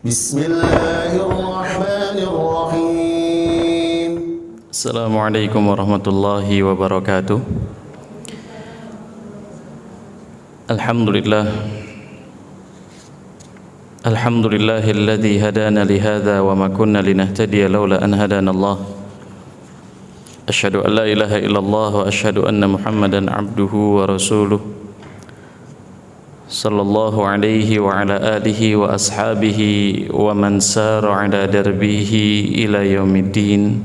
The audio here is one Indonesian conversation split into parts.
Bismillahirrahmanirrahim. Assalamualaikum warahmatullahi wabarakatuh. Alhamdulillahilladzi hadana li hadza wa ma kunna linahtadiya laula an hadana Allah. Asyhadu an la ilaha illallah wa asyhadu anna Muhammadan abduhu wa rasuluh. Sallallahu alaihi wa ala alihi wa ashabihi wa man sara ala darbihi ila yaumiddin.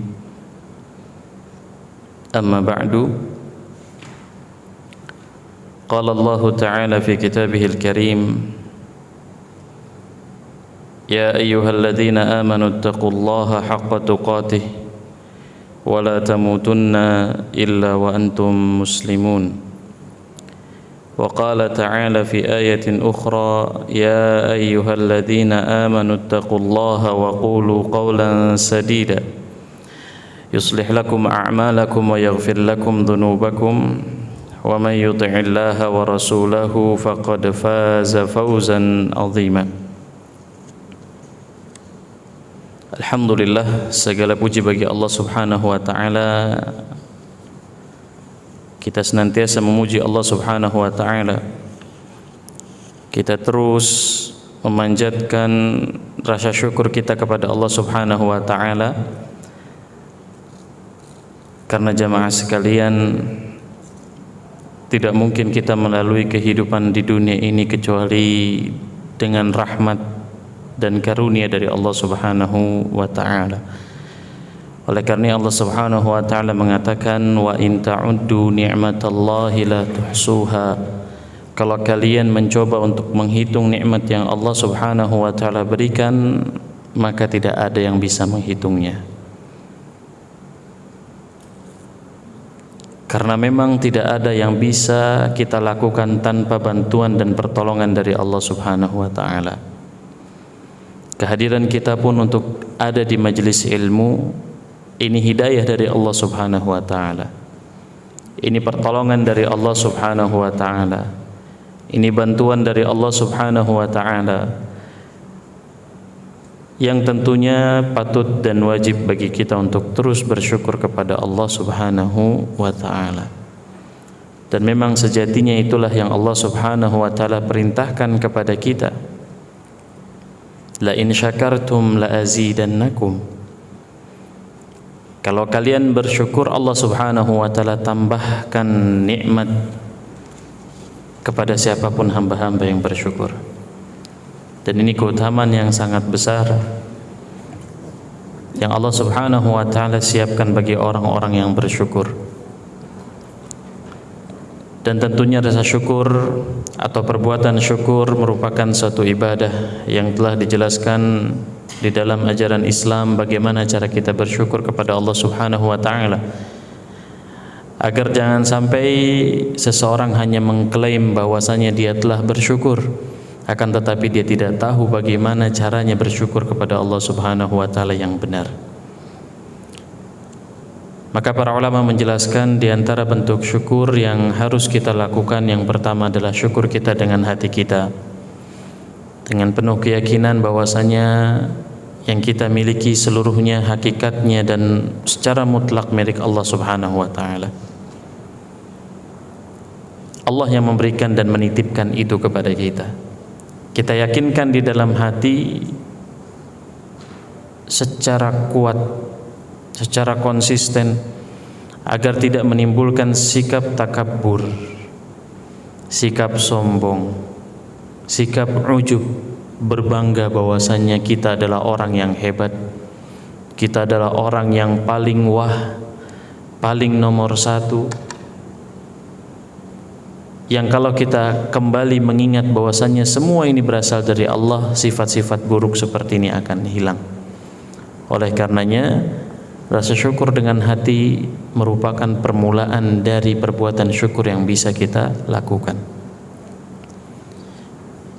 Amma ba'du. Qala Allah Ta'ala fi kitabihil karim, ya ayyuhalladzina amanu taqullaha haqqa tuqatih wa la tamutunna illa wa antum muslimun. Wa qala ta'ala fi ayatin ukhra, ya ayyuhalladzina amanu taqullaha wa qulu qawlan sadida yuslih lakum a'malakum wa yaghfir lakum dhunubakum wa man yuti'illaha wa rasulahu faqad faza fawzan 'azima. Alhamdulillah, segala puji bagi Allah Subhanahu wa taala. Kita senantiasa memuji Allah Subhanahu wa taala. Kita terus memanjatkan rasa syukur kita kepada Allah Subhanahu wa taala. Karena jamaah sekalian, tidak mungkin kita melalui kehidupan di dunia ini kecuali dengan rahmat dan karunia dari Allah Subhanahu wa taala. Oleh karena Allah Subhanahu wa taala mengatakan, wa in ta'uddu ni'matallahi la tuhsuha. Kalau kalian mencoba untuk menghitung nikmat yang Allah Subhanahu wa taala berikan, maka tidak ada yang bisa menghitungnya. Karena memang tidak ada yang bisa kita lakukan tanpa bantuan dan pertolongan dari Allah Subhanahu wa taala. Kehadiran kita pun untuk ada di majelis ilmu, ini hidayah dari Allah Subhanahu wa taala. Ini pertolongan dari Allah Subhanahu wa taala. Ini bantuan dari Allah Subhanahu wa taala, yang tentunya patut dan wajib bagi kita untuk terus bersyukur kepada Allah Subhanahu wa taala. Dan memang sejatinya itulah yang Allah Subhanahu wa taala perintahkan kepada kita. La in syakartum la azidannakum. Kalau kalian bersyukur, Allah Subhanahu wa taala tambahkan nikmat kepada siapapun hamba-hamba yang bersyukur. Dan ini keutamaan yang sangat besar yang Allah Subhanahu wa taala siapkan bagi orang-orang yang bersyukur. Dan tentunya rasa syukur atau perbuatan syukur merupakan suatu ibadah yang telah dijelaskan di dalam ajaran Islam, bagaimana cara kita bersyukur kepada Allah Subhanahu wa taala. Agar jangan sampai seseorang hanya mengklaim bahwasanya dia telah bersyukur, akan tetapi dia tidak tahu bagaimana caranya bersyukur kepada Allah Subhanahu wa taala yang benar. Maka para ulama menjelaskan di antara bentuk syukur yang harus kita lakukan, yang pertama adalah syukur kita dengan hati kita, dengan penuh keyakinan bahwasanya yang kita miliki seluruhnya, hakikatnya dan secara mutlak milik Allah Subhanahu wa taala. Allah yang memberikan dan menitipkan itu kepada kita. Kita yakinkan di dalam hati secara kuat, secara konsisten, agar tidak menimbulkan sikap takabur, sikap sombong, sikap ujub, berbangga bahwasannya kita adalah orang yang hebat, kita adalah orang yang paling wah, paling nomor satu, yang kalau kita kembali mengingat bahwasannya semua ini berasal dari Allah, sifat-sifat buruk seperti ini akan hilang. Oleh karenanya, rasa syukur dengan hati merupakan permulaan dari perbuatan syukur yang bisa kita lakukan.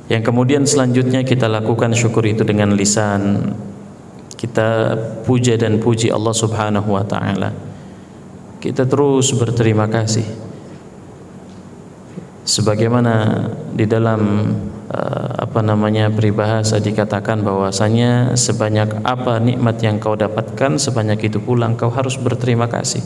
Yang kemudian selanjutnya kita lakukan syukur itu dengan lisan. Kita puja dan puji Allah Subhanahu wa taala. Kita terus berterima kasih. Sebagaimana di dalam peribahasa dikatakan bahwasanya sebanyak apa nikmat yang kau dapatkan, sebanyak itu pula kau harus berterima kasih.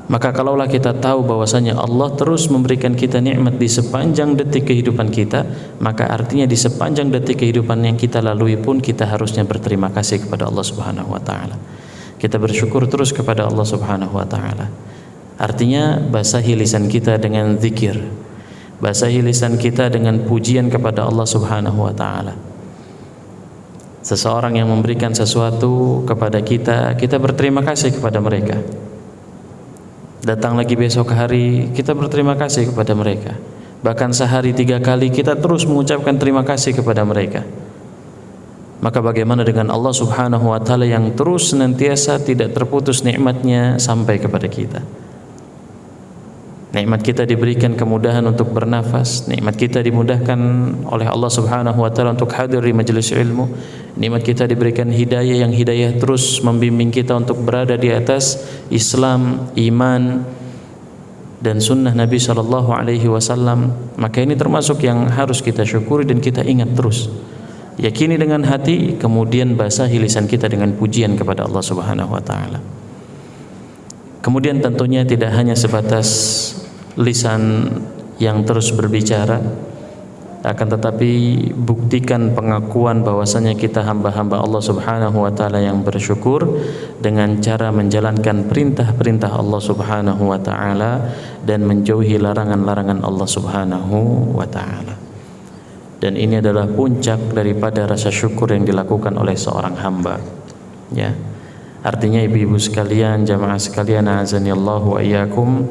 Maka kalaulah kita tahu bahwasanya Allah terus memberikan kita nikmat di sepanjang detik kehidupan kita, maka artinya di sepanjang detik kehidupan yang kita lalui pun kita harusnya berterima kasih kepada Allah Subhanahu wa taala. Kita bersyukur terus kepada Allah Subhanahu wa taala. Artinya basahi lisan kita dengan zikir, basahi lisan kita dengan pujian kepada Allah Subhanahu wa taala. Seseorang yang memberikan sesuatu kepada kita, kita berterima kasih kepada mereka. Datang lagi besok hari, kita berterima kasih kepada mereka. Bahkan sehari 3 kali kita terus mengucapkan terima kasih kepada mereka. Maka bagaimana dengan Allah Subhanahu wa taala yang terus senantiasa tidak terputus nikmatnya sampai kepada kita. Nikmat kita diberikan kemudahan untuk bernafas, nikmat kita dimudahkan oleh Allah Subhanahu wa taala untuk hadir di majelis ilmu, nikmat kita diberikan hidayah yang hidayah terus membimbing kita untuk berada di atas Islam, iman dan sunnah Nabi sallallahu alaihi wasallam. Maka ini termasuk yang harus kita syukuri dan kita ingat terus. Yakini dengan hati, kemudian basahi lisan kita dengan pujian kepada Allah Subhanahu wa taala. Kemudian tentunya tidak hanya sebatas lisan yang terus berbicara, akan tetapi buktikan pengakuan bahwasanya kita hamba-hamba Allah Subhanahu wa taala yang bersyukur dengan cara menjalankan perintah-perintah Allah Subhanahu wa taala dan menjauhi larangan-larangan Allah Subhanahu wa taala. Dan ini adalah puncak daripada rasa syukur yang dilakukan oleh seorang hamba. Ya. Artinya ibu-ibu sekalian, jamaah sekalian, azanillahu wa iyyakum,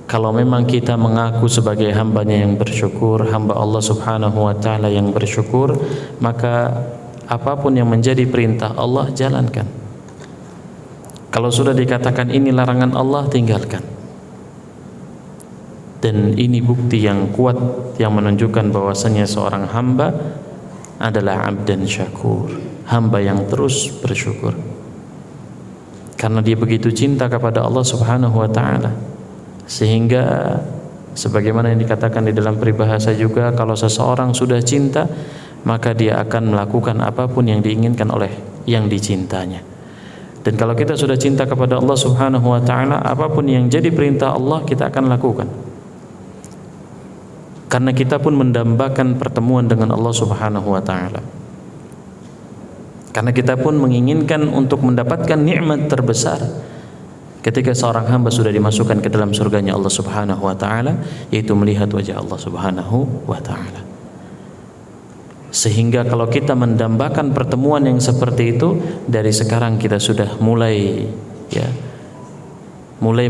kalau memang kita mengaku sebagai hambanya yang bersyukur, hamba Allah Subhanahu wa taala yang bersyukur, maka apapun yang menjadi perintah Allah jalankan. Kalau sudah dikatakan ini larangan Allah, tinggalkan. Dan ini bukti yang kuat yang menunjukkan bahwasanya seorang hamba adalah abdan syakur, hamba yang terus bersyukur. Karena dia begitu cinta kepada Allah Subhanahu wa taala, sehingga sebagaimana yang dikatakan di dalam peribahasa juga, kalau seseorang sudah cinta, maka dia akan melakukan apapun yang diinginkan oleh yang dicintanya. Dan kalau kita sudah cinta kepada Allah Subhanahu wa taala, apapun yang jadi perintah Allah kita akan lakukan. Karena kita pun mendambakan pertemuan dengan Allah Subhanahu wa taala. Karena kita pun menginginkan untuk mendapatkan nikmat terbesar ketika seorang hamba sudah dimasukkan ke dalam surganya Allah Subhanahu wa taala, yaitu melihat wajah Allah Subhanahu wa taala. Sehingga kalau kita mendambakan pertemuan yang seperti itu, dari sekarang kita sudah mulai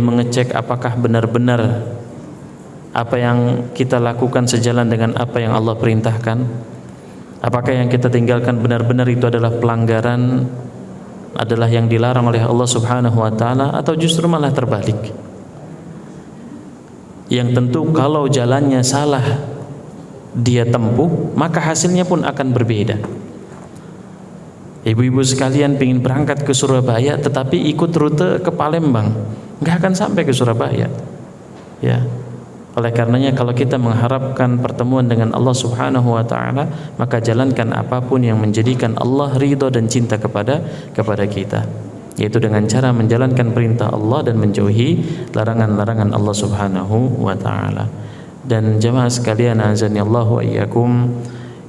mengecek apakah benar-benar apa yang kita lakukan sejalan dengan apa yang Allah perintahkan. Apakah yang kita tinggalkan benar-benar itu adalah pelanggaran, adalah yang dilarang oleh Allah Subhanahu wa taala, atau justru malah terbalik. Yang tentu kalau jalannya salah dia tempuh, maka hasilnya pun akan berbeda. Ibu-ibu sekalian ingin berangkat ke Surabaya tetapi ikut rute ke Palembang, nggak akan sampai ke Surabaya. Ya. Oleh karenanya kalau kita mengharapkan pertemuan dengan Allah Subhanahu wa taala, maka jalankan apapun yang menjadikan Allah ridha dan cinta kepada kita, yaitu dengan cara menjalankan perintah Allah dan menjauhi larangan-larangan Allah Subhanahu wa taala. Dan jamaah sekalian, azanillahu wa iyyakum,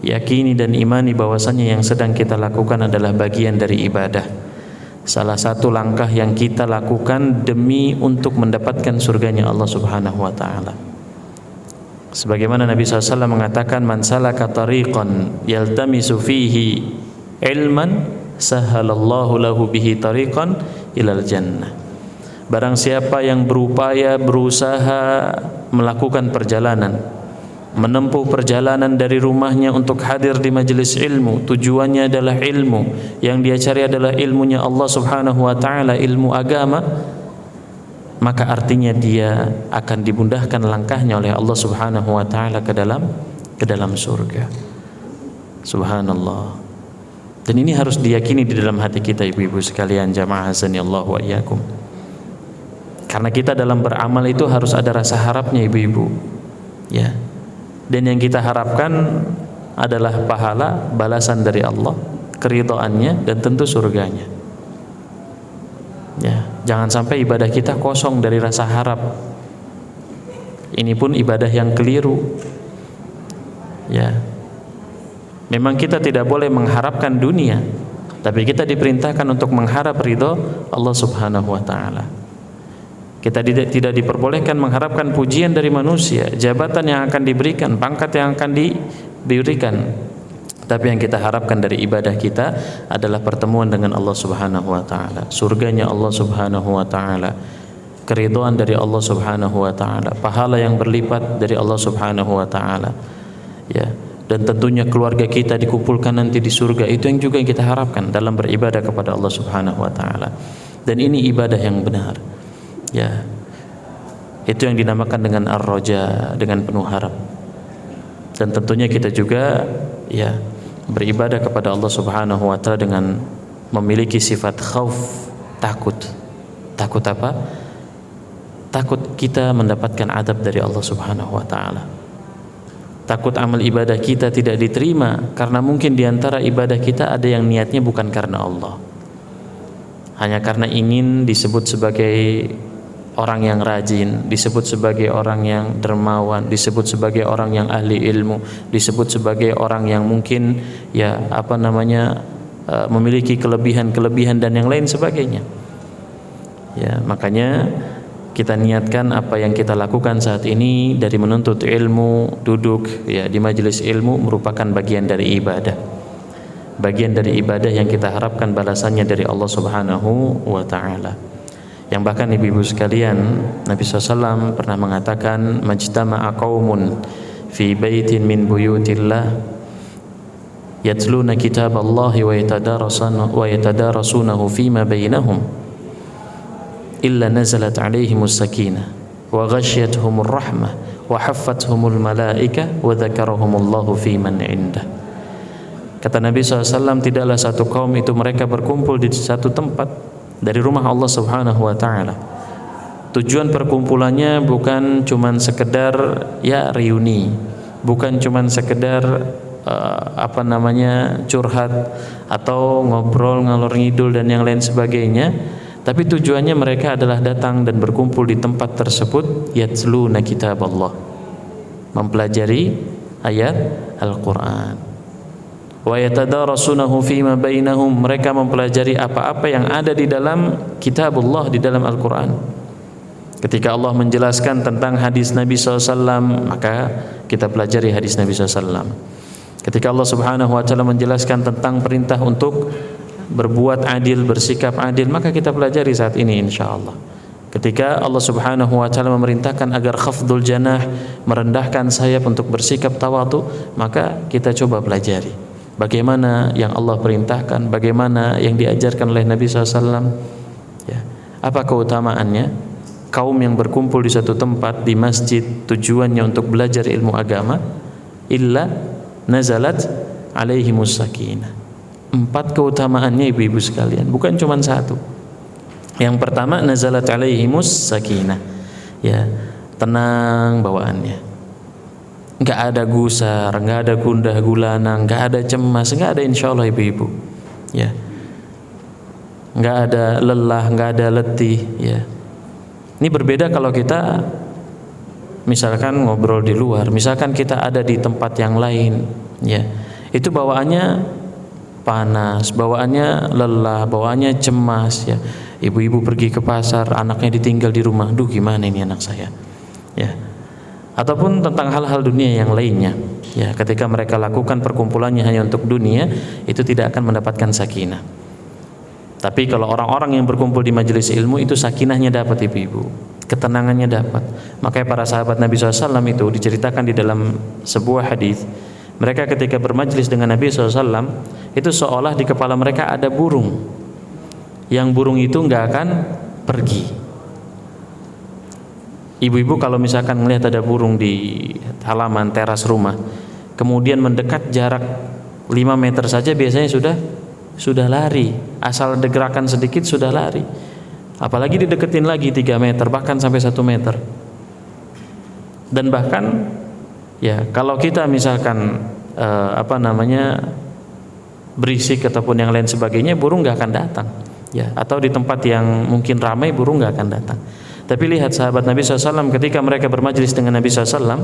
yakini dan imani bahwasanya yang sedang kita lakukan adalah bagian dari ibadah. Salah satu langkah yang kita lakukan demi untuk mendapatkan surganya Allah Subhanahu wa taala. Sebagaimana Nabi SAW mengatakan, man salaka tariqan yaltamisu fihi ilman sahalallahu lahu bihi tariqan ilal jannah. Barang siapa yang berupaya, berusaha melakukan perjalanan, menempuh perjalanan dari rumahnya untuk hadir di majelis ilmu, tujuannya adalah ilmu, yang dia cari adalah ilmunya Allah Subhanahu wa taala, ilmu agama, maka artinya dia akan dimudahkan langkahnya oleh Allah Subhanahu wa taala ke dalam surga. Subhanallah. Dan ini harus diyakini di dalam hati kita, ibu-ibu sekalian, jamaah azanillahu wa iyyakum. Karena kita dalam beramal itu harus ada rasa harapnya, ibu-ibu. Ya. dan yang kita harapkan adalah pahala, balasan dari Allah, keridhaannya, dan tentu surganya. Ya, jangan sampai ibadah kita kosong dari rasa harap. Ini pun ibadah yang keliru. Ya, memang kita tidak boleh mengharapkan dunia, tapi kita diperintahkan untuk mengharap ridho Allah Subhanahu wa taala. Kita tidak diperbolehkan mengharapkan pujian dari manusia, jabatan yang akan diberikan, pangkat yang akan diberikan. Tapi yang kita harapkan dari ibadah kita adalah pertemuan dengan Allah Subhanahu wa taala, surganya Allah Subhanahu wa taala, keridhaan dari Allah Subhanahu wa taala, pahala yang berlipat dari Allah Subhanahu wa taala. Ya, dan tentunya keluarga kita dikumpulkan nanti di surga. Itu yang juga yang kita harapkan dalam beribadah kepada Allah Subhanahu wa taala. Dan ini ibadah yang benar. Ya, itu yang dinamakan dengan ar-raja, dengan penuh harap. Dan tentunya kita juga ya beribadah kepada Allah Subhanahu wa taala dengan memiliki sifat khauf, takut. Takut apa? Takut kita mendapatkan adab dari Allah Subhanahu wa taala. Takut amal ibadah kita tidak diterima karena mungkin diantara ibadah kita ada yang niatnya bukan karena Allah, hanya karena ingin disebut sebagai orang yang rajin, disebut sebagai orang yang dermawan, disebut sebagai orang yang ahli ilmu, disebut sebagai orang yang mungkin ya memiliki kelebihan-kelebihan dan yang lain sebagainya. Ya, makanya kita niatkan apa yang kita lakukan saat ini dari menuntut ilmu, duduk ya di majelis ilmu merupakan bagian dari ibadah. Bagian dari ibadah yang kita harapkan balasannya dari Allah Subhanahu wa taala. Yang bahkan ibu-ibu sekalian, Nabi SAW pernah mengatakan, majtama'a qaumun fi baitin min buyutillah yatluna kitaballahi wa yatadarasunahu fima bainahum illa nazalat alaihimus sakinah wa ghasyiyatuhumur rahmah wa haffathumul malaika wa dzakarahumullahu fi man indah. Kata Nabi SAW, tidaklah satu kaum itu mereka berkumpul di satu tempat dari rumah Allah Subhanahu wa taala. Tujuan perkumpulannya bukan cuman sekedar ya reuni, bukan cuman sekedar curhat atau ngobrol ngalor ngidul dan yang lain sebagainya, tapi tujuannya mereka adalah datang dan berkumpul di tempat tersebut yatluna kitaballah, mempelajari ayat Al-Qur'an. Wa yatadarasunahu fima bainahum, mereka mempelajari apa-apa yang ada di dalam kitabullah, di dalam Al-Qur'an. Ketika Allah menjelaskan tentang hadis Nabi SAW, maka kita pelajari hadis Nabi SAW. Ketika Allah Subhanahu wa taala menjelaskan tentang perintah untuk berbuat adil, bersikap adil, maka kita pelajari saat ini insyaallah. Ketika Allah Subhanahu wa taala memerintahkan agar khafdul janah, merendahkan sayap untuk bersikap tawadhu, maka kita coba pelajari bagaimana yang Allah perintahkan, bagaimana yang diajarkan oleh Nabi SAW. Ya. Apa keutamaannya? Kaum yang berkumpul di satu tempat di masjid tujuannya untuk belajar ilmu agama, illa nazalat alaihimus sakinah. 4 keutamaannya ibu-ibu sekalian, bukan cuma satu. Yang pertama, nazalat alaihimus sakinah. Ya, tenang bawaannya. Enggak ada gusar, enggak ada gundah gulana, enggak ada cemas, enggak ada insyaallah ibu-ibu. Ya. Enggak ada lelah, enggak ada letih, ya. Ini berbeda kalau kita misalkan ngobrol di luar, misalkan kita ada di tempat yang lain, ya. Itu bawaannya panas, bawaannya lelah, bawaannya cemas, ya. Ibu-ibu pergi ke pasar, anaknya ditinggal di rumah. Duh, gimana ini anak saya? Ya. Ataupun tentang hal-hal dunia yang lainnya, ya, ketika mereka lakukan perkumpulannya hanya untuk dunia, itu tidak akan mendapatkan sakinah. Tapi kalau orang-orang yang berkumpul di majelis ilmu, itu sakinahnya dapat ibu-ibu, ketenangannya dapat. Makanya para sahabat Nabi SAW itu diceritakan di dalam sebuah hadis, mereka ketika bermajelis dengan Nabi SAW, itu seolah di kepala mereka ada burung, yang burung itu nggak akan pergi. Ibu-ibu kalau misalkan melihat ada burung di halaman teras rumah, kemudian mendekat jarak 5 meter saja biasanya sudah lari. Asal ada gerakan sedikit sudah lari. Apalagi dideketin lagi 3 meter, bahkan sampai 1 meter. Dan bahkan Ya, kalau kita misalkan berisik ataupun yang lain sebagainya, burung nggak akan datang. Ya, atau di tempat yang mungkin ramai, burung nggak akan datang. Tapi lihat sahabat Nabi SAW ketika mereka bermajlis dengan Nabi SAW,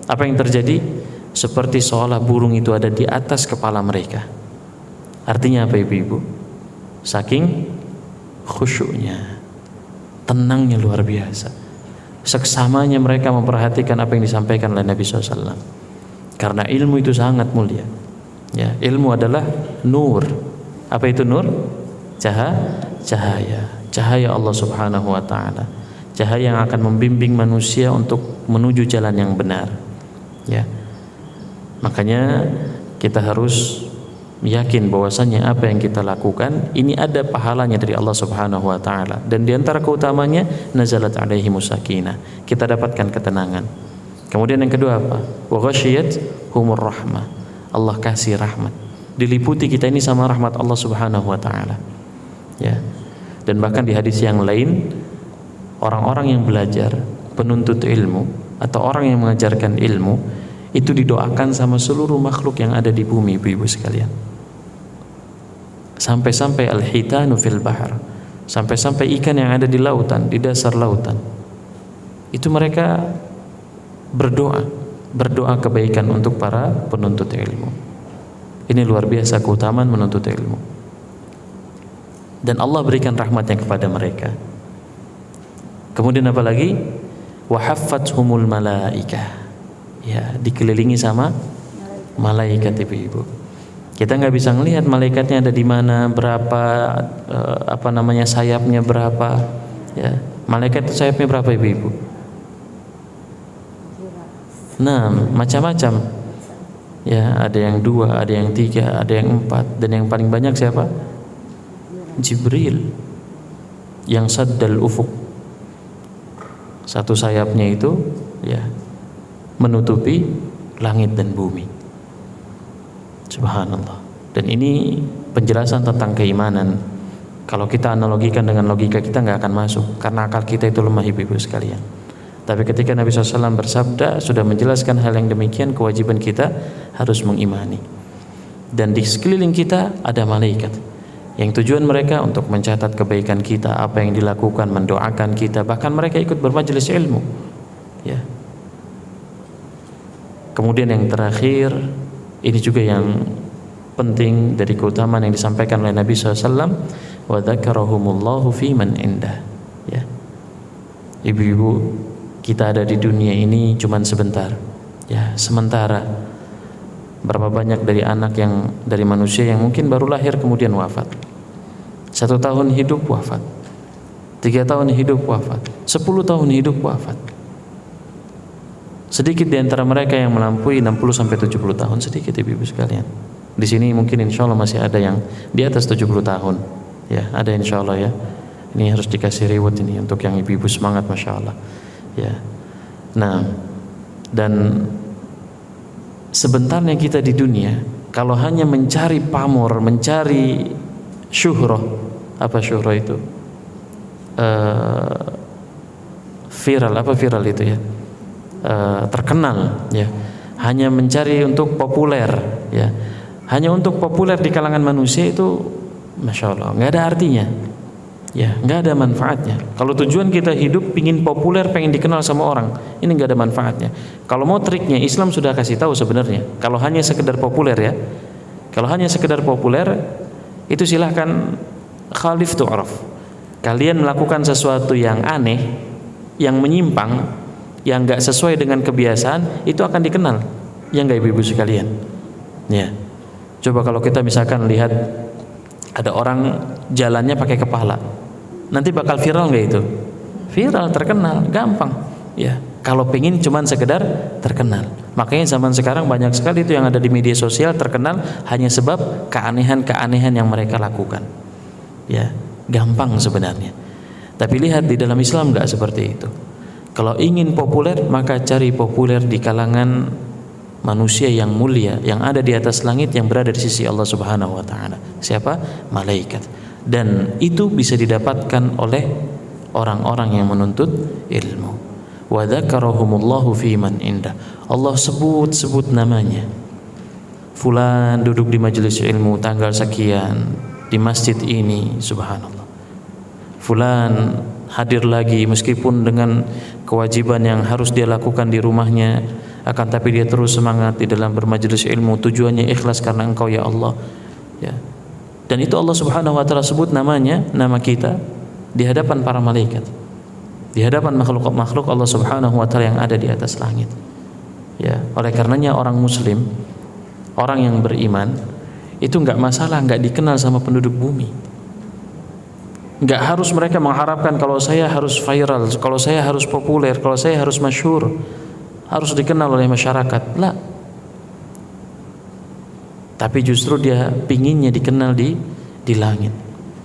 apa yang terjadi? Seperti seolah burung itu ada di atas kepala mereka. Artinya apa ibu-ibu? Saking khusyuknya, tenangnya luar biasa. Seksamanya mereka memperhatikan apa yang disampaikan oleh Nabi SAW. Karena ilmu itu sangat mulia. Ya, ilmu adalah nur. Apa itu nur? Cahaya Allah Subhanahu wa taala. Cahaya yang akan membimbing manusia untuk menuju jalan yang benar. Ya. Makanya kita harus yakin bahwasanya apa yang kita lakukan ini ada pahalanya dari Allah Subhanahu wa taala, dan di antara keutamanya nazalat alaihimus sakinah, kita dapatkan ketenangan. Kemudian yang kedua apa? Wa ghasyiyat humur rahmah, Allah kasih rahmat, diliputi kita ini sama rahmat Allah Subhanahu wa taala. Ya. Dan bahkan di hadis yang lain, orang-orang yang belajar, penuntut ilmu atau orang yang mengajarkan ilmu itu didoakan sama seluruh makhluk yang ada di bumi, ibu-ibu sekalian. Sampai-sampai al-hitanu fil bahar, sampai-sampai ikan yang ada di lautan, di dasar lautan, itu mereka berdoa kebaikan untuk para penuntut ilmu. Ini luar biasa keutamaan menuntut ilmu. Dan Allah berikan rahmatnya kepada mereka. Kemudian apa lagi? Wa haffathumul malaikah. Ya, dikelilingi sama malaikat, ibu-ibu. Kita nggak bisa ngelihat malaikatnya ada di mana, berapa sayapnya berapa. Ya, malaikat itu sayapnya berapa, ibu-ibu? Nah, macam-macam. Ya, ada yang 2, ada yang 3, ada yang 4, dan yang paling banyak siapa? Jibril, yang saddal ufuk. Satu sayapnya itu ya menutupi langit dan bumi. Subhanallah. Dan ini penjelasan tentang keimanan. Kalau kita analogikan dengan logika, kita nggak akan masuk, karena akal kita itu lemah, ibu-ibu sekalian. Tapi ketika Nabi SAW bersabda, sudah menjelaskan hal yang demikian, kewajiban kita harus mengimani. Dan di sekeliling kita ada malaikat yang tujuan mereka untuk mencatat kebaikan kita, apa yang dilakukan, mendoakan kita, bahkan mereka ikut bermajelis ilmu. Ya. Kemudian yang terakhir, ini juga yang penting dari keutamaan yang disampaikan oleh Nabi SAW, wa dzakarahumullahu fi man indah. Ya. Ibu-ibu, kita ada di dunia ini cuman sebentar. Ya, sementara. Berapa banyak dari dari manusia yang mungkin baru lahir kemudian wafat. 1 tahun hidup wafat, 3 tahun hidup wafat, 10 tahun hidup wafat. Sedikit di antara mereka yang melampaui 60-70 tahun, sedikit, ibu-ibu sekalian. Di sini mungkin insya Allah masih ada yang di atas 70 tahun. Ya, ada insya Allah ya. Ini harus dikasih reward ini untuk yang ibu-ibu, semangat, masya Allah. Ya. Nah, dan sebentarnya kita di dunia, kalau hanya mencari pamor, mencari syuhrah. Apa syuhrah itu? Viral, apa viral itu ya? Terkenal ya. Hanya mencari untuk populer ya. Hanya untuk populer di kalangan manusia itu, masya Allah, nggak ada artinya. Ya, nggak ada manfaatnya. Kalau tujuan kita hidup pingin populer, pengen dikenal sama orang, ini nggak ada manfaatnya. Kalau mau triknya, Islam sudah kasih tahu sebenarnya. Kalau hanya sekedar populer ya, kalau hanya sekedar populer, itu silahkan khalif tu'raf. Kalian melakukan sesuatu yang aneh, yang menyimpang, yang nggak sesuai dengan kebiasaan, itu akan dikenal. Ya nggak, ibu-ibu sekalian? Ya. Coba kalau kita misalkan lihat ada orang jalannya pakai kepala, nanti bakal viral nggak itu? Viral, terkenal, gampang. Ya. Kalau pengen cuman sekedar terkenal. Makanya zaman sekarang banyak sekali itu yang ada di media sosial terkenal hanya sebab keanehan-keanehan yang mereka lakukan. Ya, gampang sebenarnya. Tapi lihat di dalam Islam nggak seperti itu. Kalau ingin populer, maka cari populer di kalangan manusia yang mulia, yang ada di atas langit, yang berada di sisi Allah Subhanahu wa taala. Siapa? Malaikat. Dan itu bisa didapatkan oleh orang-orang yang menuntut ilmu. wa dzakarahumullahu fi man indah. Allah sebut namanya. Fulan duduk di majelis ilmu tanggal sekian di masjid ini, subhanallah. Fulan hadir lagi meskipun dengan kewajiban yang harus dia lakukan di rumahnya, akan tapi dia terus semangat di dalam bermajelis ilmu, tujuannya ikhlas karena Engkau ya Allah. Ya. Dan itu Allah Subhanahu wa taala sebut namanya, nama kita di hadapan para malaikat. Di hadapan makhluk-makhluk Allah Subhanahu wa taala yang ada di atas langit. Ya, oleh karenanya orang muslim, orang yang beriman itu enggak masalah enggak dikenal sama penduduk bumi. Enggak harus mereka mengharapkan kalau saya harus viral, kalau saya harus populer, kalau saya harus masyhur, harus dikenal oleh masyarakat. Lah. Tapi justru dia pinginnya dikenal di langit,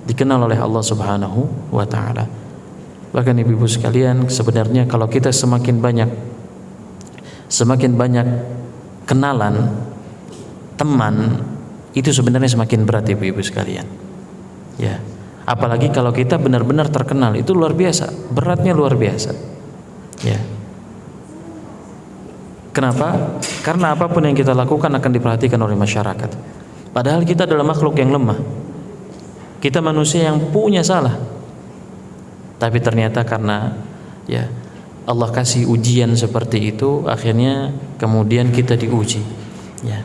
dikenal oleh Allah Subhanahu wa taala. Bahkan ibu-ibu sekalian, sebenarnya kalau kita semakin banyak kenalan, teman, itu sebenarnya semakin berat ibu-ibu sekalian. Ya. Apalagi kalau kita benar-benar terkenal, itu luar biasa, beratnya luar biasa. Ya. Kenapa? Karena apapun yang kita lakukan akan diperhatikan oleh masyarakat. Padahal kita adalah makhluk yang lemah. Kita manusia yang punya salah. Tapi ternyata karena ya Allah kasih ujian seperti itu, akhirnya kemudian kita diuji. Ya.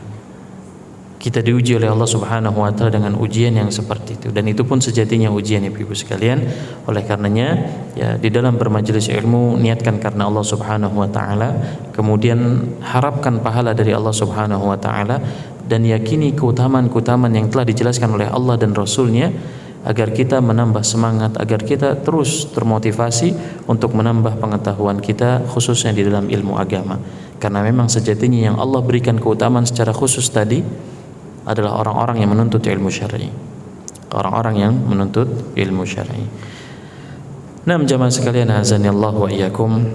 Kita diuji oleh Allah Subhanahu wa taala dengan ujian yang seperti itu, dan itu pun sejatinya ujian ibu-ibu sekalian. Oleh karenanya ya di dalam bermajelis ilmu niatkan karena Allah Subhanahu wa taala, kemudian harapkan pahala dari Allah Subhanahu wa taala, dan yakini keutamaan-keutamaan yang telah dijelaskan oleh Allah dan Rasul-Nya, agar kita menambah semangat, agar kita terus termotivasi untuk menambah pengetahuan kita, khususnya di dalam ilmu agama. Karena memang sejatinya yang Allah berikan keutamaan secara khusus tadi adalah orang-orang yang menuntut ilmu syar'i. Orang-orang yang menuntut ilmu syar'i. Nah, jamaah sekalian, azanillah wa iyyakum.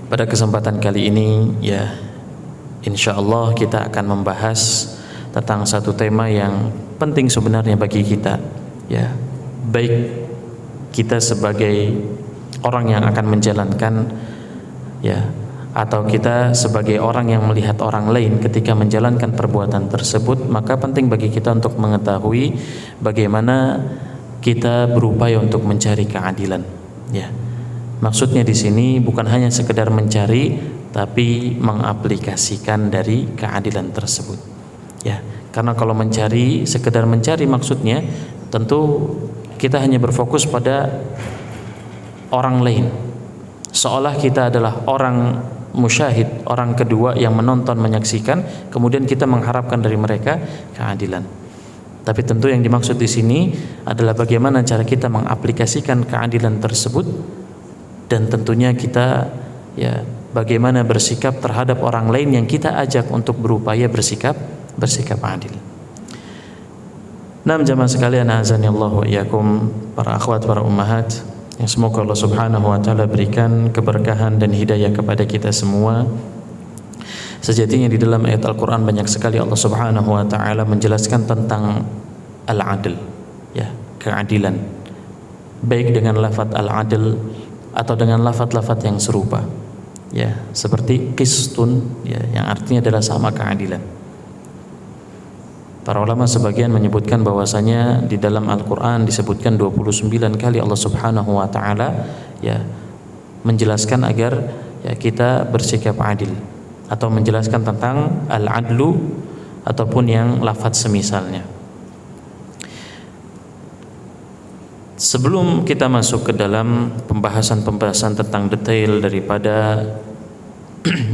Pada kesempatan kali ini ya insyaallah kita akan membahas tentang satu tema yang penting sebenarnya bagi kita. Ya, baik kita sebagai orang yang akan menjalankan ya, atau kita sebagai orang yang melihat orang lain ketika menjalankan perbuatan tersebut, maka penting bagi kita untuk mengetahui bagaimana kita berupaya untuk mencari keadilan. Ya, maksudnya di sini bukan hanya sekedar mencari, tapi mengaplikasikan dari keadilan tersebut. Ya, karena kalau mencari, sekedar mencari maksudnya tentu kita hanya berfokus pada orang lain, seolah kita adalah orang musyahid, orang kedua yang menonton, menyaksikan, kemudian kita mengharapkan dari mereka keadilan. Tapi tentu yang dimaksud di sini adalah bagaimana cara kita mengaplikasikan keadilan tersebut, dan tentunya kita ya bagaimana bersikap terhadap orang lain yang kita ajak untuk berupaya bersikap adil. Nah, jamaah sekalian, azanillah wa iyyakum, para akhwat, para ummahat, yang semoga Allah Subhanahu wa taala berikan keberkahan dan hidayah kepada kita semua. Sejatinya di dalam ayat Al-Qur'an banyak sekali Allah Subhanahu wa taala menjelaskan tentang al-adl, ya, keadilan. Baik dengan lafaz al-adl atau dengan lafaz-lafaz yang serupa. Ya, seperti qistun, ya, yang artinya adalah sama, keadilan. Para ulama sebagian menyebutkan bahwasanya di dalam Al-Qur'an disebutkan 29 kali Allah Subhanahu wa taala ya menjelaskan agar ya kita bersikap adil, atau menjelaskan tentang al-adlu ataupun yang lafaz semisalnya. Sebelum kita masuk ke dalam pembahasan-pembahasan tentang detail daripada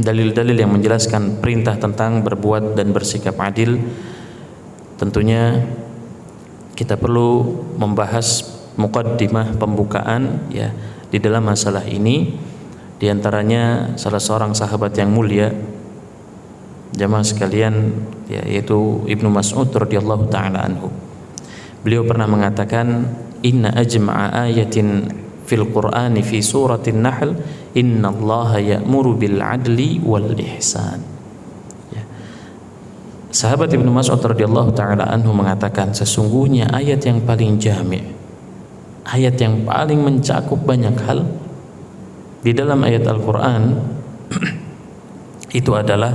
dalil-dalil yang menjelaskan perintah tentang berbuat dan bersikap adil, tentunya kita perlu membahas muqaddimah, pembukaan ya di dalam masalah ini. Di antaranya salah seorang sahabat yang mulia, jamaah sekalian, ya, yaitu Ibnu Mas'ud radhiyallahu taala anhu. Beliau pernah mengatakan, inna ajma'a ayatin fil Qur'ani fi suratin Nahl, innallaha ya'muru bil adli wal ihsan. Sahabat Ibnu Mas'ud radhiyallahu taala anhu mengatakan, sesungguhnya ayat yang paling jami', ayat yang paling mencakup banyak hal, di dalam ayat Al-Quran itu adalah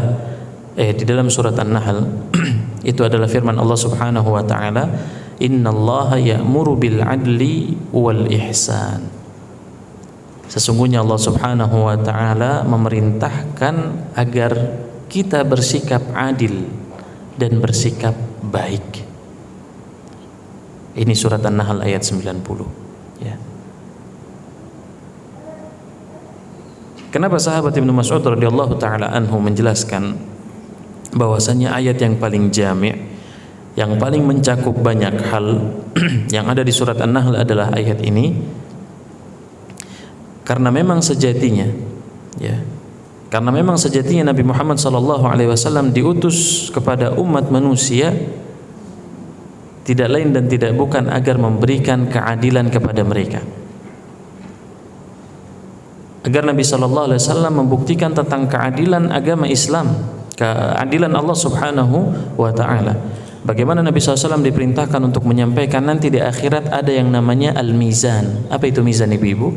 di dalam surat An-Nahl itu adalah firman Allah Subhanahu wa taala, innallaha ya'muru bil adli wal ihsan. Sesungguhnya Allah Subhanahu wa taala memerintahkan agar kita bersikap adil dan bersikap baik. Ini surat An-Nahl ayat 90, ya. Kenapa sahabat Ibnu Mas'ud radhiyallahu taala anhu menjelaskan bahwasanya ayat yang paling jami', yang paling mencakup banyak hal yang ada di surat An-Nahl adalah ayat ini? Karena memang sejatinya, ya, karena memang sejatinya Nabi Muhammad SAW diutus kepada umat manusia tidak lain dan tidak bukan agar memberikan keadilan kepada mereka, agar Nabi SAW membuktikan tentang keadilan agama Islam, keadilan Allah Subhanahu wa taala. Bagaimana Nabi SAW diperintahkan untuk menyampaikan nanti di akhirat ada yang namanya al-mizan. Apa itu mizan, ibu-ibu?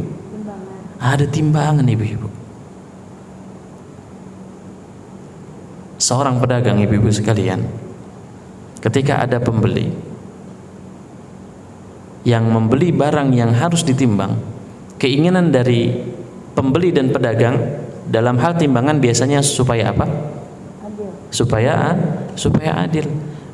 Ada timbangan, ibu-ibu. Seorang pedagang, ibu-ibu sekalian, ketika ada pembeli yang membeli barang yang harus ditimbang, keinginan dari pembeli dan pedagang dalam hal timbangan biasanya supaya apa? Adil. Supaya adil.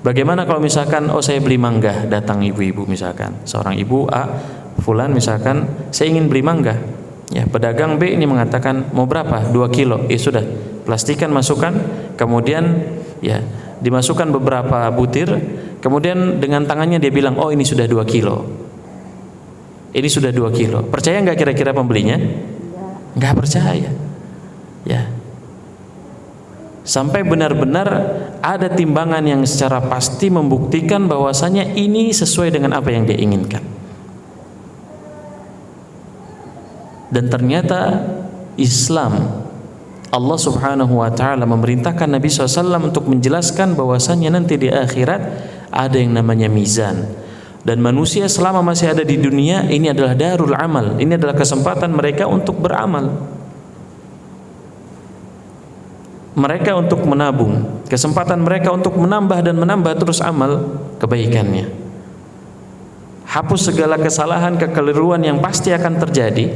Bagaimana kalau misalkan saya beli mangga, datang ibu-ibu misalkan, seorang ibu A, fulan misalkan, saya ingin beli mangga. Ya, pedagang B ini mengatakan mau berapa? 2 kilo. Ya sudah, plastikan masukkan, kemudian ya dimasukkan beberapa butir, kemudian dengan tangannya dia bilang, oh ini sudah 2 kilo. Ini sudah 2 kilo. Percaya nggak kira-kira pembelinya? Nggak percaya. Ya. Sampai benar-benar ada timbangan yang secara pasti membuktikan bahwasanya ini sesuai dengan apa yang dia inginkan. Dan ternyata Islam, Allah Subhanahu wa taala memerintahkan Nabi SAW untuk menjelaskan bahwasanya nanti di akhirat ada yang namanya mizan. Dan manusia selama masih ada di dunia ini adalah darul amal. Ini adalah kesempatan mereka untuk beramal. Mereka untuk menabung, kesempatan mereka untuk menambah dan menambah terus amal kebaikannya. Hapus segala kesalahan, kekeliruan yang pasti akan terjadi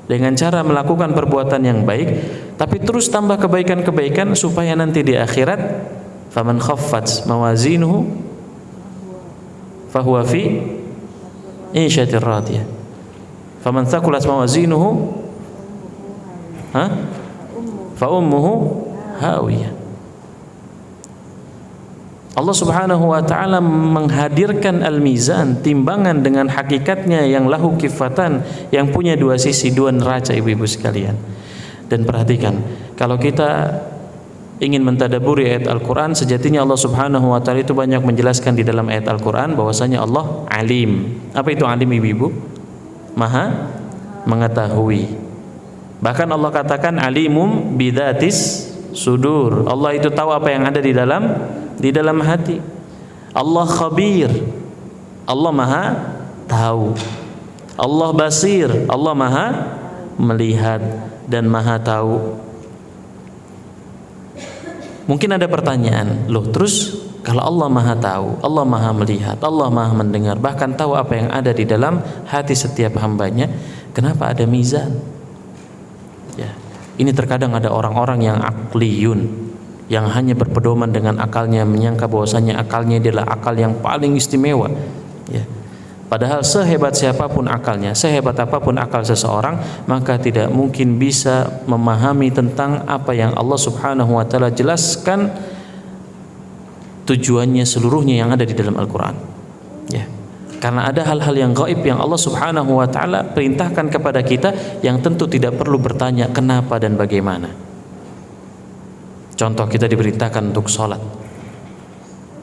dengan cara melakukan perbuatan yang baik, tapi terus tambah kebaikan-kebaikan supaya nanti di akhirat faman khaffat mawazinuhu fahuwa fi isyatir radiyah, faman thaqulat mawazinuhu fa ummuhu hawiyah. Allah Subhanahu wa taala menghadirkan al-mizan, timbangan dengan hakikatnya yang lahu kifatan, yang punya dua sisi, dua neraca, ibu-ibu sekalian. Dan perhatikan, kalau kita ingin mentadaburi ayat Al-Qur'an, sejatinya Allah Subhanahu wa taala itu banyak menjelaskan di dalam ayat Al-Qur'an bahwasanya Allah alim. Apa itu alim, ibu-ibu? Maha mengetahui. Bahkan Allah katakan alimum bidzatis sudur. Allah itu tahu apa yang ada di dalam hati. Allah khabir, Allah maha tahu. Allah basir, Allah maha melihat dan maha tahu. Mungkin ada pertanyaan, loh terus kalau Allah maha tahu, Allah maha melihat, Allah maha mendengar, bahkan tahu apa yang ada di dalam hati setiap hambanya, kenapa ada mizan? Ya, ini terkadang ada orang-orang yang akliyun, yang hanya berpedoman dengan akalnya, menyangka bahwasanya akalnya adalah akal yang paling istimewa. Ya. Padahal sehebat siapapun akalnya, sehebat apapun akal seseorang, maka tidak mungkin bisa memahami tentang apa yang Allah Subhanahu wa taala jelaskan tujuannya seluruhnya yang ada di dalam Al-Qur'an. Ya. Karena ada hal-hal yang gaib yang Allah Subhanahu wa taala perintahkan kepada kita yang tentu tidak perlu bertanya kenapa dan bagaimana. Contoh, kita diperintahkan untuk sholat.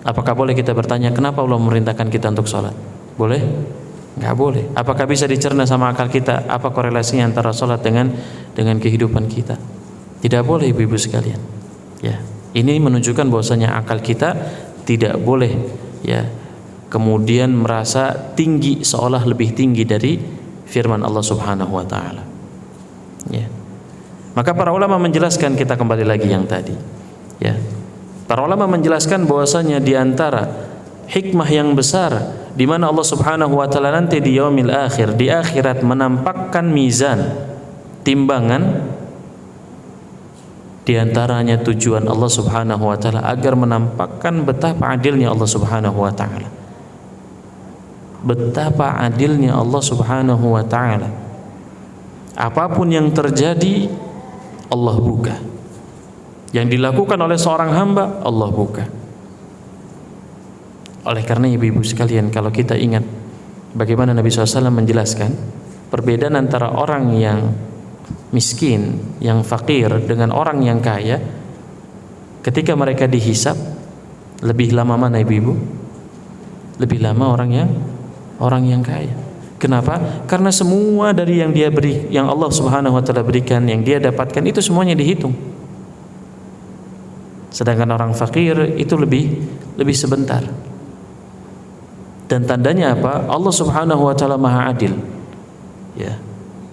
Apakah boleh kita bertanya kenapa Allah memerintahkan kita untuk sholat? Boleh? Nggak boleh. Apakah bisa dicerna sama akal kita apa korelasinya antara sholat dengan kehidupan kita? Tidak boleh, ibu-ibu sekalian. Ya, ini menunjukkan bahwasanya akal kita tidak boleh ya kemudian merasa tinggi seolah lebih tinggi dari firman Allah Subhanahu wa taala. Ya. Maka para ulama menjelaskan, kita kembali lagi yang tadi. Ya. Para ulama menjelaskan bahwasanya di antara hikmah yang besar di mana Allah Subhanahu wa taala nanti di yaumil akhir, di akhirat, menampakkan mizan, timbangan, di antaranya tujuan Allah Subhanahu wa taala agar menampakkan betapa adilnya Allah Subhanahu wa taala. Betapa adilnya Allah Subhanahu wa taala. Apapun yang terjadi, Allah buka. Yang dilakukan oleh seorang hamba, Allah buka. Oleh karena ibu-ibu sekalian, kalau kita ingat bagaimana Nabi SAW menjelaskan perbedaan antara orang yang miskin, yang fakir dengan orang yang kaya, ketika mereka dihisab, lebih lama mana ibu-ibu? Lebih lama orang yang kaya. Kenapa? Karena semua dari yang dia beri, yang Allah Subhanahu wa taala berikan, yang dia dapatkan, itu semuanya dihitung. Sedangkan orang fakir itu lebih sebentar. Dan tandanya apa? Allah Subhanahu wa taala Maha Adil. Ya.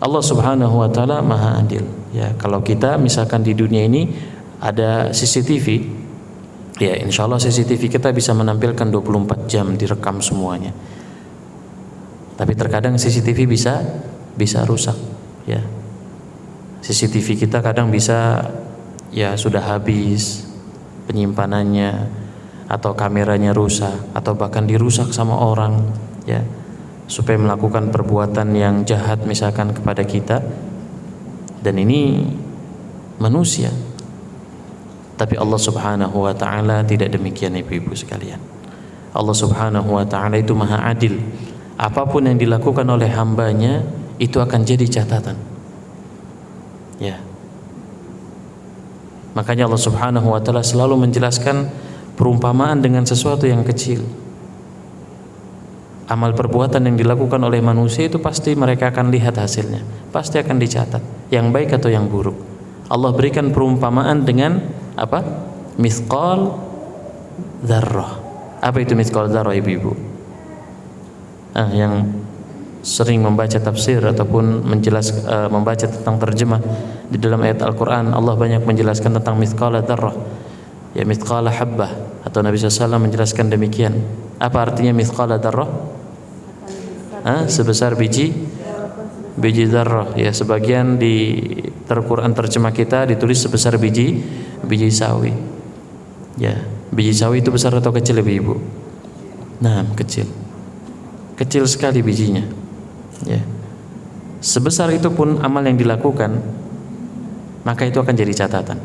Allah Subhanahu wa taala Maha Adil. Ya, kalau kita misalkan di dunia ini ada CCTV, ya insyaallah CCTV kita bisa menampilkan 24 jam direkam semuanya. Tapi terkadang CCTV bisa rusak, ya. CCTV kita kadang bisa ya sudah habis penyimpanannya, atau kameranya rusak, atau bahkan dirusak sama orang, ya, supaya melakukan perbuatan yang jahat misalkan kepada kita. Dan ini manusia. Tapi Allah Subhanahu wa taala tidak demikian ibu-ibu sekalian. Allah Subhanahu wa taala itu Maha Adil. Apapun yang dilakukan oleh hambanya itu akan jadi catatan. Ya. Makanya Allah Subhanahu wa taala selalu menjelaskan perumpamaan dengan sesuatu yang kecil. Amal perbuatan yang dilakukan oleh manusia itu pasti mereka akan lihat hasilnya, pasti akan dicatat, yang baik atau yang buruk. Allah berikan perumpamaan dengan apa? Mithqal dzarrah. Apa itu mithqal dzarrah ibu-ibu? Yang sering membaca tafsir ataupun membaca tentang terjemah di dalam ayat Al-Quran, Allah banyak menjelaskan tentang mithqal dzarrah, ya mithqala habbah, atau Nabi SAW menjelaskan demikian. Apa artinya mithqala dzarrah? Sebesar biji dzarrah. Ya, sebagian di Al-Quran terjemah kita ditulis sebesar biji sawi. Ya, biji sawi itu besar atau kecil ibu-ibu? Nah, kecil sekali bijinya. Ya. Sebesar itu pun amal yang dilakukan, maka itu akan jadi catatan.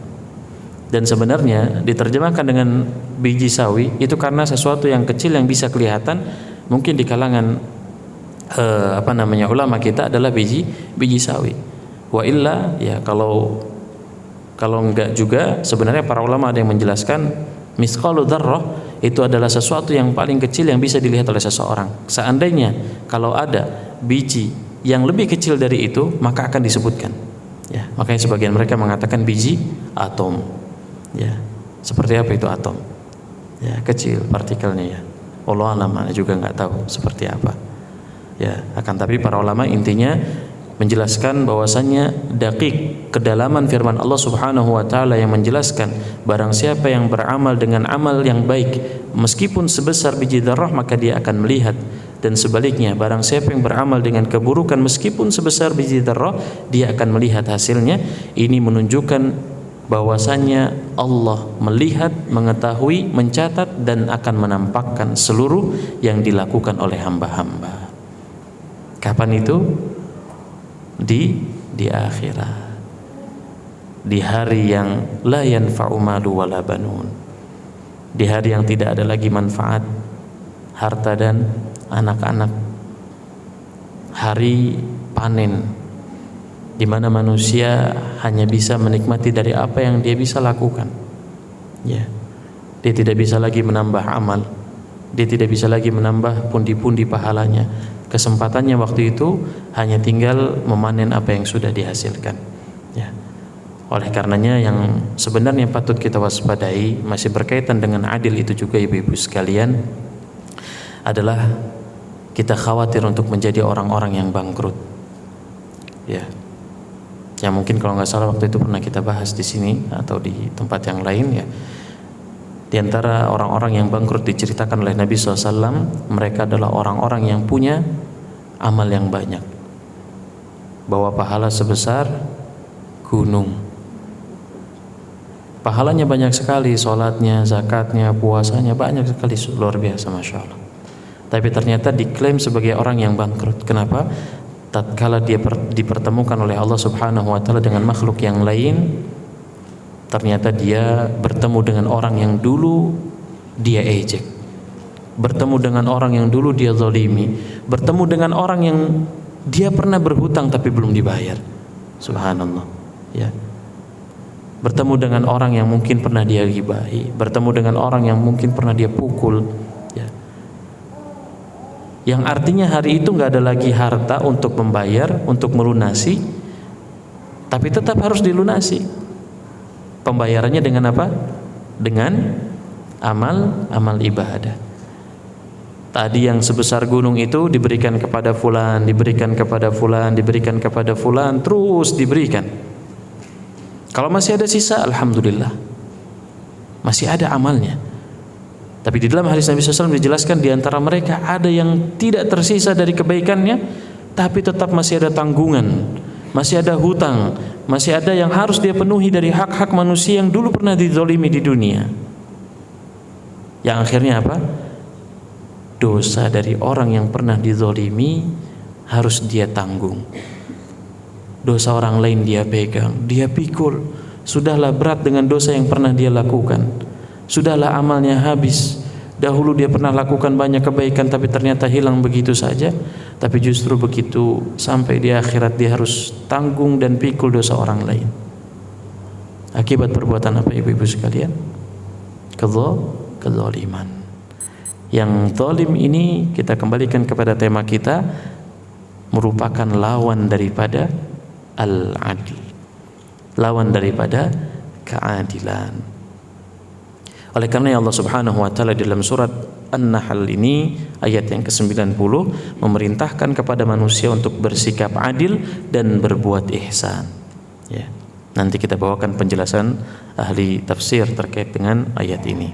Dan sebenarnya diterjemahkan dengan biji sawi itu karena sesuatu yang kecil yang bisa kelihatan, mungkin di kalangan ulama kita adalah biji sawi. Wa illa, ya kalau enggak juga, sebenarnya para ulama ada yang menjelaskan mithqalu dzarrah itu adalah sesuatu yang paling kecil yang bisa dilihat oleh seseorang. Seandainya kalau ada biji yang lebih kecil dari itu, maka akan disebutkan. Ya, makanya sebagian mereka mengatakan biji atom. Ya, seperti apa itu atom? Ya, kecil partikelnya ya. Allah alam, juga nggak tahu seperti apa. Ya, akan tapi para ulama intinya menjelaskan bahwasannya daqiq, kedalaman firman Allah Subhanahu wa taala yang menjelaskan barang siapa yang beramal dengan amal yang baik meskipun sebesar biji dzarrah maka dia akan melihat, dan sebaliknya barang siapa yang beramal dengan keburukan meskipun sebesar biji dzarrah dia akan melihat hasilnya. Ini menunjukkan bahwasannya Allah melihat, mengetahui, mencatat dan akan menampakkan seluruh yang dilakukan oleh hamba-hamba. Kapan itu? Di akhirat, di hari yang la yanfa'u malu wala banun, di hari yang tidak ada lagi manfaat harta dan anak-anak, hari panen di mana manusia hanya bisa menikmati dari apa yang dia bisa lakukan. Ya, dia tidak bisa lagi menambah amal, dia tidak bisa lagi menambah pundi-pundi pahalanya. Kesempatannya waktu itu hanya tinggal memanen apa yang sudah dihasilkan. Ya. Oleh karenanya yang sebenarnya patut kita waspadai masih berkaitan dengan adil itu juga ibu-ibu sekalian adalah kita khawatir untuk menjadi orang-orang yang bangkrut. Ya. Ya mungkin kalau nggak salah waktu itu pernah kita bahas di sini atau di tempat yang lain ya. Di antara orang-orang yang bangkrut diceritakan oleh Nabi SAW, mereka adalah orang-orang yang punya amal yang banyak, bawa pahala sebesar gunung. Pahalanya banyak sekali, sholatnya, zakatnya, puasanya banyak sekali, luar biasa, Masya Allah. Tapi ternyata diklaim sebagai orang yang bangkrut. Kenapa? Tatkala dia dipertemukan oleh Allah Subhanahu wa Ta'ala dengan makhluk yang lain, ternyata dia bertemu dengan orang yang dulu dia ejek, bertemu dengan orang yang dulu dia zalimi, bertemu dengan orang yang dia pernah berhutang tapi belum dibayar. Subhanallah, ya. Bertemu dengan orang yang mungkin pernah dia gibahi, bertemu dengan orang yang mungkin pernah dia pukul, ya. Yang artinya hari itu nggak ada lagi harta untuk membayar, untuk melunasi, tapi tetap harus dilunasi. Pembayarannya dengan apa? Dengan amal ibadah. Tadi yang sebesar gunung itu diberikan kepada fulan, diberikan kepada fulan, diberikan kepada fulan, terus diberikan. Kalau masih ada sisa, alhamdulillah, masih ada amalnya. Tapi di dalam hadis Nabi SAW dijelaskan, di antara mereka ada yang tidak tersisa dari kebaikannya, tapi tetap masih ada tanggungan, masih ada hutang, masih ada yang harus dia penuhi dari hak-hak manusia yang dulu pernah dizalimi di dunia. Yang akhirnya apa? Dosa dari orang yang pernah dizalimi harus dia tanggung. Dosa orang lain dia pegang, dia pikul. Sudahlah berat dengan dosa yang pernah dia lakukan. Sudahlah amalnya habis. Dahulu dia pernah lakukan banyak kebaikan tapi ternyata hilang begitu saja. Tapi justru begitu sampai di akhirat dia harus tanggung dan pikul dosa orang lain. Akibat perbuatan apa ibu-ibu sekalian? Kezaliman. Yang zalim ini kita kembalikan kepada tema kita, merupakan lawan daripada al-adl, lawan daripada keadilan. Oleh karena Allah Subhanahu wa Ta'ala dalam surat An-Nahl ini ayat yang ke-90 memerintahkan kepada manusia untuk bersikap adil dan berbuat ihsan. Ya. Nanti kita bawakan penjelasan ahli tafsir terkait dengan ayat ini.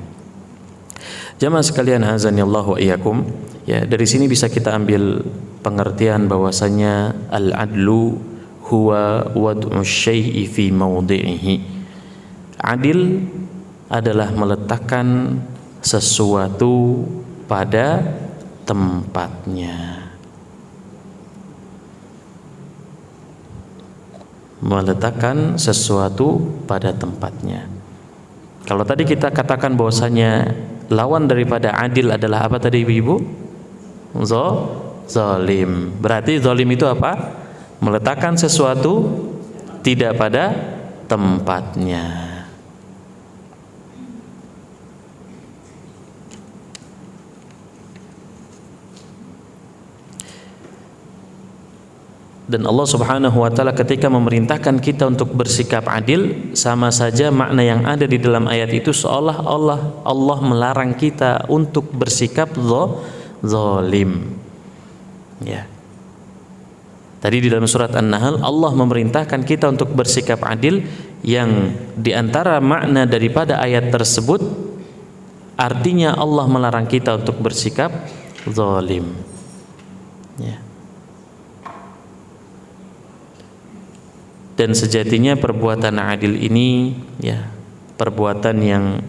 Jamaah sekalian, hazanillahu wa iyyakum. Ya, dari sini bisa kita ambil pengertian bahwasanya al-adlu huwa wad'u syai'i fi mawdi'ihi. Adil adalah meletakkan sesuatu pada tempatnya. Meletakkan sesuatu pada tempatnya. Kalau tadi kita katakan bahwasanya lawan daripada adil adalah apa tadi ibu-ibu? Zalim. Berarti zalim itu apa? Meletakkan sesuatu tidak pada tempatnya. Dan Allah Subhanahu wa Ta'ala ketika memerintahkan kita untuk bersikap adil, sama saja makna yang ada di dalam ayat itu seolah Allah melarang kita untuk bersikap zalim. Ya. Tadi di dalam surat An-Nahl Allah memerintahkan kita untuk bersikap adil, yang di antara makna daripada ayat tersebut artinya Allah melarang kita untuk bersikap zalim. Ya. Dan sejatinya perbuatan adil ini ya perbuatan yang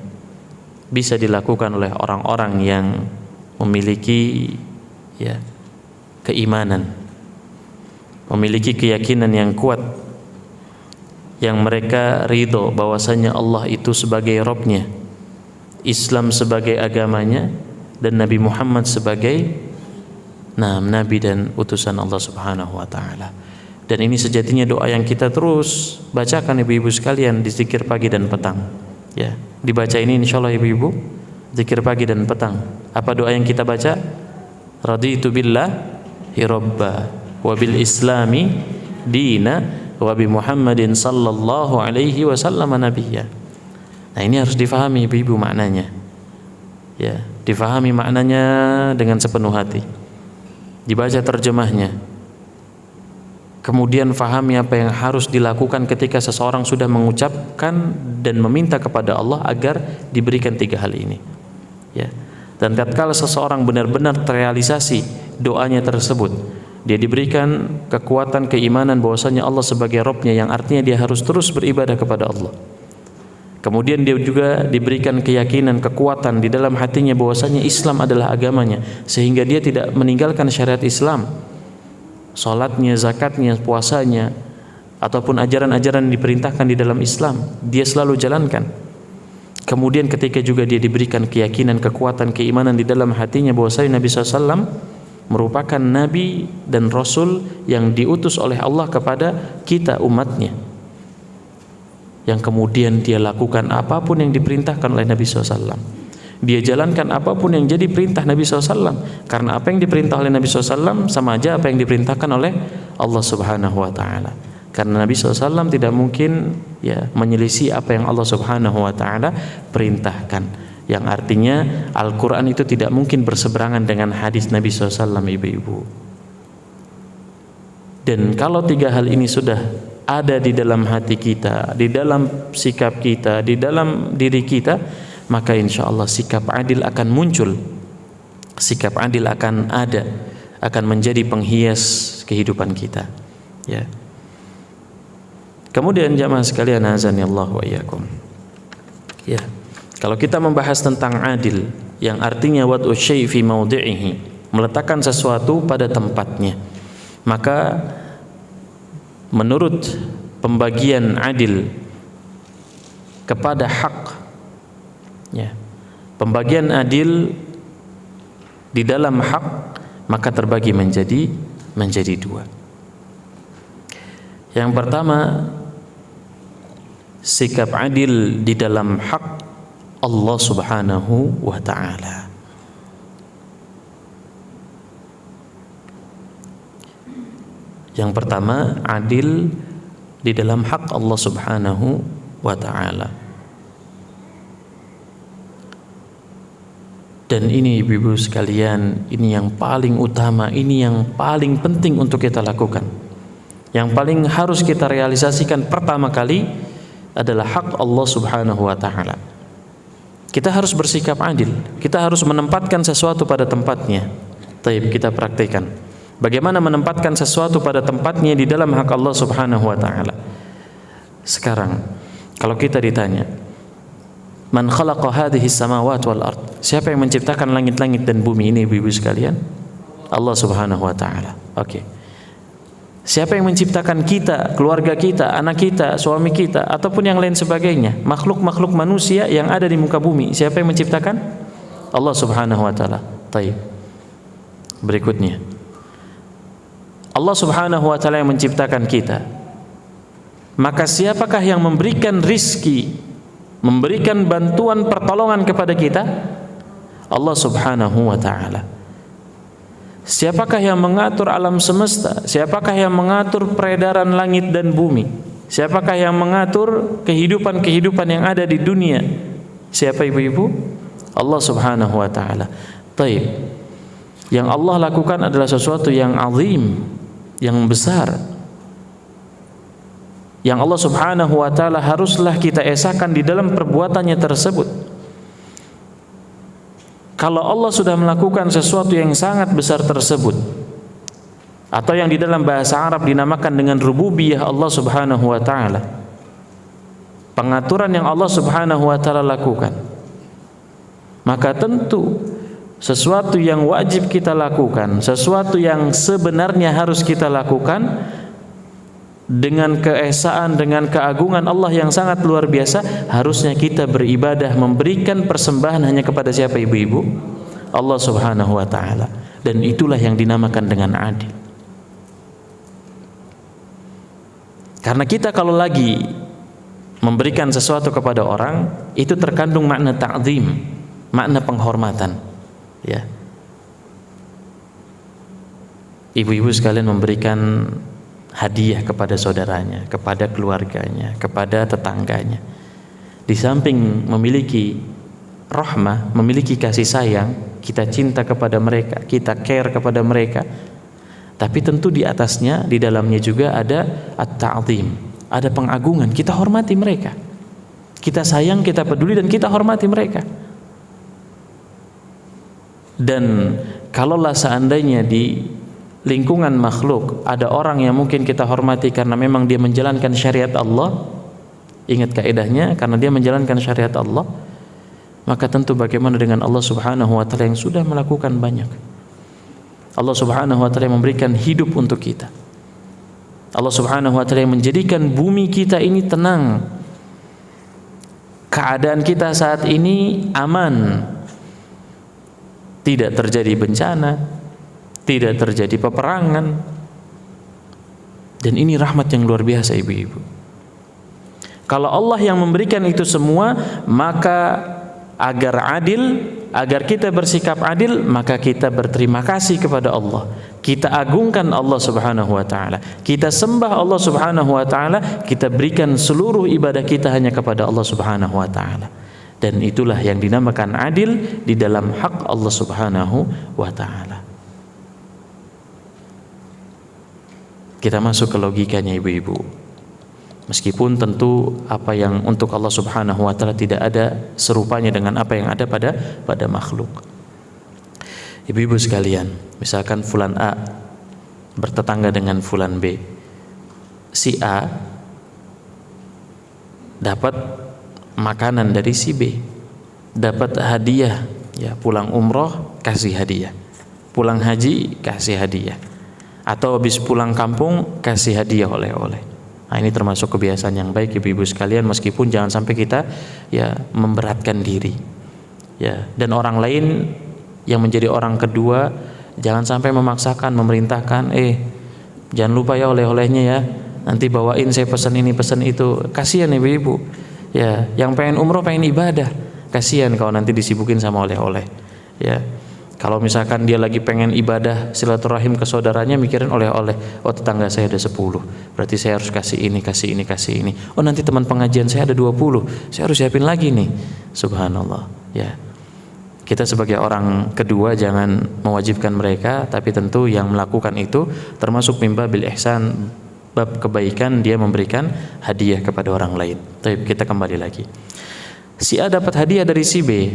bisa dilakukan oleh orang-orang yang memiliki ya keimanan, memiliki keyakinan yang kuat, yang mereka ridho bahwasanya Allah itu sebagai Rabb-Nya, Islam sebagai agamanya, dan Nabi Muhammad sebagai nabi dan utusan Allah Subhanahu wa Ta'ala. Dan ini sejatinya doa yang kita terus bacakan ibu-ibu sekalian di zikir pagi dan petang. Ya, dibaca ini insyaallah ibu-ibu zikir pagi dan petang. Apa doa yang kita baca? Raditu billahi robba wa bil islami dina wa bi Muhammadin sallallahu alaihi wasallam nabiyya. Nah, ini harus difahami ibu-ibu maknanya. Ya, difahami maknanya dengan sepenuh hati. Dibaca terjemahnya. kemudian fahami apa yang harus dilakukan ketika seseorang sudah mengucapkan dan meminta kepada Allah agar diberikan 3 hal ini, ya. Dan tatkala seseorang benar-benar terrealisasi doanya tersebut, dia diberikan kekuatan keimanan bahwasanya Allah sebagai Rabb-nya, yang artinya dia harus terus beribadah kepada Allah. Kemudian dia juga diberikan keyakinan, kekuatan di dalam hatinya bahwasanya Islam adalah agamanya, sehingga dia tidak meninggalkan syariat Islam, salatnya, zakatnya, puasanya, ataupun ajaran-ajaran yang diperintahkan di dalam Islam, dia selalu jalankan. Kemudian ketika juga dia diberikan keyakinan, kekuatan, keimanan di dalam hatinya bahwasanya Nabi SAW merupakan Nabi dan Rasul yang diutus oleh Allah kepada kita umatnya, yang kemudian dia lakukan apapun yang diperintahkan oleh Nabi SAW, dia jalankan apapun yang jadi perintah Nabi SAW, karena apa yang diperintah oleh Nabi SAW sama aja apa yang diperintahkan oleh Allah Subhanahu wa Ta'ala. Karena Nabi SAW tidak mungkin ya menyelisih apa yang Allah Subhanahu wa Ta'ala perintahkan, yang artinya Al-Quran itu tidak mungkin berseberangan dengan hadis Nabi SAW, ibu-ibu. Dan kalau 3 hal ini sudah ada di dalam hati kita, di dalam sikap kita, di dalam diri kita, maka insya Allah sikap adil akan muncul, sikap adil akan ada, akan menjadi penghias kehidupan kita, ya. Kemudian jamaah sekalian, azanillah wa iyyakum, ya, kalau kita membahas tentang adil, yang artinya wad'u syai' fi mawdi'ihi, meletakkan sesuatu pada tempatnya, maka menurut pembagian adil kepada hak, ya, pembagian adil di dalam hak maka terbagi menjadi 2. Yang pertama, sikap adil di dalam hak Allah Subhanahu wa Ta'ala. Yang pertama, adil di dalam hak Allah Subhanahu wa Ta'ala. Dan ini ibu-ibu sekalian, ini yang paling utama, ini yang paling penting untuk kita lakukan, yang paling harus kita realisasikan pertama kali adalah hak Allah Subhanahu wa Ta'ala. Kita harus bersikap adil, kita harus menempatkan sesuatu pada tempatnya. Taib, kita praktikkan bagaimana menempatkan sesuatu pada tempatnya di dalam hak Allah Subhanahu wa Ta'ala. Sekarang kalau kita ditanya, man khalaqa hadhihi samawati wal ard, siapa yang menciptakan langit-langit dan bumi ini, ibu-ibu sekalian? Allah Subhanahu wa Ta'ala. Oke. Siapa yang menciptakan kita, keluarga kita, anak kita, suami kita, ataupun yang lain sebagainya, makhluk-makhluk manusia yang ada di muka bumi, siapa yang menciptakan? Allah Subhanahu wa Ta'ala. Taib. Berikutnya, Allah Subhanahu wa Ta'ala yang menciptakan kita, maka siapakah yang memberikan rizki, memberikan bantuan pertolongan kepada kita? Allah Subhanahu wa Ta'ala. Siapakah yang mengatur alam semesta? Siapakah yang mengatur peredaran langit dan bumi? Siapakah yang mengatur kehidupan-kehidupan yang ada di dunia? Siapa, ibu-ibu? Allah Subhanahu wa Ta'ala. Taib. Yang Allah lakukan adalah sesuatu yang azim, yang besar, yang Allah Subhanahu wa Ta'ala haruslah kita esakan di dalam perbuatannya tersebut. Kalau Allah sudah melakukan sesuatu yang sangat besar tersebut, atau yang di dalam bahasa Arab dinamakan dengan rububiyah Allah Subhanahu wa Ta'ala, pengaturan yang Allah Subhanahu wa Ta'ala lakukan, maka tentu sesuatu yang wajib kita lakukan, sesuatu yang sebenarnya harus kita lakukan dengan keesaan, dengan keagungan Allah yang sangat luar biasa, harusnya kita beribadah, memberikan persembahan hanya kepada siapa, ibu-ibu? Allah Subhanahu wa Ta'ala. Dan itulah yang dinamakan dengan adil. Karena kita kalau lagi memberikan sesuatu kepada orang, itu terkandung makna ta'zim, makna penghormatan, ya. Ibu-ibu sekalian memberikan hadiah kepada saudaranya, kepada keluarganya, kepada tetangganya. Di samping memiliki rahmah, memiliki kasih sayang, kita cinta kepada mereka, kita care kepada mereka, Tapi tentu di atasnya, di dalamnya juga ada at-ta'zim, ada pengagungan. Kita hormati mereka, kita sayang, kita peduli, dan kita hormati mereka. Dan kalaulah seandainya di lingkungan makhluk ada orang yang mungkin kita hormati karena memang dia menjalankan syariat Allah, ingat kaidahnya, karena dia menjalankan syariat Allah, maka tentu bagaimana dengan Allah Subhanahu wa taala yang sudah melakukan banyak. Allah Subhanahu wa taala yang memberikan hidup untuk kita. Allah Subhanahu wa taala yang menjadikan bumi kita ini tenang. Keadaan kita saat ini aman. Tidak terjadi bencana, tidak terjadi peperangan. Dan ini rahmat yang luar biasa, ibu-ibu. Kalau Allah yang memberikan itu semua, maka agar adil, agar kita bersikap adil, maka kita berterima kasih kepada Allah. Kita agungkan Allah Subhanahu wa taala. Kita sembah Allah Subhanahu wa taala, kita berikan seluruh ibadah kita hanya kepada Allah Subhanahu wa taala. Dan itulah yang dinamakan adil di dalam hak Allah Subhanahu wa taala. Kita masuk ke logikanya, ibu-ibu. Meskipun tentu apa yang untuk Allah Subhanahu wa taala tidak ada serupanya dengan apa yang ada pada makhluk. Ibu-ibu sekalian, misalkan fulan A bertetangga dengan fulan B. Si A dapat makanan dari si B, dapat hadiah, ya, pulang umroh kasih hadiah, pulang haji kasih hadiah, atau habis pulang kampung kasih hadiah oleh-oleh. Nah, ini termasuk kebiasaan yang baik, ibu-ibu sekalian, meskipun jangan sampai kita ya memberatkan diri. Ya, dan orang lain yang menjadi orang kedua jangan sampai memaksakan, memerintahkan, jangan lupa ya oleh-olehnya ya. Nanti bawain saya pesan ini, pesan itu. Kasihan ibu-ibu. Ya, yang pengen umroh, pengen ibadah. Kasihan kalau nanti disibukin sama oleh-oleh. Ya. Kalau misalkan dia lagi pengen ibadah silaturahim ke saudaranya, mikirin oleh-oleh. Oh, tetangga saya ada 10, berarti saya harus kasih ini, kasih ini, kasih ini. Oh, nanti teman pengajian saya ada 20, saya harus siapin lagi nih. Subhanallah. Ya, kita sebagai orang kedua jangan mewajibkan mereka, tapi tentu yang melakukan itu termasuk mimba bil ihsan, bab kebaikan, dia memberikan hadiah kepada orang lain. Tapi kita kembali lagi. Si A dapat hadiah dari si B,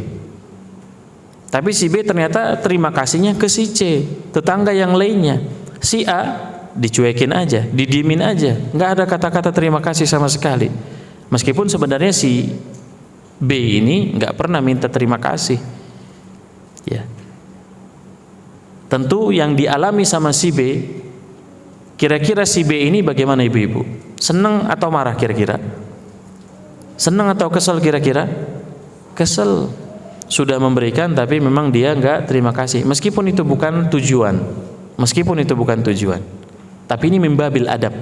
tapi si B ternyata terima kasihnya ke si C, tetangga yang lainnya. Si A dicuekin aja, didiemin aja, nggak ada kata-kata terima kasih sama sekali. Meskipun sebenarnya si B ini nggak pernah minta terima kasih. Ya. Tentu yang dialami sama si B, kira-kira si B ini bagaimana, ibu-ibu? Senang atau marah kira-kira? Senang atau kesel kira-kira? Kesel. Sudah memberikan tapi memang dia enggak terima kasih, meskipun itu bukan tujuan, tapi ini mimbabil adab,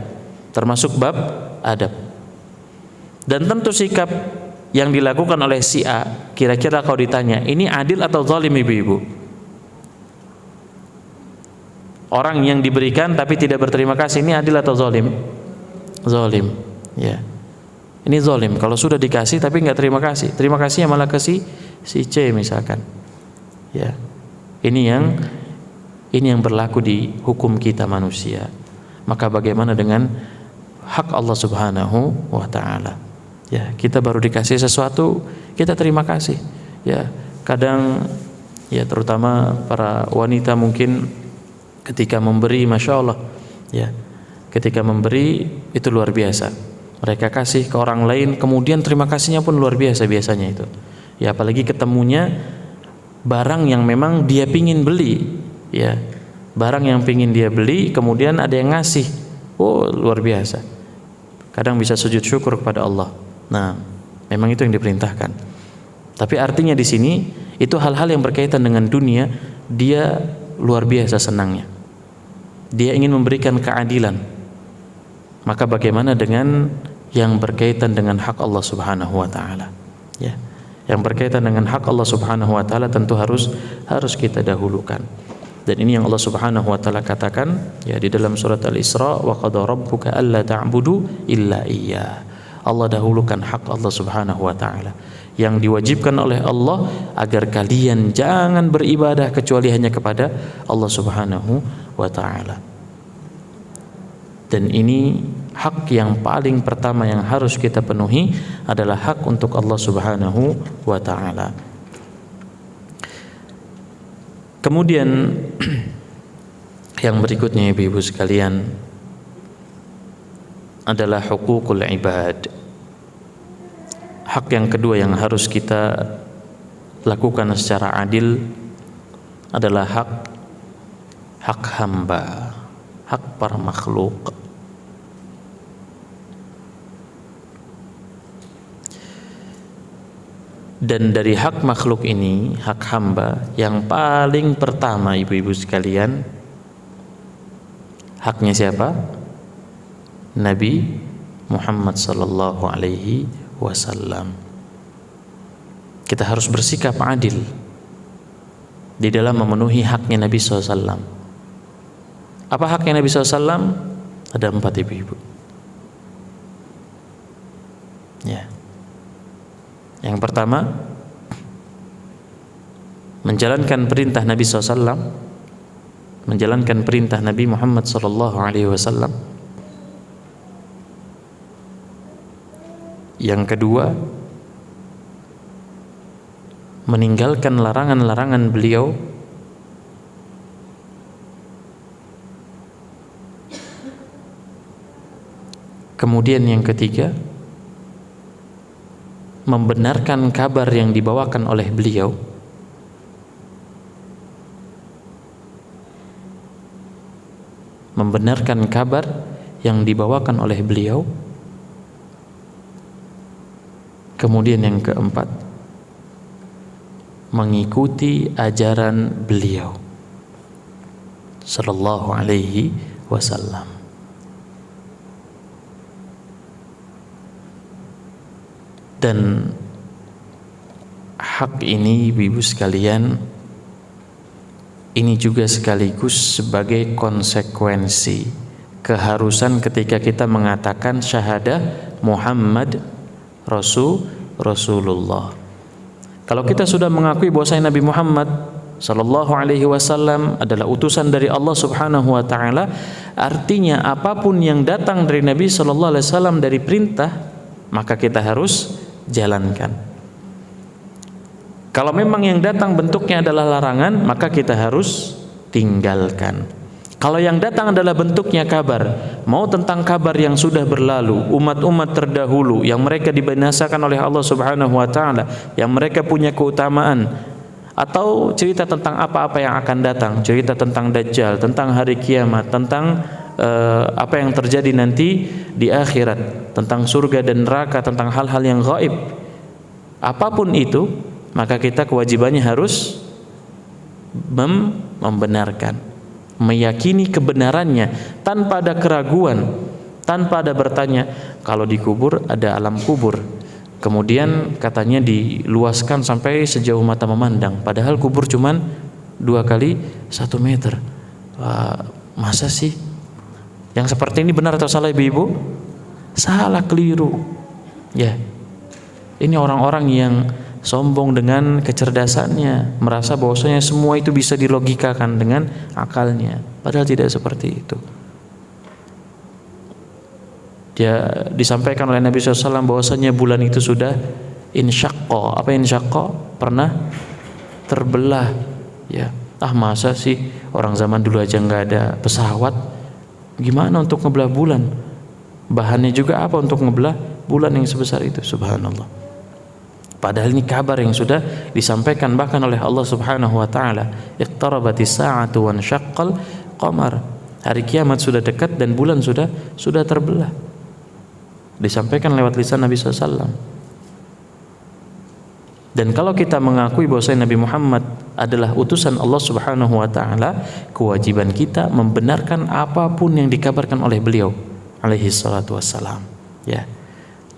termasuk bab adab. Dan tentu sikap yang dilakukan oleh si A, kira-kira kalau ditanya ini adil atau zalim, ibu-ibu? Orang yang diberikan tapi tidak berterima kasih, ini adil atau zalim? Zalim. Ya, ini zalim. Kalau sudah dikasih tapi enggak terima kasih, terima kasihnya malah ke si C misalkan. Ya, ini yang berlaku di hukum kita manusia. Maka bagaimana dengan hak Allah Subhanahu wa taala? Ya, kita baru dikasih sesuatu, kita terima kasih. Ya, kadang ya terutama para wanita mungkin ketika memberi, masya Allah, ya, ketika memberi itu luar biasa. Mereka kasih ke orang lain, kemudian terima kasihnya pun luar biasa biasanya itu. Ya, apalagi ketemunya barang yang memang dia pingin beli, ya, barang yang pingin dia beli, kemudian ada yang ngasih, oh luar biasa. Kadang bisa sujud syukur kepada Allah. Nah, memang itu yang diperintahkan. Tapi artinya di sini itu hal-hal yang berkaitan dengan dunia, dia luar biasa senangnya. Dia ingin memberikan keadilan. Maka bagaimana dengan yang berkaitan dengan hak Allah Subhanahu wa taala? Ya. Yang berkaitan dengan hak Allah Subhanahu wa taala tentu harus kita dahulukan. Dan ini yang Allah Subhanahu wa taala katakan ya di dalam surat Al-Isra, wa qada rabbuka alla ta'budu illa iyyah. Allah dahulukan hak Allah Subhanahu wa taala yang diwajibkan oleh Allah agar kalian jangan beribadah kecuali hanya kepada Allah Subhanahu wa taala. Dan ini hak yang paling pertama yang harus kita penuhi adalah hak untuk Allah Subhanahu wa taala. Kemudian yang berikutnya Ibu-ibu sekalian adalah hukukul ibad. Hak yang kedua yang harus kita lakukan secara adil adalah hak hamba, hak para makhluk. Dan dari hak makhluk ini, hak hamba yang paling pertama ibu-ibu sekalian, haknya siapa? Nabi Muhammad sallallahu alaihi wasallam. Kita harus bersikap adil di dalam memenuhi haknya Nabi SAW. Apa haknya Nabi SAW? Ada 4 ibu-ibu. Ya. Yang pertama, menjalankan perintah Nabi SAW, menjalankan perintah Nabi Muhammad SAW. Yang kedua, meninggalkan larangan-larangan beliau. Kemudian yang ketiga, membenarkan kabar yang dibawakan oleh beliau. Membenarkan kabar yang dibawakan oleh beliau. Kemudian yang keempat, mengikuti ajaran beliau sallallahu alaihi wasallam. Dan hak ini ibu sekalian, ini juga sekaligus sebagai konsekuensi keharusan ketika kita mengatakan syahadah Muhammad Rasulullah. Kalau kita sudah mengakui bahwasanya Nabi Muhammad sallallahu alaihi wasallam adalah utusan dari Allah Subhanahu wa taala, artinya apapun yang datang dari Nabi sallallahu alaihi wasallam dari perintah, maka kita harus jalankan. Kalau memang yang datang bentuknya adalah larangan, maka kita harus tinggalkan. Kalau yang datang adalah bentuknya kabar, mau tentang kabar yang sudah berlalu, umat-umat terdahulu yang mereka dibinasakan oleh Allah Subhanahu wa taala, yang mereka punya keutamaan, atau cerita tentang apa-apa yang akan datang, cerita tentang Dajjal, tentang hari kiamat, tentang apa yang terjadi nanti di akhirat, tentang surga dan neraka, tentang hal-hal yang gaib. Apapun itu, maka kita kewajibannya harus membenarkan, meyakini kebenarannya tanpa ada keraguan, tanpa ada bertanya. Kalau di kubur ada alam kubur, kemudian katanya diluaskan sampai sejauh mata memandang, padahal kubur cuman 2 kali 1 meter. Masa sih? Yang seperti ini benar atau salah ibu-ibu? Salah, keliru. Ya. Ini orang-orang yang sombong dengan kecerdasannya, merasa bahwasanya semua itu bisa dilogikakan dengan akalnya, padahal tidak seperti itu. Dia disampaikan oleh Nabi SAW bahwasanya bulan itu sudah insyaqqa. Apa insyaqqa? Pernah terbelah. Ya, masa sih orang zaman dulu aja nggak ada pesawat, gimana untuk ngebelah bulan? Bahannya juga apa untuk ngebelah bulan yang sebesar itu? Subhanallah. Padahal ini kabar yang sudah disampaikan bahkan oleh Allah Subhanahu wa taala. Iqtarabatis sa'atu wa ansyaqqal qamar. Hari kiamat sudah dekat dan bulan sudah terbelah. Disampaikan lewat lisan Nabi SAW. Dan kalau kita mengakui bahwa Nabi Muhammad adalah utusan Allah Subhanahu wa taala, kewajiban kita membenarkan apapun yang dikabarkan oleh beliau alaihi salatu wassalam. Ya.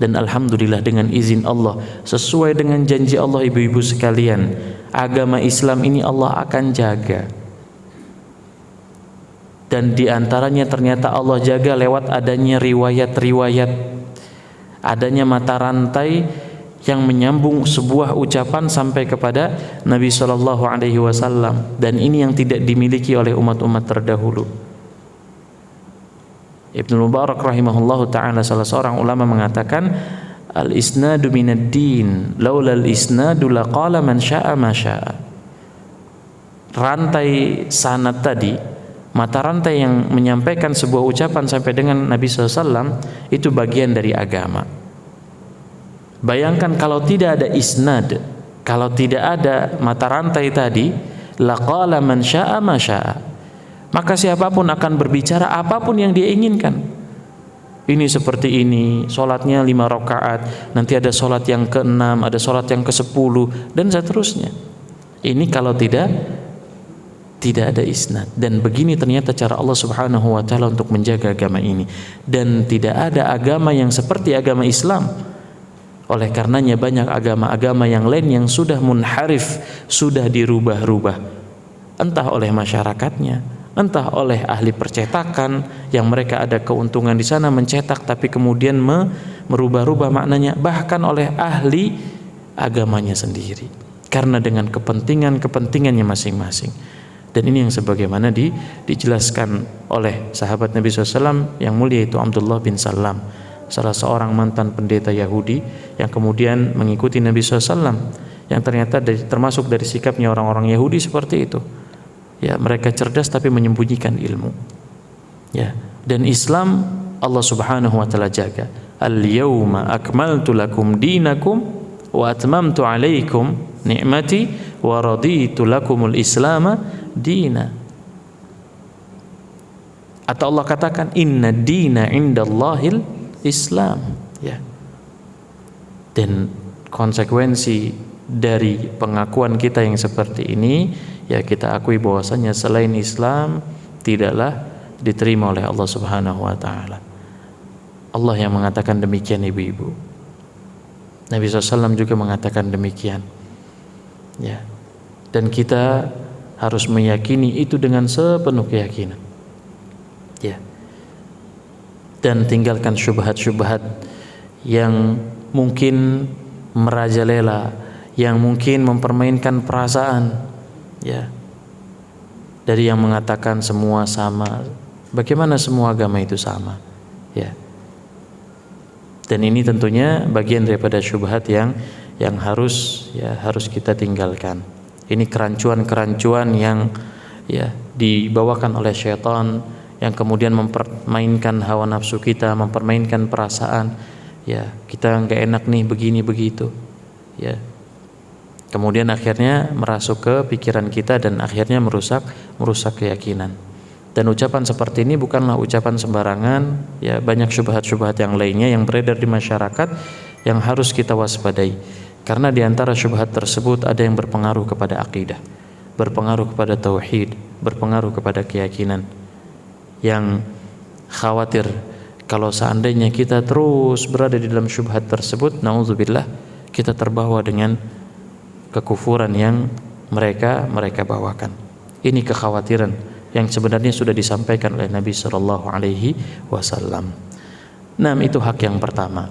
Dan alhamdulillah dengan izin Allah, sesuai dengan janji Allah ibu-ibu sekalian, agama Islam ini Allah akan jaga. Dan diantaranya ternyata Allah jaga lewat adanya riwayat-riwayat, adanya mata rantai yang menyambung sebuah ucapan sampai kepada Nabi Shallallahu Alaihi Wasallam. Dan ini yang tidak dimiliki oleh umat-umat terdahulu. Ibnu Mubarak rahimahullahu taala, salah seorang ulama, mengatakan al-isnadu minad din, laula al-isnadu laqala man syaa ma syaa. Rantai sanad tadi, mata rantai yang menyampaikan sebuah ucapan sampai dengan Nabi SAW, itu bagian dari agama. Bayangkan kalau tidak ada isnad, kalau tidak ada mata rantai tadi, laqala man syaa ma syaa, maka siapapun akan berbicara apapun yang dia inginkan. Ini seperti ini, sholatnya 5 rakaat, nanti ada sholat yang ke-6, ada sholat yang ke-10, dan seterusnya. Ini kalau tidak ada isnad. Dan begini ternyata cara Allah Subhanahu wa ta'ala untuk menjaga agama ini. Dan tidak ada agama yang seperti agama Islam. Oleh karenanya banyak agama-agama yang lain yang sudah munharif, sudah dirubah-rubah, entah oleh masyarakatnya, entah oleh ahli percetakan yang mereka ada keuntungan di sana mencetak, tapi kemudian merubah-rubah maknanya, bahkan oleh ahli agamanya sendiri, karena dengan kepentingannya masing-masing. Dan ini yang sebagaimana dijelaskan oleh sahabat Nabi SAW yang mulia, itu Abdullah bin Salam, salah seorang mantan pendeta Yahudi yang kemudian mengikuti Nabi SAW, yang ternyata termasuk dari sikapnya orang-orang Yahudi seperti itu. Ya, mereka cerdas tapi menyembunyikan ilmu. Ya, dan Islam Allah Subhanahu wa taala jaga. Al-yauma akmaltu lakum dinakum wa atmamtu 'alaikum ni'mati wa raditu lakumul Islam dina. Atau Allah katakan inna dina indallahil Islam. Ya. Dan konsekuensi dari pengakuan kita yang seperti ini, ya kita akui bahwasanya selain Islam tidaklah diterima oleh Allah Subhanahu wa taala. Allah yang mengatakan demikian, ibu-ibu. Nabi SAW juga mengatakan demikian. Ya. Dan kita harus meyakini itu dengan sepenuh keyakinan. Ya. Dan tinggalkan syubhat-syubhat yang mungkin merajalela, yang mungkin mempermainkan perasaan, ya, dari yang mengatakan semua sama. Bagaimana semua agama itu sama? Ya. Dan ini tentunya bagian daripada syubhat yang harus kita tinggalkan. Ini kerancuan-kerancuan yang ya dibawakan oleh syaitan, yang kemudian mempermainkan hawa nafsu kita, mempermainkan perasaan. Ya, kita nggak enak nih begini begitu. Ya. Kemudian akhirnya merasuk ke pikiran kita dan akhirnya merusak keyakinan. Dan ucapan seperti ini bukanlah ucapan sembarangan. Ya, banyak syubhat-syubhat yang lainnya yang beredar di masyarakat yang harus kita waspadai. Karena di antara syubhat tersebut ada yang berpengaruh kepada akidah, berpengaruh kepada tauhid, berpengaruh kepada keyakinan. Yang khawatir kalau seandainya kita terus berada di dalam syubhat tersebut, naudzubillah, kita terbawa dengan kekufuran yang mereka bawakan. Ini kekhawatiran yang sebenarnya sudah disampaikan oleh Nabi Shallallahu Alaihi Wasallam. Nah, itu hak yang pertama.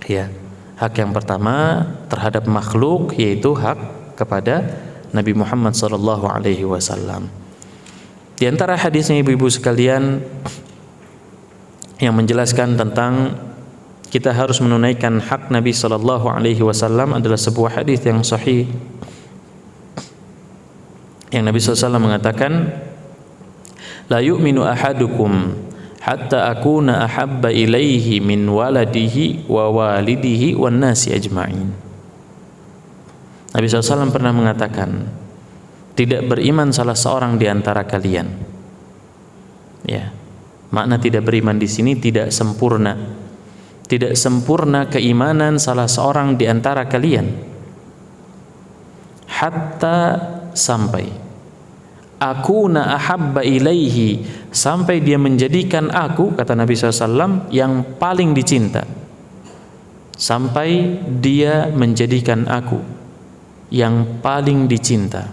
Ya, hak yang pertama terhadap makhluk, yaitu hak kepada Nabi Muhammad Shallallahu Alaihi Wasallam. Di antara hadisnya ibu-ibu sekalian yang menjelaskan tentang kita harus menunaikan hak Nabi Shallallahu Alaihi Wasallam adalah sebuah hadis yang sahih, yang Nabi SAW mengatakan, la yu'minu ahadukum hatta akuna ahabba ilaihi min waladihi wa walidihi wan nasi ajma'in. Nabi SAW pernah mengatakan, tidak beriman salah seorang di antara kalian. Ya, makna tidak beriman di sini tidak sempurna. Tidak sempurna keimanan salah seorang di antara kalian. Hatta, sampai, akuna ahabba ilaihi, sampai dia menjadikan aku, kata Nabi SAW, yang paling dicinta. Sampai dia menjadikan aku yang paling dicinta.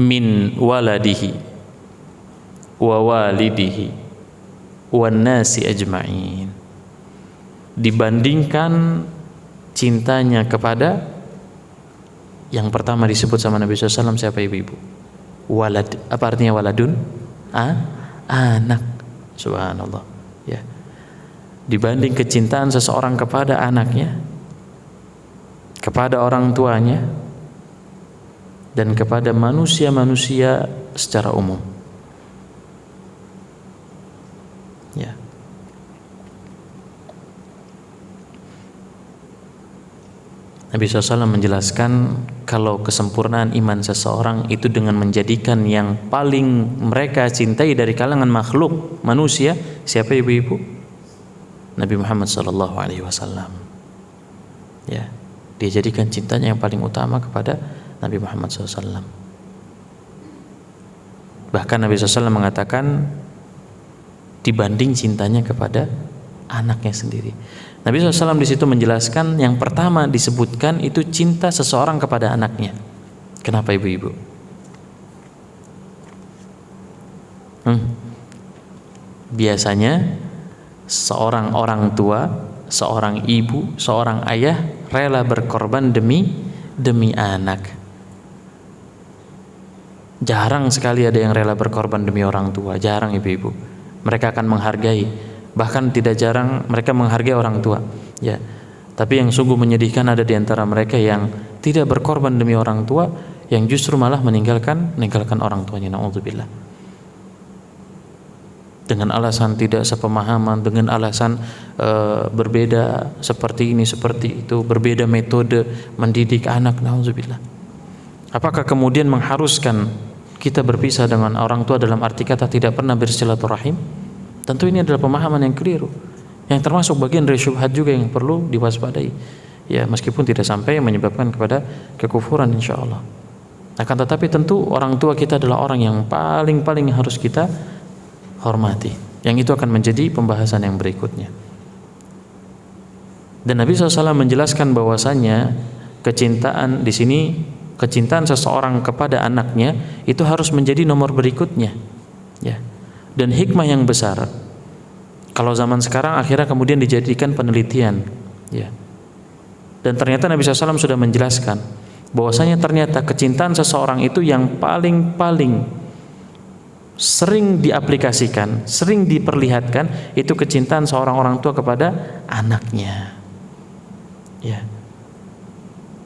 Min waladihi wa walidihi wan nasi ajma'in, dibandingkan cintanya kepada yang pertama disebut sama Nabi SAW siapa, ibu-ibu? Walad. Apa artinya waladun? anak. Subhanallah. Ya. Dibanding kecintaan seseorang kepada anaknya, kepada orang tuanya, dan kepada manusia-manusia secara umum. Ya. Nabi SAW menjelaskan kalau kesempurnaan iman seseorang itu dengan menjadikan yang paling mereka cintai dari kalangan makhluk manusia, siapa ibu-ibu? Nabi Muhammad SAW. Ya, dia jadikan cintanya yang paling utama kepada Nabi Muhammad SAW. Bahkan Nabi SAW mengatakan dibanding cintanya kepada anaknya sendiri. Nabi SAW di situ menjelaskan yang pertama disebutkan itu cinta seseorang kepada anaknya. Kenapa ibu-ibu? Biasanya seorang orang tua, seorang ibu, seorang ayah rela berkorban demi anak. Jarang sekali ada yang rela berkorban demi orang tua. Jarang ibu-ibu. Mereka akan menghargai. Bahkan tidak jarang mereka menghargai orang tua, ya. Tapi yang sungguh menyedihkan ada di antara mereka yang tidak berkorban demi orang tua, yang justru malah meninggalkan orang tuanya. Na'udzubillah. Dengan alasan tidak sepemahaman, dengan alasan berbeda seperti ini seperti itu, berbeda metode mendidik anak. Na'udzubillah. Apakah kemudian mengharuskan kita berpisah dengan orang tua dalam arti kata tidak pernah bersilaturahim? Tentu ini adalah pemahaman yang keliru, yang termasuk bagian dari syubhat juga yang perlu diwaspadai. Ya, meskipun tidak sampai menyebabkan kepada kekufuran insyaallah. Akan tetapi tentu orang tua kita adalah orang yang paling harus kita hormati. Yang itu akan menjadi pembahasan yang berikutnya. Dan Nabi SAW menjelaskan bahwasanya kecintaan di sini, kecintaan seseorang kepada anaknya itu harus menjadi nomor berikutnya. Ya. Dan hikmah yang besar kalau zaman sekarang akhirnya kemudian dijadikan penelitian, ya. Dan ternyata Nabi SAW sudah menjelaskan bahwasanya ternyata kecintaan seseorang itu yang paling sering diaplikasikan, sering diperlihatkan itu kecintaan seorang orang tua kepada anaknya, ya.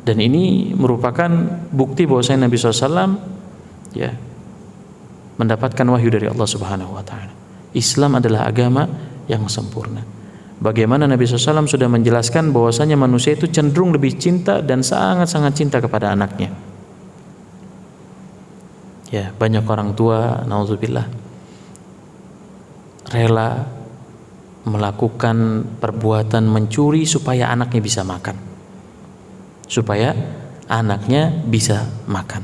Dan ini merupakan bukti bahwasanya Nabi SAW, ya, mendapatkan wahyu dari Allah Subhanahu wa taala. Islam adalah agama yang sempurna. Bagaimana Nabi SAW sudah menjelaskan bahwasanya manusia itu cenderung lebih cinta dan sangat cinta kepada anaknya. Ya, banyak orang tua, naudzubillah, rela melakukan perbuatan mencuri supaya anaknya bisa makan. Supaya anaknya bisa makan.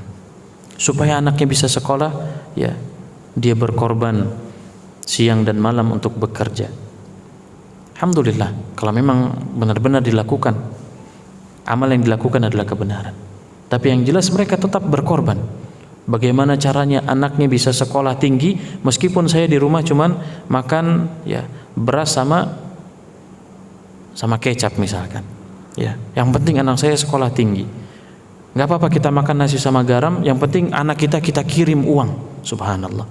Supaya anaknya bisa sekolah, ya, dia berkorban siang dan malam untuk bekerja. Alhamdulillah, kalau memang benar-benar dilakukan, amal yang dilakukan adalah kebenaran. Tapi yang jelas mereka tetap berkorban. Bagaimana caranya anaknya bisa sekolah tinggi, meskipun saya di rumah cuman makan, ya, beras sama kecap misalkan. Ya, yang penting anak saya sekolah tinggi. Gak apa-apa kita makan nasi sama garam, yang penting anak kita kirim uang. Subhanallah.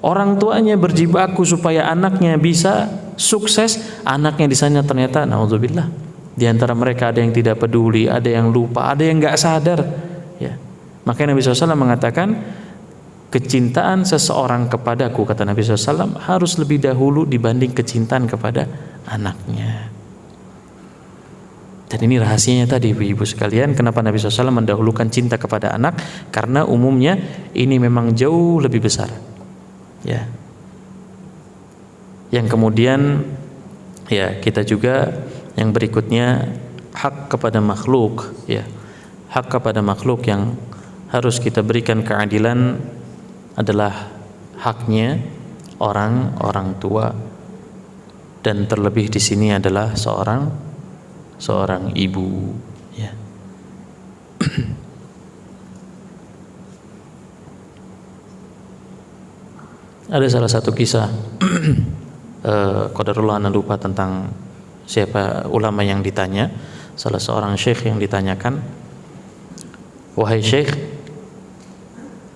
Orang tuanya berjibaku supaya anaknya bisa sukses, anaknya di sana ternyata naudzubillah. Di antara mereka ada yang tidak peduli, ada yang lupa, ada yang gak sadar. Ya. Makanya Nabi SAW mengatakan kecintaan seseorang kepadaku, kata Nabi SAW, harus lebih dahulu dibanding kecintaan kepada anaknya. Dan ini rahasianya tadi ibu-ibu sekalian, kenapa Nabi SAW mendahulukan cinta kepada anak, karena umumnya ini memang jauh lebih besar, ya. Yang kemudian, ya, kita juga yang berikutnya hak kepada makhluk, ya, hak kepada makhluk yang harus kita berikan keadilan adalah haknya orang tua, dan terlebih di sini adalah seorang ibu, ya. Ada salah satu kisah qadarullah ana lupa tentang siapa ulama yang ditanya, salah seorang syekh yang ditanyakan, "Wahai syekh,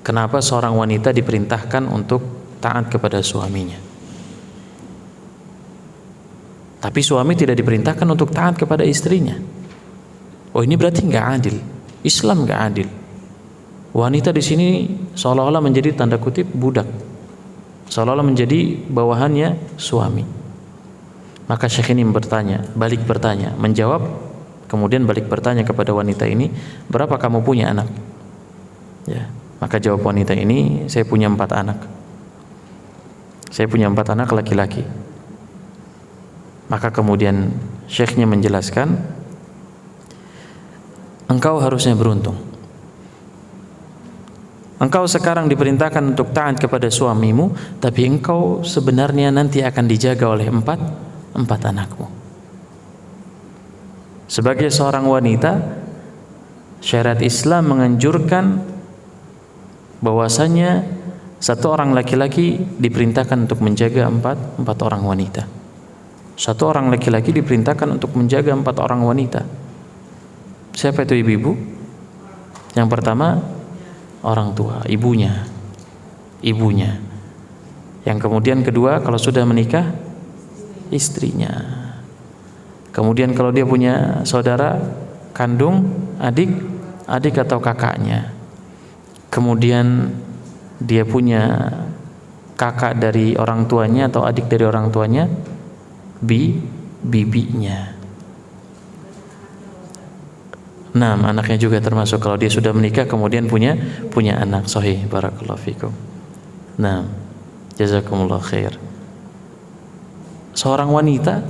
kenapa seorang wanita diperintahkan untuk taat kepada suaminya. Tapi suami tidak diperintahkan untuk taat kepada istrinya. Oh, ini berarti nggak adil. Islam nggak adil. Wanita di sini seolah-olah menjadi tanda kutip budak, seolah-olah menjadi bawahannya suami. Maka Syekh ini balik bertanya, menjawab, kemudian balik bertanya kepada wanita ini, berapa kamu punya anak? Ya, maka jawab wanita ini, saya punya 4 anak. Saya punya 4 anak laki-laki. Maka kemudian Syekhnya menjelaskan, engkau harusnya beruntung. Engkau sekarang diperintahkan untuk taat kepada suamimu, tapi engkau sebenarnya nanti akan dijaga oleh empat anakmu. Sebagai seorang wanita, syariat Islam menganjurkan bahwasanya satu orang laki-laki diperintahkan untuk menjaga empat orang wanita. Satu orang laki-laki diperintahkan untuk menjaga 4 orang wanita. Siapa itu ibu-ibu? Yang pertama, orang tua, ibunya. Yang kemudian kedua, kalau sudah menikah, istrinya. Kemudian kalau dia punya saudara kandung, adik atau kakaknya. Kemudian dia punya kakak dari orang tuanya atau adik dari orang tuanya, bibinya. Nah, anaknya juga termasuk kalau dia sudah menikah kemudian punya anak. Sahih, barakallahu fikum. Nah, jazakumullah khair. Seorang wanita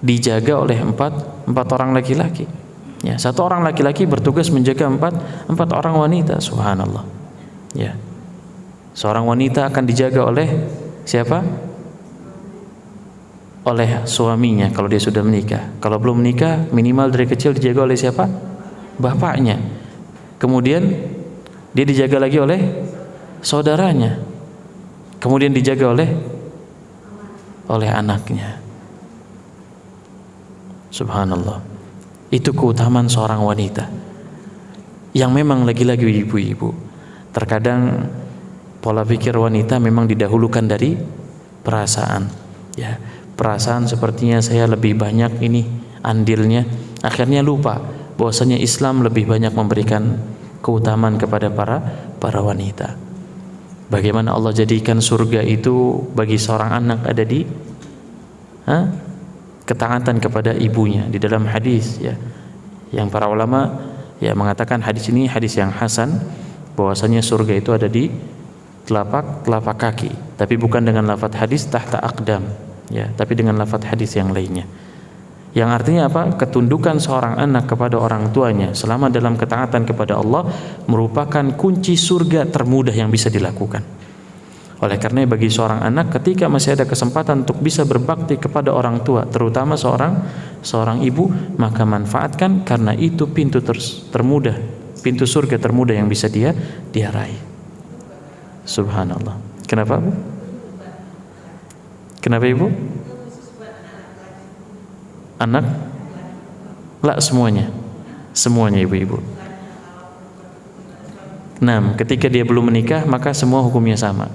dijaga oleh empat orang laki-laki. Ya, satu orang laki-laki bertugas menjaga empat orang wanita. Subhanallah. Ya. Seorang wanita akan dijaga oleh siapa? Oleh suaminya kalau dia sudah menikah. Kalau belum menikah, minimal dari kecil dijaga oleh siapa? Bapaknya. Kemudian dia dijaga lagi oleh saudaranya. Kemudian dijaga oleh anaknya. Subhanallah. Itu keutamaan seorang wanita. Yang memang lagi-lagi ibu-ibu, terkadang pola pikir wanita memang didahulukan dari perasaan. Ya. Perasaan sepertinya saya lebih banyak ini andilnya, akhirnya lupa bahwasanya Islam lebih banyak memberikan keutamaan kepada para wanita. Bagaimana Allah jadikan surga itu bagi seorang anak ada di ketaatan kepada ibunya di dalam hadis, ya, yang para ulama ya mengatakan hadis ini hadis yang hasan, bahwasanya surga itu ada di telapak kaki, tapi bukan dengan lafaz hadis tahta aqdam, ya, tapi dengan lafaz hadis yang lainnya. Yang artinya apa? Ketundukan seorang anak kepada orang tuanya selama dalam ketaatan kepada Allah merupakan kunci surga termudah yang bisa dilakukan. Oleh karena bagi seorang anak ketika masih ada kesempatan untuk bisa berbakti kepada orang tua, terutama seorang ibu, maka manfaatkan, karena itu pintu termudah, pintu surga termudah yang bisa dia raih. Subhanallah. Kenapa, Bu? Kenapa, Ibu? Anak? Lah, semuanya ibu-ibu. Nah, ketika dia belum menikah maka semua hukumnya sama.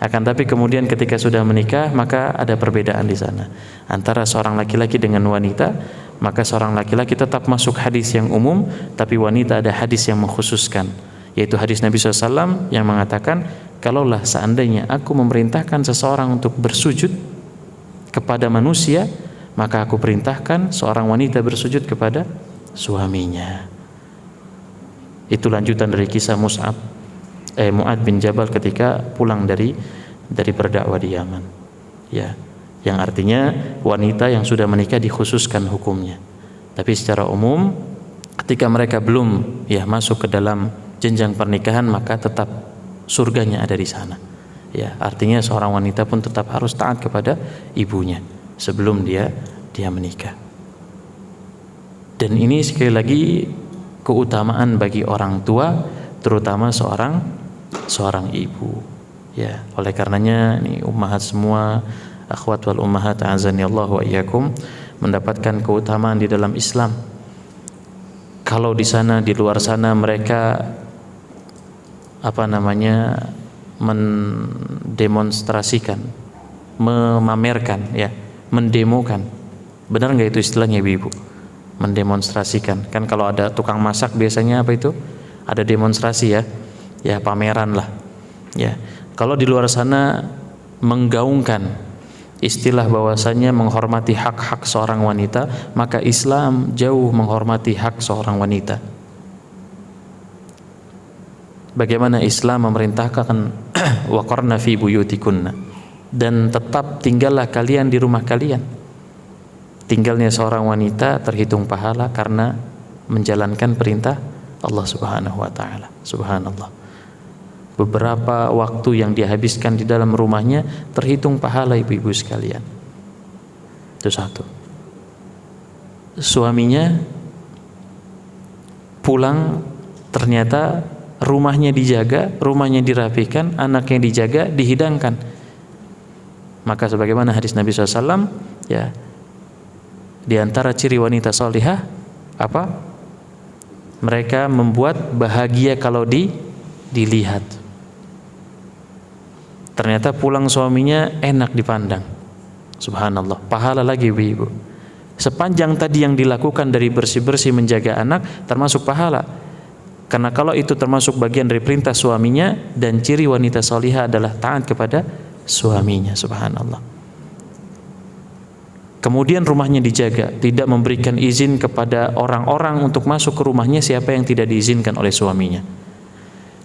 Akan tapi kemudian ketika sudah menikah maka ada perbedaan di sana antara seorang laki-laki dengan wanita. Maka seorang laki-laki tetap masuk hadis yang umum, tapi wanita ada hadis yang mengkhususkan, yaitu hadis Nabi SAW yang mengatakan, kalaulah seandainya aku memerintahkan seseorang untuk bersujud kepada manusia, maka aku perintahkan seorang wanita bersujud kepada suaminya. Itu lanjutan dari kisah Mu'adz bin Jabal ketika pulang dari berdakwah di Yaman. Ya, yang artinya wanita yang sudah menikah dikhususkan hukumnya. Tapi secara umum ketika mereka belum masuk ke dalam jenjang pernikahan maka tetap surganya ada di sana. Ya, artinya seorang wanita pun tetap harus taat kepada ibunya sebelum dia menikah. Dan ini sekali lagi keutamaan bagi orang tua, terutama seorang ibu. Ya, oleh karenanya ini ummahat semua, akhwat wal ummahat azanillahu wa iyyakum, mendapatkan keutamaan di dalam Islam. Kalau di sana, di luar sana mereka mendemonstrasikan, memamerkan, ya, mendemokan. Benar nggak itu istilahnya ibu-ibu? Mendemonstrasikan. Kan kalau ada tukang masak biasanya apa itu? Ada demonstrasi ya, ya pameran lah. Ya, kalau di luar sana menggaungkan istilah bahwasanya menghormati hak-hak seorang wanita, maka Islam jauh menghormati hak seorang wanita. Bagaimana Islam memerintahkan waqarna fi buyutikunna, dan tetap tinggallah kalian di rumah kalian. Tinggalnya seorang wanita terhitung pahala karena menjalankan perintah Allah Subhanahu wa taala. Subhanallah. Beberapa waktu yang dihabiskan di dalam rumahnya terhitung pahala ibu-ibu sekalian. Itu satu. Suaminya pulang ternyata rumahnya dijaga, rumahnya dirapikan, anaknya dijaga, dihidangkan. Maka sebagaimana hadis Nabi SAW, ya, di antara ciri wanita salihah apa? Mereka membuat bahagia kalau dilihat. Ternyata pulang suaminya enak dipandang. Subhanallah, pahala lagi ibu-ibu. Sepanjang tadi yang dilakukan dari bersih-bersih menjaga anak termasuk pahala. Karena kalau itu termasuk bagian dari perintah suaminya, dan ciri wanita salihah adalah taat kepada suaminya. Subhanallah. Kemudian rumahnya dijaga, tidak memberikan izin kepada orang-orang untuk masuk ke rumahnya siapa yang tidak diizinkan oleh suaminya.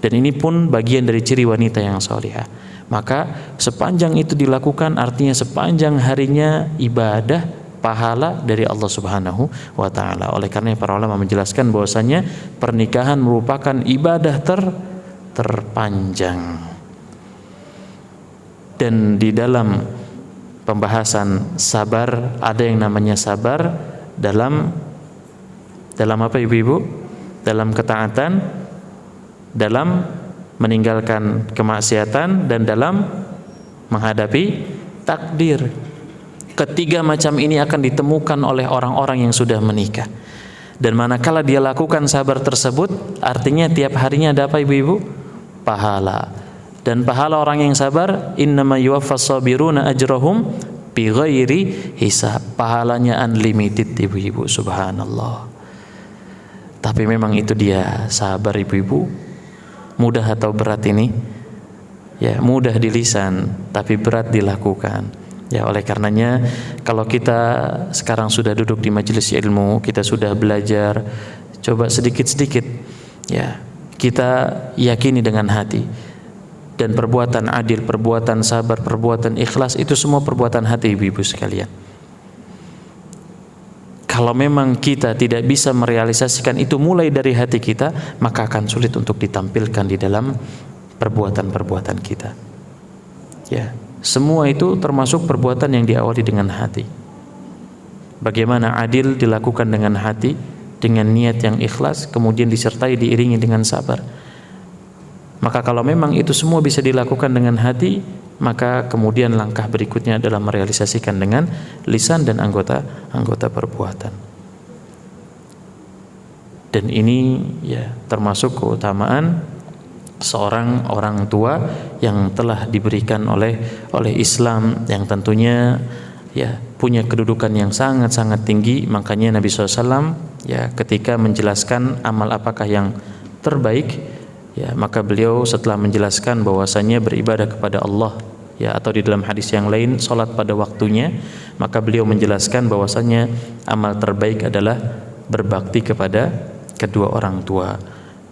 Dan ini pun bagian dari ciri wanita yang salihah. Maka sepanjang itu dilakukan artinya sepanjang harinya ibadah, pahala dari Allah Subhanahu wa taala. Oleh karena para ulama menjelaskan bahwasanya pernikahan merupakan ibadah terpanjang. Dan di dalam pembahasan sabar ada yang namanya sabar dalam apa ibu-ibu? Dalam ketaatan, dalam meninggalkan kemaksiatan, dan dalam menghadapi takdir. Ketiga macam ini akan ditemukan oleh orang-orang yang sudah menikah. Dan manakala dia lakukan sabar tersebut, artinya tiap harinya ada apa ibu-ibu? Pahala. Dan pahala orang yang sabar, innama yuwaffas sabiruna ajrahum bighairi hisab. Pahalanya unlimited ibu-ibu, subhanallah. Tapi memang itu dia sabar ibu-ibu. Mudah atau berat ini? Ya, mudah di lisan, tapi berat dilakukan. Ya, oleh karenanya kalau kita sekarang sudah duduk di majelis ilmu, kita sudah belajar, coba sedikit-sedikit ya, kita yakini dengan hati. Dan perbuatan adil, perbuatan sabar, perbuatan ikhlas itu semua perbuatan hati ibu-ibu sekalian. Kalau memang kita tidak bisa merealisasikan itu mulai dari hati kita, maka akan sulit untuk ditampilkan di dalam perbuatan-perbuatan kita. Ya, semua itu termasuk perbuatan yang diawali dengan hati. Bagaimana adil dilakukan dengan hati, dengan niat yang ikhlas, kemudian disertai diiringi dengan sabar. Maka kalau memang itu semua bisa dilakukan dengan hati, maka kemudian langkah berikutnya adalah merealisasikan dengan lisan dan anggota perbuatan. Dan ini ya termasuk keutamaan seorang orang tua yang telah diberikan oleh Islam, yang tentunya ya punya kedudukan yang sangat-sangat tinggi. Makanya Nabi SAW ya ketika menjelaskan amal apakah yang terbaik, ya maka beliau setelah menjelaskan bahwasanya beribadah kepada Allah, ya, atau di dalam hadis yang lain salat pada waktunya, maka beliau menjelaskan bahwasanya amal terbaik adalah berbakti kepada kedua orang tua.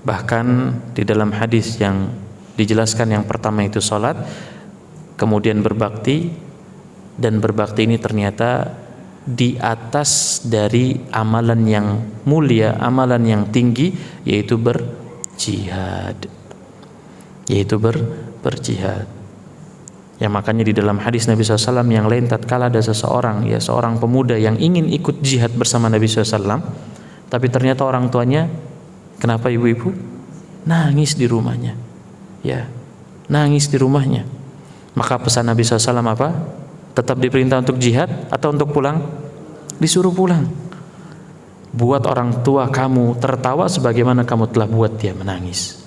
Bahkan di dalam hadis yang dijelaskan yang pertama itu salat, kemudian berbakti, dan berbakti ini ternyata di atas dari amalan yang mulia, amalan yang tinggi, yaitu berjihad, berjihad. Ya makanya di dalam hadis Nabi SAW yang lain, tatkala ada seseorang, ya seorang pemuda yang ingin ikut jihad bersama Nabi SAW, tapi ternyata orang tuanya, kenapa ibu-ibu? Nangis di rumahnya, ya nangis di rumahnya. Maka pesan Nabi SAW apa? Tetap diperintah untuk jihad atau untuk pulang? Disuruh pulang. Buat orang tua kamu tertawa sebagaimana kamu telah buat dia menangis.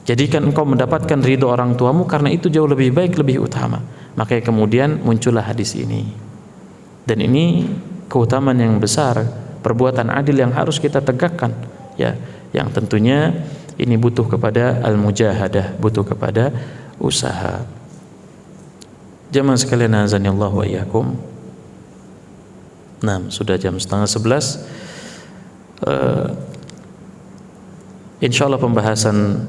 Jadikan engkau mendapatkan ridho orang tuamu, karena itu jauh lebih baik, lebih utama. Makanya kemudian muncullah hadis ini. Dan ini keutamaan yang besar, perbuatan adil yang harus kita tegakkan, ya, yang tentunya ini butuh kepada al-mujahadah, butuh kepada usaha. Jamaah sekalian azanillahu wa iyyakum. Nah, sudah jam 10:30. Insyaallah pembahasan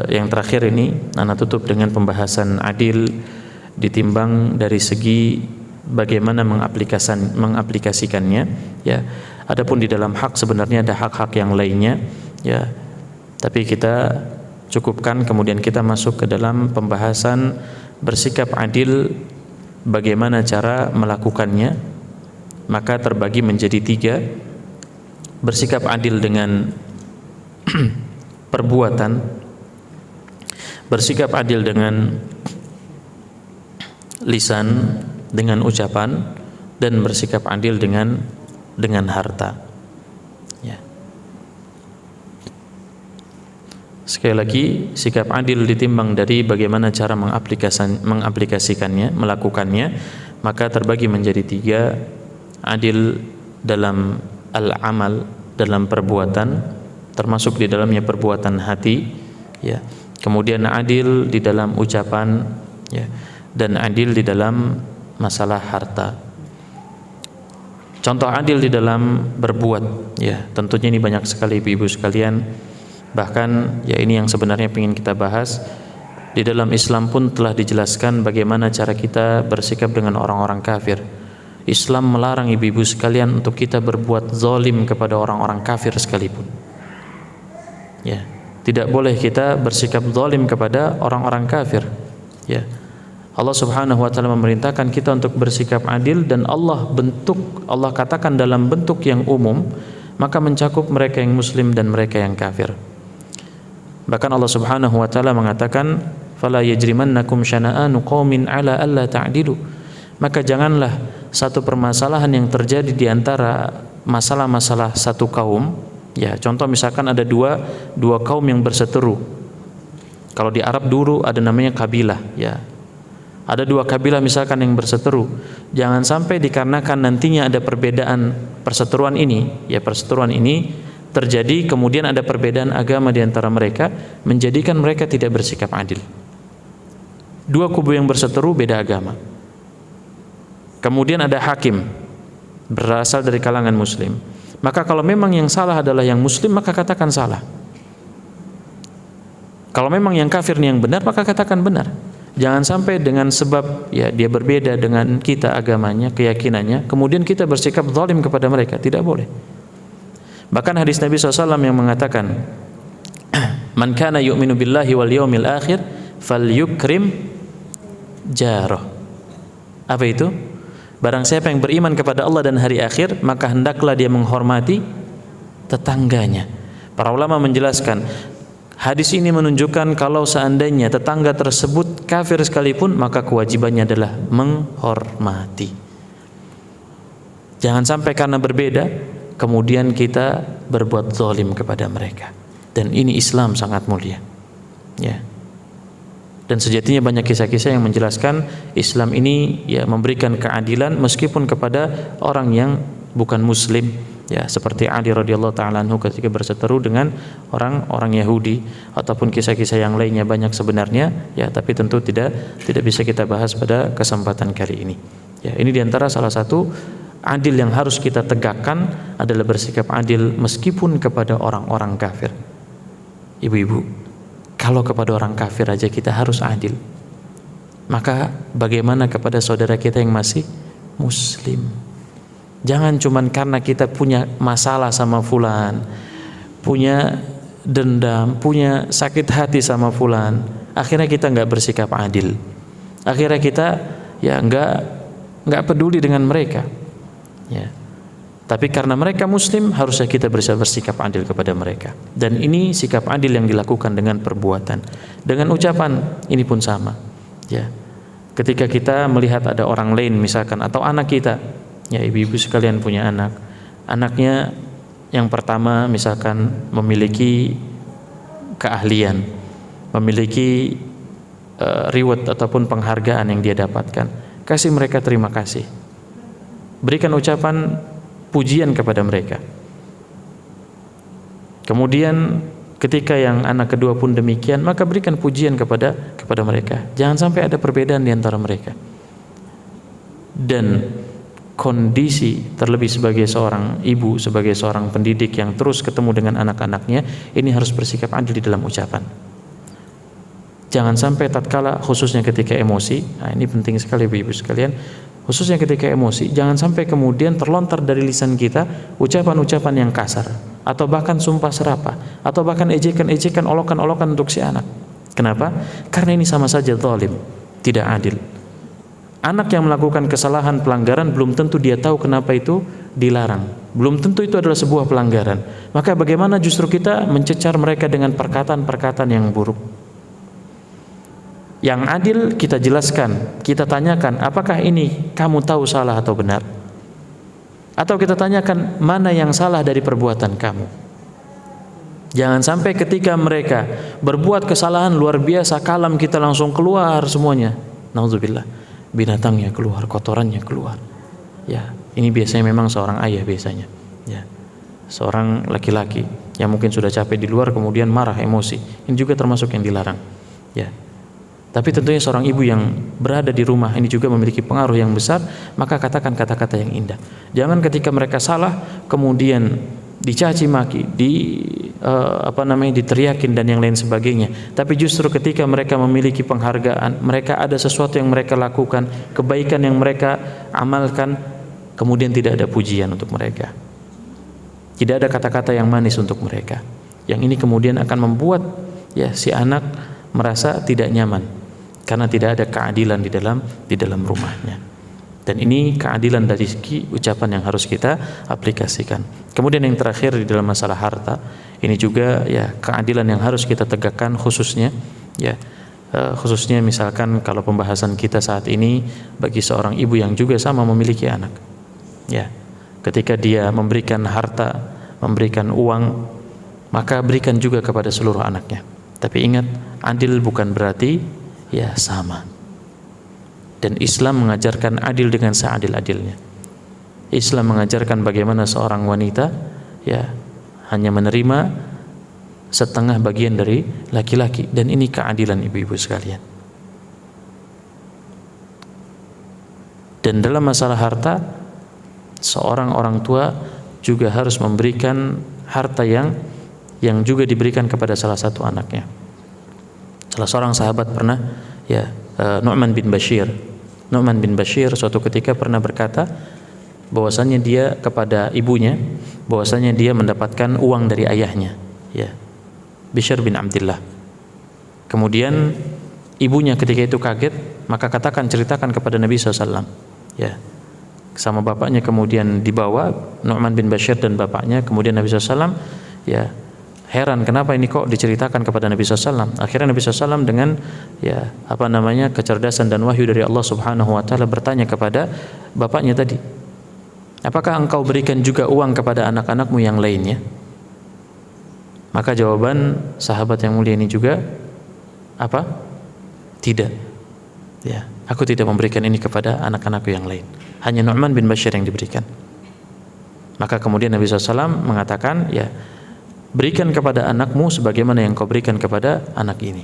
yang terakhir ini Ana tutup dengan pembahasan adil ditimbang dari segi bagaimana mengaplikasikannya, ya. Adapun di dalam hak sebenarnya ada hak-hak yang lainnya, ya. Tapi kita cukupkan, kemudian kita masuk ke dalam pembahasan bersikap adil, bagaimana cara melakukannya. Maka terbagi menjadi 3. Bersikap adil dengan perbuatan, bersikap adil dengan lisan, dengan ucapan, dan bersikap adil dengan harta, ya. Sekali lagi, sikap adil ditimbang dari bagaimana cara mengaplikasikannya, melakukannya. Maka terbagi menjadi 3. Adil dalam al-amal, dalam perbuatan, termasuk di dalamnya perbuatan hati, ya. Kemudian adil di dalam ucapan, ya, dan adil di dalam masalah harta. Contoh adil di dalam berbuat, ya, tentunya ini banyak sekali ibu-ibu sekalian. Bahkan ya ini yang sebenarnya ingin kita bahas. Di dalam Islam pun telah dijelaskan bagaimana cara kita bersikap dengan orang-orang kafir. Islam melarang ibu-ibu sekalian untuk kita berbuat zalim kepada orang-orang kafir sekalipun. Ya, tidak boleh kita bersikap zalim kepada orang-orang kafir. Ya. Allah Subhanahu wa taala memerintahkan kita untuk bersikap adil, dan Allah katakan dalam bentuk yang umum, maka mencakup mereka yang muslim dan mereka yang kafir. Bahkan Allah Subhanahu wa taala mengatakan, "Fala yajrimannakum syana'anu qaumin 'ala alla ta'dilu." Maka janganlah satu permasalahan yang terjadi di antara masalah-masalah satu kaum, ya, contoh misalkan ada dua kaum yang berseteru. Kalau di Arab dulu ada namanya kabilah, ya. Ada 2 kabilah misalkan yang berseteru. Jangan sampai dikarenakan nantinya ada perbedaan perseteruan ini, ya, perseteruan ini terjadi, kemudian ada perbedaan agama di antara mereka, menjadikan mereka tidak bersikap adil. 2 kubu yang berseteru beda agama. Kemudian ada hakim berasal dari kalangan muslim. Maka kalau memang yang salah adalah yang muslim, maka katakan salah. Kalau memang yang kafir yang benar, maka katakan benar. Jangan sampai dengan sebab ya dia berbeda dengan kita agamanya, keyakinannya, kemudian kita bersikap zalim kepada mereka. Tidak boleh. Bahkan hadis Nabi SAW yang mengatakan, "Man kana yu'minu billahi wal yawmil akhir falyukrim jarah." Apa itu? Barang siapa yang beriman kepada Allah dan hari akhir, maka hendaklah dia menghormati tetangganya. Para ulama menjelaskan, hadis ini menunjukkan kalau seandainya tetangga tersebut kafir sekalipun, maka kewajibannya adalah menghormati. Jangan sampai karena berbeda kemudian kita berbuat zalim kepada mereka. Dan ini Islam sangat mulia, ya. Dan sejatinya banyak kisah-kisah yang menjelaskan Islam ini ya memberikan keadilan meskipun kepada orang yang bukan muslim, ya, seperti Ali radhiyallahu taala anhu ketika berseteru dengan orang Yahudi, ataupun kisah-kisah yang lainnya banyak sebenarnya, ya, tapi tentu tidak bisa kita bahas pada kesempatan kali ini. Ya, ini diantara salah satu adil yang harus kita tegakkan adalah bersikap adil meskipun kepada orang-orang kafir. Ibu-ibu, kalau kepada orang kafir aja kita harus adil, maka bagaimana kepada saudara kita yang masih muslim? Jangan cuman karena kita punya masalah sama fulan, punya dendam, punya sakit hati sama fulan, akhirnya kita nggak bersikap adil. Akhirnya kita ya nggak peduli dengan mereka, ya. Tapi karena mereka muslim, harusnya kita bisa bersikap adil kepada mereka. Dan ini sikap adil yang dilakukan dengan perbuatan, dengan ucapan, ini pun sama, ya. Ketika kita melihat ada orang lain misalkan, atau anak kita, ya, ibu-ibu sekalian punya anak, anaknya yang pertama misalkan memiliki keahlian, memiliki reward ataupun penghargaan yang dia dapatkan. Kasih mereka terima kasih. Berikan ucapan pujian kepada mereka. Kemudian ketika yang anak kedua pun demikian, maka berikan pujian kepada mereka. Jangan sampai ada perbedaan di antara mereka. Dan kondisi terlebih sebagai seorang ibu, sebagai seorang pendidik yang terus ketemu dengan anak-anaknya, ini harus bersikap adil di dalam ucapan. Jangan sampai tatkala, khususnya ketika emosi, nah ini penting sekali ibu-ibu sekalian, khususnya ketika emosi, jangan sampai kemudian terlontar dari lisan kita ucapan-ucapan yang kasar, atau bahkan sumpah serapah, atau bahkan ejekan-ejekan, olokan-olokan untuk si anak. Kenapa? Karena ini sama saja zalim, tidak adil. Anak yang melakukan kesalahan, pelanggaran, belum tentu dia tahu kenapa itu dilarang, belum tentu itu adalah sebuah pelanggaran. Maka bagaimana justru kita mencecar mereka dengan perkataan-perkataan yang buruk. Yang adil kita jelaskan, kita tanyakan, apakah ini kamu tahu salah atau benar? Atau kita tanyakan, mana yang salah dari perbuatan kamu? Jangan sampai ketika mereka berbuat kesalahan luar biasa, kalam kita langsung keluar semuanya. Nauzubillah, binatangnya keluar, kotorannya keluar. Ya, ini biasanya memang seorang ayah biasanya. Ya, seorang laki-laki yang mungkin sudah capek di luar kemudian marah, emosi. Ini juga termasuk yang dilarang. Ya. Tapi tentunya seorang ibu yang berada di rumah ini juga memiliki pengaruh yang besar, maka katakan kata-kata yang indah. Jangan ketika mereka salah kemudian dicaci maki, diteriakin dan yang lain sebagainya. Tapi justru ketika mereka memiliki penghargaan, mereka ada sesuatu yang mereka lakukan, kebaikan yang mereka amalkan, kemudian tidak ada pujian untuk mereka. Tidak ada kata-kata yang manis untuk mereka. Yang ini kemudian akan membuat si anak merasa tidak nyaman. Karena tidak ada keadilan di dalam rumahnya. Dan ini keadilan dari segi ucapan yang harus kita aplikasikan. Kemudian yang terakhir di dalam masalah harta, ini juga keadilan yang harus kita tegakkan khususnya khususnya misalkan kalau pembahasan kita saat ini bagi seorang ibu yang juga sama memiliki anak. Ketika dia memberikan harta, memberikan uang, maka berikan juga kepada seluruh anaknya. Tapi ingat, adil bukan berarti sama. Dan Islam mengajarkan adil dengan seadil-adilnya. Islam mengajarkan bagaimana seorang wanita hanya menerima setengah bagian dari laki-laki, dan ini keadilan ibu-ibu sekalian. Dan dalam masalah harta, seorang orang tua juga harus memberikan harta yang juga diberikan kepada salah satu anaknya. Salah seorang sahabat pernah Nu'man bin Bashir suatu ketika pernah berkata bahwasanya dia kepada ibunya bahwasanya dia mendapatkan uang dari ayahnya, Bishr bin Abdullah. Kemudian ibunya ketika itu kaget, maka ceritakan kepada Nabi SAW. Sama bapaknya kemudian dibawa Nu'man bin Bashir dan bapaknya, kemudian Nabi SAW heran kenapa ini kok diceritakan kepada Nabi SAW. Akhirnya Nabi SAW dengan kecerdasan dan wahyu dari Allah Subhanahu Wa Taala bertanya kepada bapaknya tadi, apakah engkau berikan juga uang kepada anak-anakmu yang lainnya? Maka jawaban sahabat yang mulia ini juga tidak. Aku tidak memberikan ini kepada anak-anakku yang lain. Hanya Nu'man bin Bashir yang diberikan. Maka kemudian Nabi SAW mengatakan, berikan kepada anakmu sebagaimana yang kau berikan kepada anak ini.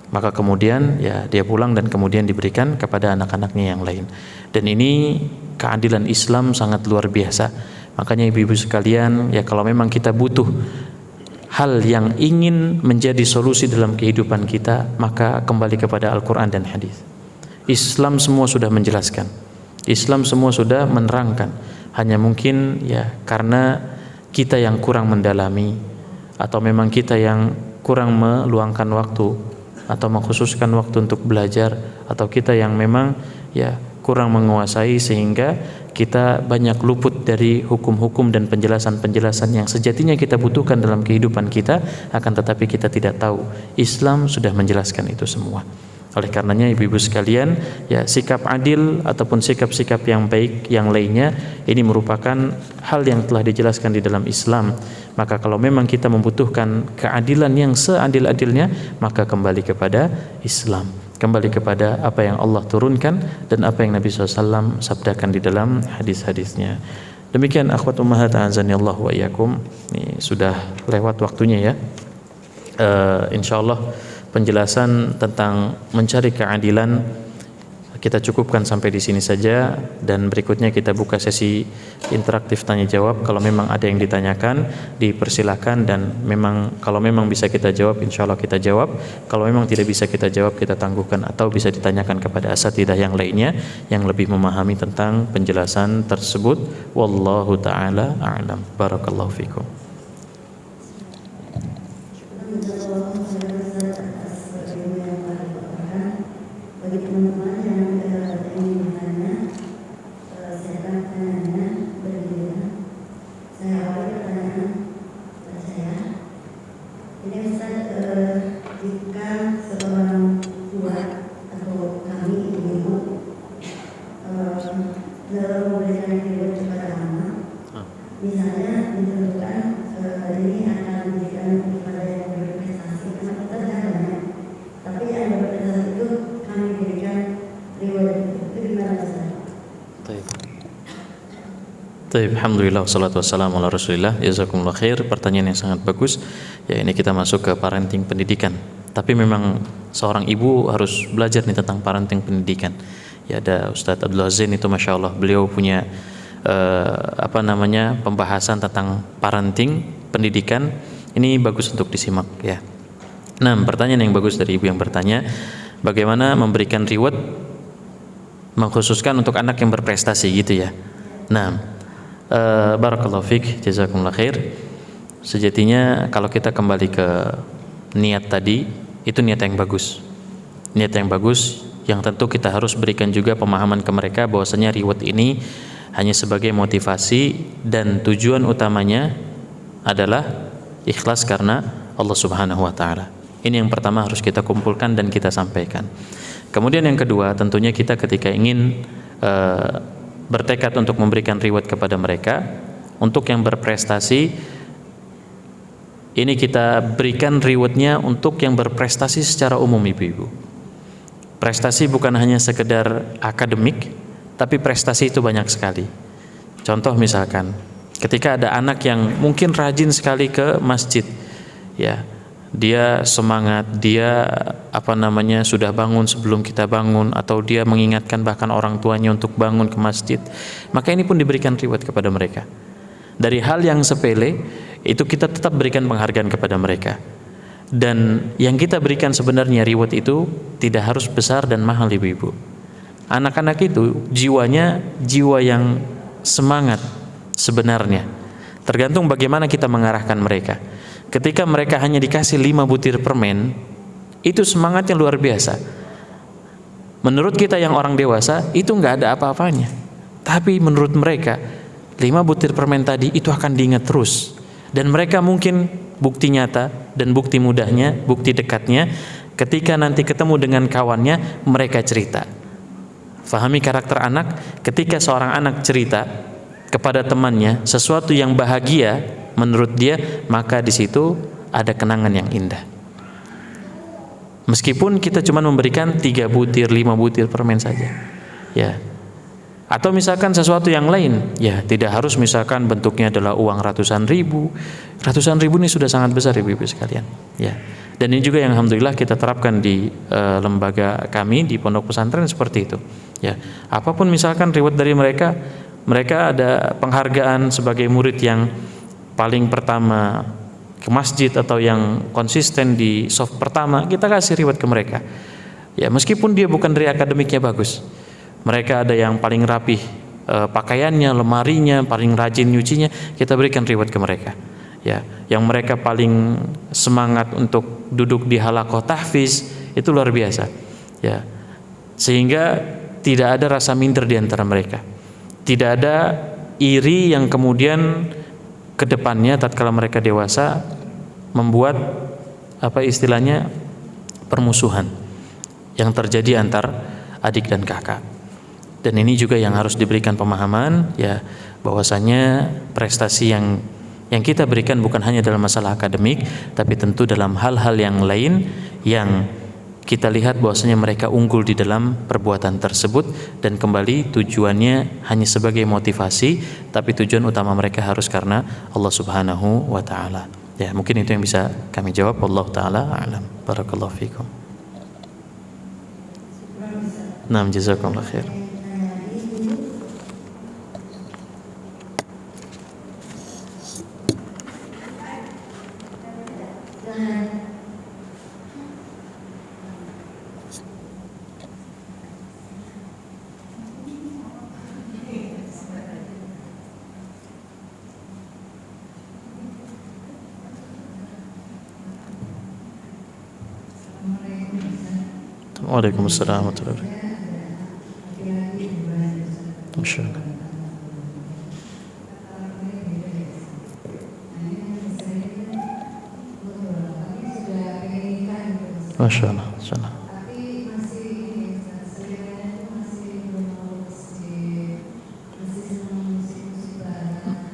Maka kemudian dia pulang dan kemudian diberikan kepada anak-anaknya yang lain. Dan ini keadilan Islam sangat luar biasa. Makanya ibu-ibu sekalian, kalau memang kita butuh hal yang ingin menjadi solusi dalam kehidupan kita, maka kembali kepada Al-Quran dan hadis. Islam semua sudah menjelaskan, Islam semua sudah menerangkan. Hanya mungkin karena kita yang kurang mendalami, atau memang kita yang kurang meluangkan waktu atau mengkhususkan waktu untuk belajar, atau kita yang memang kurang menguasai sehingga kita banyak luput dari hukum-hukum dan penjelasan-penjelasan yang sejatinya kita butuhkan dalam kehidupan kita, akan tetapi kita tidak tahu. Islam sudah menjelaskan itu semua. Oleh karenanya ibu-ibu sekalian, sikap adil ataupun sikap-sikap yang baik yang lainnya ini merupakan hal yang telah dijelaskan di dalam Islam. Maka kalau memang kita membutuhkan keadilan yang seadil-adilnya, maka kembali kepada Islam, kembali kepada apa yang Allah turunkan dan apa yang Nabi SAW sabdakan di dalam hadis-hadisnya. Demikian akhwat ummahat azanillah wa iyyakum. Ini sudah lewat waktunya ya. Insyaallah penjelasan tentang mencari keadilan kita cukupkan sampai di sini saja, dan berikutnya kita buka sesi interaktif tanya jawab. Kalau memang ada yang ditanyakan, dipersilakan, dan kalau memang bisa kita jawab, insyaallah kita jawab. Kalau memang tidak bisa kita jawab, kita tangguhkan atau bisa ditanyakan kepada asatidzah yang lainnya yang lebih memahami tentang penjelasan tersebut. Wallahu taala a'lam. Barakallahu fikum. Bagi teman-teman yang ingin bertanya, silakan pertanyaannya bergiliran. Saya awali pertanyaan saya. Ini Ustaz, jika seorang tua atau kami ibu dalam memberikan reward kepada anak, misalnya ditentukan ini akan diberikan kepada yang berprestasi, karena kita banyak, tapi yang berprestasi itu kami berikan reward itu gimana Ustaz? Baik, alhamdulillah wassalatu wassalamu ala Rasulillah. Jazakumullah khair. Pertanyaan yang sangat bagus. Ya, ini kita masuk ke parenting pendidikan. Tapi memang seorang ibu harus belajar nih tentang parenting pendidikan. Ya, ada Ustadz Abdul Azin itu Masya Allah, beliau punya pembahasan tentang parenting pendidikan. Ini bagus untuk disimak ya. Nah, pertanyaan yang bagus dari ibu yang bertanya, bagaimana memberikan reward mengkhususkan untuk anak yang berprestasi gitu ya. Nah, barakallahu fiik, jazakumullah khair. Sejatinya kalau kita kembali ke niat tadi, itu niat yang bagus. Niat yang bagus yang tentu kita harus berikan juga pemahaman ke mereka bahwasanya reward ini hanya sebagai motivasi dan tujuan utamanya adalah ikhlas karena Allah Subhanahu wa taala. Ini yang pertama harus kita kumpulkan dan kita sampaikan. Kemudian yang kedua, tentunya kita ketika ingin bertekad untuk memberikan reward kepada mereka, untuk yang berprestasi ini kita berikan rewardnya untuk yang berprestasi secara umum ibu-ibu. Prestasi bukan hanya sekedar akademik, tapi prestasi itu banyak sekali. Contoh misalkan, ketika ada anak yang mungkin rajin sekali ke masjid, ya, dia semangat, dia sudah bangun sebelum kita bangun, atau dia mengingatkan bahkan orang tuanya untuk bangun ke masjid, maka ini pun diberikan reward kepada mereka. Dari hal yang sepele itu kita tetap berikan penghargaan kepada mereka. Dan yang kita berikan sebenarnya reward itu tidak harus besar dan mahal ibu-ibu. Anak-anak itu jiwanya jiwa yang semangat sebenarnya. Tergantung bagaimana kita mengarahkan mereka. Ketika mereka hanya dikasih 5 butir permen, itu semangatnya luar biasa. Menurut kita yang orang dewasa, itu nggak ada apa-apanya. Tapi menurut mereka, 5 butir permen tadi itu akan diingat terus. Dan mereka mungkin bukti nyata dan bukti mudahnya, bukti dekatnya, ketika nanti ketemu dengan kawannya, mereka cerita. Fahami karakter anak, ketika seorang anak cerita kepada temannya sesuatu yang bahagia menurut dia, maka di situ ada kenangan yang indah. Meskipun kita cuma memberikan 3 butir, 5 butir permen saja, ya. Atau misalkan sesuatu yang lain, ya, tidak harus misalkan bentuknya adalah uang ratusan ribu. Ratusan ribu ini sudah sangat besar ibu-ibu sekalian, ya. Dan ini juga yang alhamdulillah kita terapkan di lembaga kami di pondok pesantren seperti itu, ya. Apapun misalkan reward dari mereka, mereka ada penghargaan sebagai murid yang paling pertama ke masjid atau yang konsisten di soft pertama, kita kasih reward ke mereka. Ya, meskipun dia bukan dari akademiknya bagus. Mereka ada yang paling rapih pakaiannya, lemarinya, paling rajin nyucinya, kita berikan reward ke mereka. Ya, yang mereka paling semangat untuk duduk di halaqah tahfiz, itu luar biasa. Ya. Sehingga tidak ada rasa minder di antara mereka. Tidak ada iri yang kemudian kedepannya tatkala mereka dewasa membuat permusuhan yang terjadi antar adik dan kakak. Dan ini juga yang harus diberikan pemahaman, ya, bahwasanya prestasi yang yang kita berikan bukan hanya dalam masalah akademik, tapi tentu dalam hal-hal yang lain yang kita lihat bahwasanya mereka unggul di dalam perbuatan tersebut, dan kembali tujuannya hanya sebagai motivasi, tapi tujuan utama mereka harus karena Allah Subhanahu wa taala. Ya, mungkin itu yang bisa kami jawab. Allah taala a'lam. Barakallahu fikum. Naam, jazakumullah khair. Waalaikumsalam warahmatullahi wabarakatuh. Masyaallah. Masyaallah, masyaallah.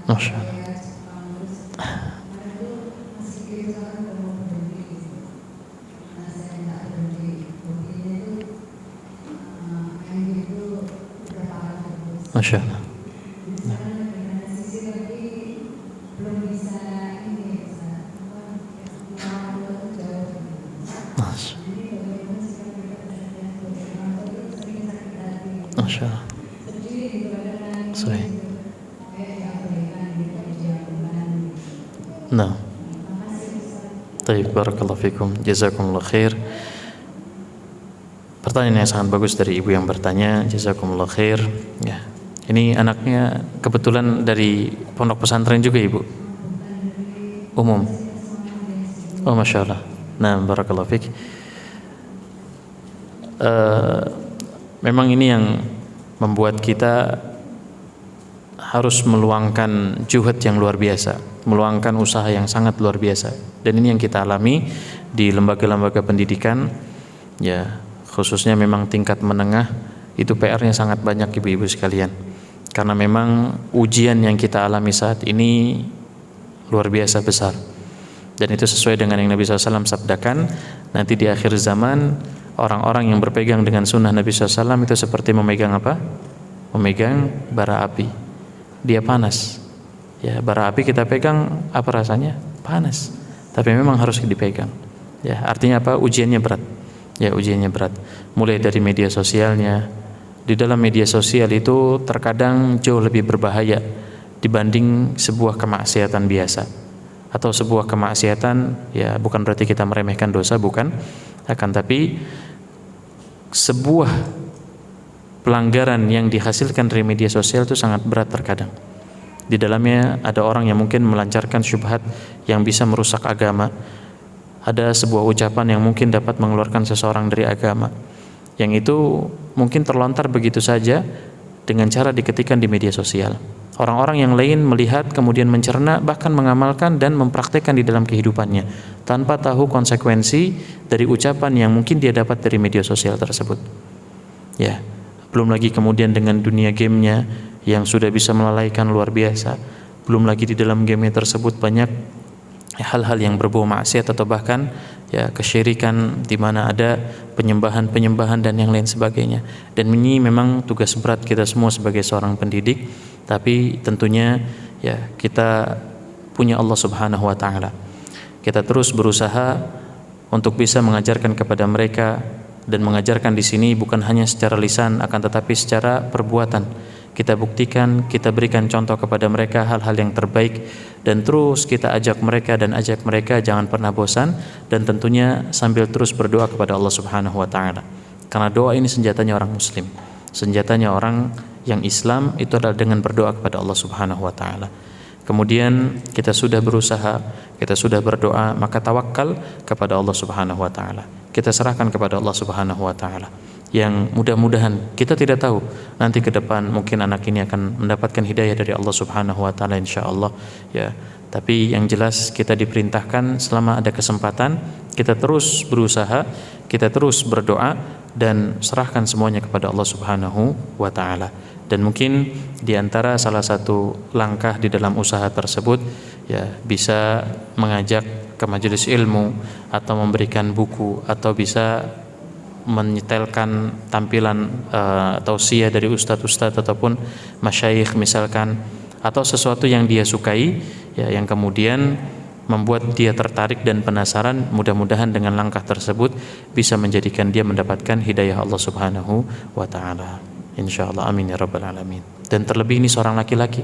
Masyaallah. Masya Allah. Masya Allah. Sahih. Nah. Baik, barakallahu fikum. Jazakumullah khair. Pertanyaan yang sangat bagus dari ibu yang bertanya. Jazakumullah khair. Ya. Ini anaknya kebetulan dari pondok pesantren juga, Ibu? Umum? Oh, Masya Allah. Nah, barakallahu fiik. Memang ini yang membuat kita harus meluangkan juhud yang luar biasa, meluangkan usaha yang sangat luar biasa. Dan ini yang kita alami di lembaga-lembaga pendidikan, ya, khususnya memang tingkat menengah, itu PR-nya sangat banyak, ibu-ibu sekalian. Karena memang ujian yang kita alami saat ini luar biasa besar. Dan itu sesuai dengan yang Nabi SAW sabdakan, nanti di akhir zaman orang-orang yang berpegang dengan sunnah Nabi SAW itu seperti memegang apa? Memegang bara api. Dia panas. Ya, bara api kita pegang, apa rasanya? Panas. Tapi memang harus dipegang. Ya, artinya apa? Ujiannya berat. Ya, ujiannya berat. Mulai dari media sosialnya. Di dalam media sosial itu terkadang jauh lebih berbahaya dibanding sebuah kemaksiatan biasa. Atau sebuah kemaksiatan, ya bukan berarti kita meremehkan dosa, bukan. Akan tapi sebuah pelanggaran yang dihasilkan dari media sosial itu sangat berat terkadang. Di dalamnya ada orang yang mungkin melancarkan syubhat yang bisa merusak agama. Ada sebuah ucapan yang mungkin dapat mengeluarkan seseorang dari agama. Yang itu mungkin terlontar begitu saja dengan cara diketikkan di media sosial. Orang-orang yang lain melihat, kemudian mencerna, bahkan mengamalkan dan mempraktekkan di dalam kehidupannya tanpa tahu konsekuensi dari ucapan yang mungkin dia dapat dari media sosial tersebut. Ya, belum lagi kemudian dengan dunia gamenya yang sudah bisa melalaikan luar biasa. Belum lagi di dalam game tersebut banyak hal-hal yang berbau maksiat atau bahkan ya kesyirikan, di mana ada penyembahan-penyembahan dan yang lain sebagainya. Dan ini memang tugas berat kita semua sebagai seorang pendidik, tapi tentunya ya kita punya Allah Subhanahu wa taala. Kita terus berusaha untuk bisa mengajarkan kepada mereka, dan mengajarkan di sini bukan hanya secara lisan akan tetapi secara perbuatan. Kita buktikan, kita berikan contoh kepada mereka hal-hal yang terbaik, dan terus kita ajak mereka jangan pernah bosan, dan tentunya sambil terus berdoa kepada Allah Subhanahu wa taala. Karena doa ini senjatanya orang muslim. Senjatanya orang yang Islam itu adalah dengan berdoa kepada Allah Subhanahu wa taala. Kemudian kita sudah berusaha, kita sudah berdoa, maka tawakal kepada Allah Subhanahu wa taala. Kita serahkan kepada Allah Subhanahu wa taala. Yang mudah-mudahan kita tidak tahu nanti ke depan mungkin anak ini akan mendapatkan hidayah dari Allah Subhanahu wa taala insyaallah ya. Tapi yang jelas kita diperintahkan selama ada kesempatan kita terus berusaha, kita terus berdoa dan serahkan semuanya kepada Allah Subhanahu wa taala. Dan mungkin di antara salah satu langkah di dalam usaha tersebut ya bisa mengajak ke majelis ilmu atau memberikan buku atau bisa menyetelkan tampilan tausiah dari ustadz-ustadz ataupun masyayikh misalkan, atau sesuatu yang dia sukai ya, yang kemudian membuat dia tertarik dan penasaran. Mudah-mudahan dengan langkah tersebut bisa menjadikan dia mendapatkan hidayah Allah Subhanahu wa taala. Insyaallah, amin ya rabbal alamin. Dan terlebih ini seorang laki-laki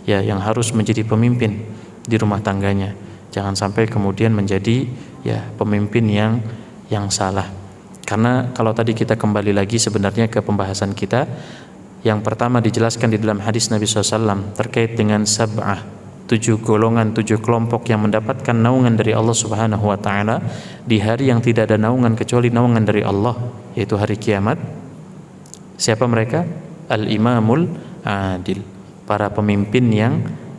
ya yang harus menjadi pemimpin di rumah tangganya. Jangan sampai kemudian menjadi ya pemimpin yang salah. Karena kalau tadi kita kembali lagi sebenarnya ke pembahasan kita, yang pertama dijelaskan di dalam hadis Nabi SAW terkait dengan sab'ah, 7 golongan, 7 kelompok yang mendapatkan naungan dari Allah Subhanahu wa taala di hari yang tidak ada naungan kecuali naungan dari Allah, yaitu hari kiamat. Siapa mereka? Al-imamul adil, para pemimpin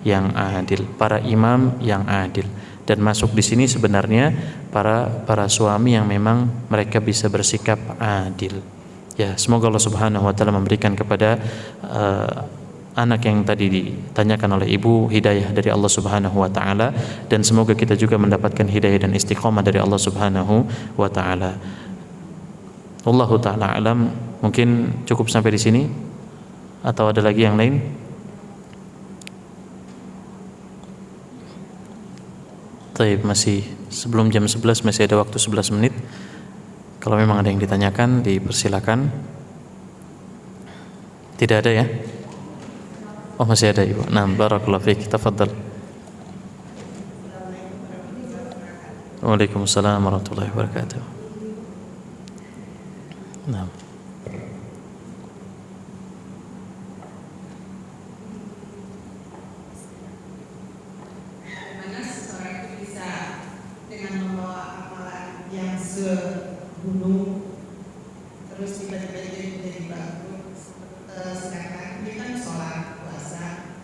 yang adil, para imam yang adil. Dan masuk di sini sebenarnya para suami yang memang mereka bisa bersikap adil. Ya, semoga Allah Subhanahu wa taala memberikan kepada anak yang tadi ditanyakan oleh ibu hidayah dari Allah Subhanahu wa taala, dan semoga kita juga mendapatkan hidayah dan istiqomah dari Allah Subhanahu wa taala. Wallahu taala alam. Mungkin cukup sampai di sini atau ada lagi yang lain? Baik, masih sebelum jam 11, masih ada waktu 11 menit. Kalau memang ada yang ditanyakan, dipersilakan. Tidak ada ya? Oh, masih ada Ibu. Nah, barakallahu fiik. Tafadhal. Waalaikumsalam warahmatullahi wabarakatuh. Nah. Gunung terus tiba-tiba jadi bagus, sedangkan dia kan sholat puasa,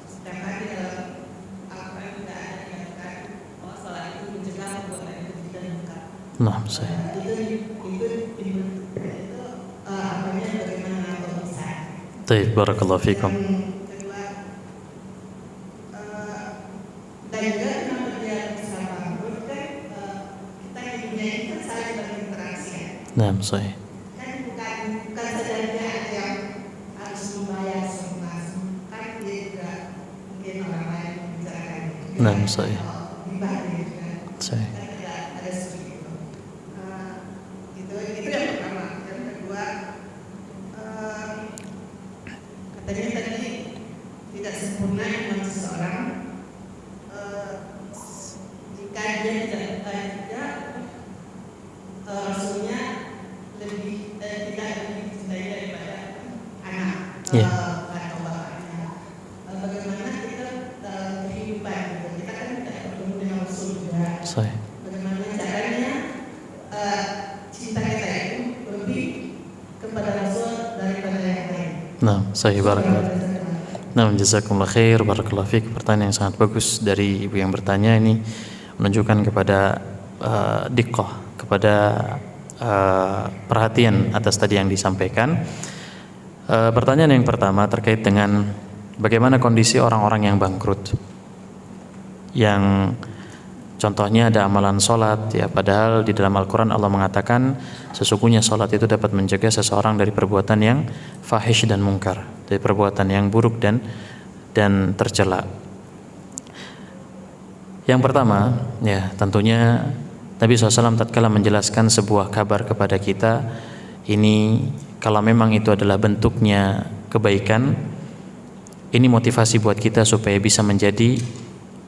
sedangkan di dalam Al-Quran tidak ada dikatakan bahwa sholat itu mencegah perbuatan itu tidak munkar. Nah, saya. Itu apanya bagaimana kalau bisa? Baik, barakallahu fiikum. Nah, saya. Kan bukan saja dia yang harus membayar semua, kan dia juga mungkin orang lain membicarakan. Nah, saya. Saya. Ada seperti itu. Itu yang pertama. Yang kedua, katanya tadi tidak sempurna iman seseorang jika dia tidak Rasulnya tidak lebih dicintai daripada anak atau bapaknya. Bagaimana kita kehidupan kita kan tidak bertemu dengan Rasul juga. Bagaimana caranya cinta kita itu lebih kepada Rasul daripada yang lain. Nah, saya barakallahu. Nah, jazakumullah khair, barakallahu fiik. Pertanyaan yang sangat bagus dari ibu yang bertanya ini menunjukkan kepada diqqah, kepada perhatian atas tadi yang disampaikan. Pertanyaan yang pertama terkait dengan bagaimana kondisi orang-orang yang bangkrut, yang contohnya ada amalan sholat ya, padahal di dalam Al-Quran Allah mengatakan sesungguhnya sholat itu dapat mencegah seseorang dari perbuatan yang fahish dan mungkar, dari perbuatan yang buruk dan tercela. Yang pertama ya tentunya Nabi SAW tatkala menjelaskan sebuah kabar kepada kita, ini kalau memang itu adalah bentuknya kebaikan, ini motivasi buat kita supaya bisa menjadi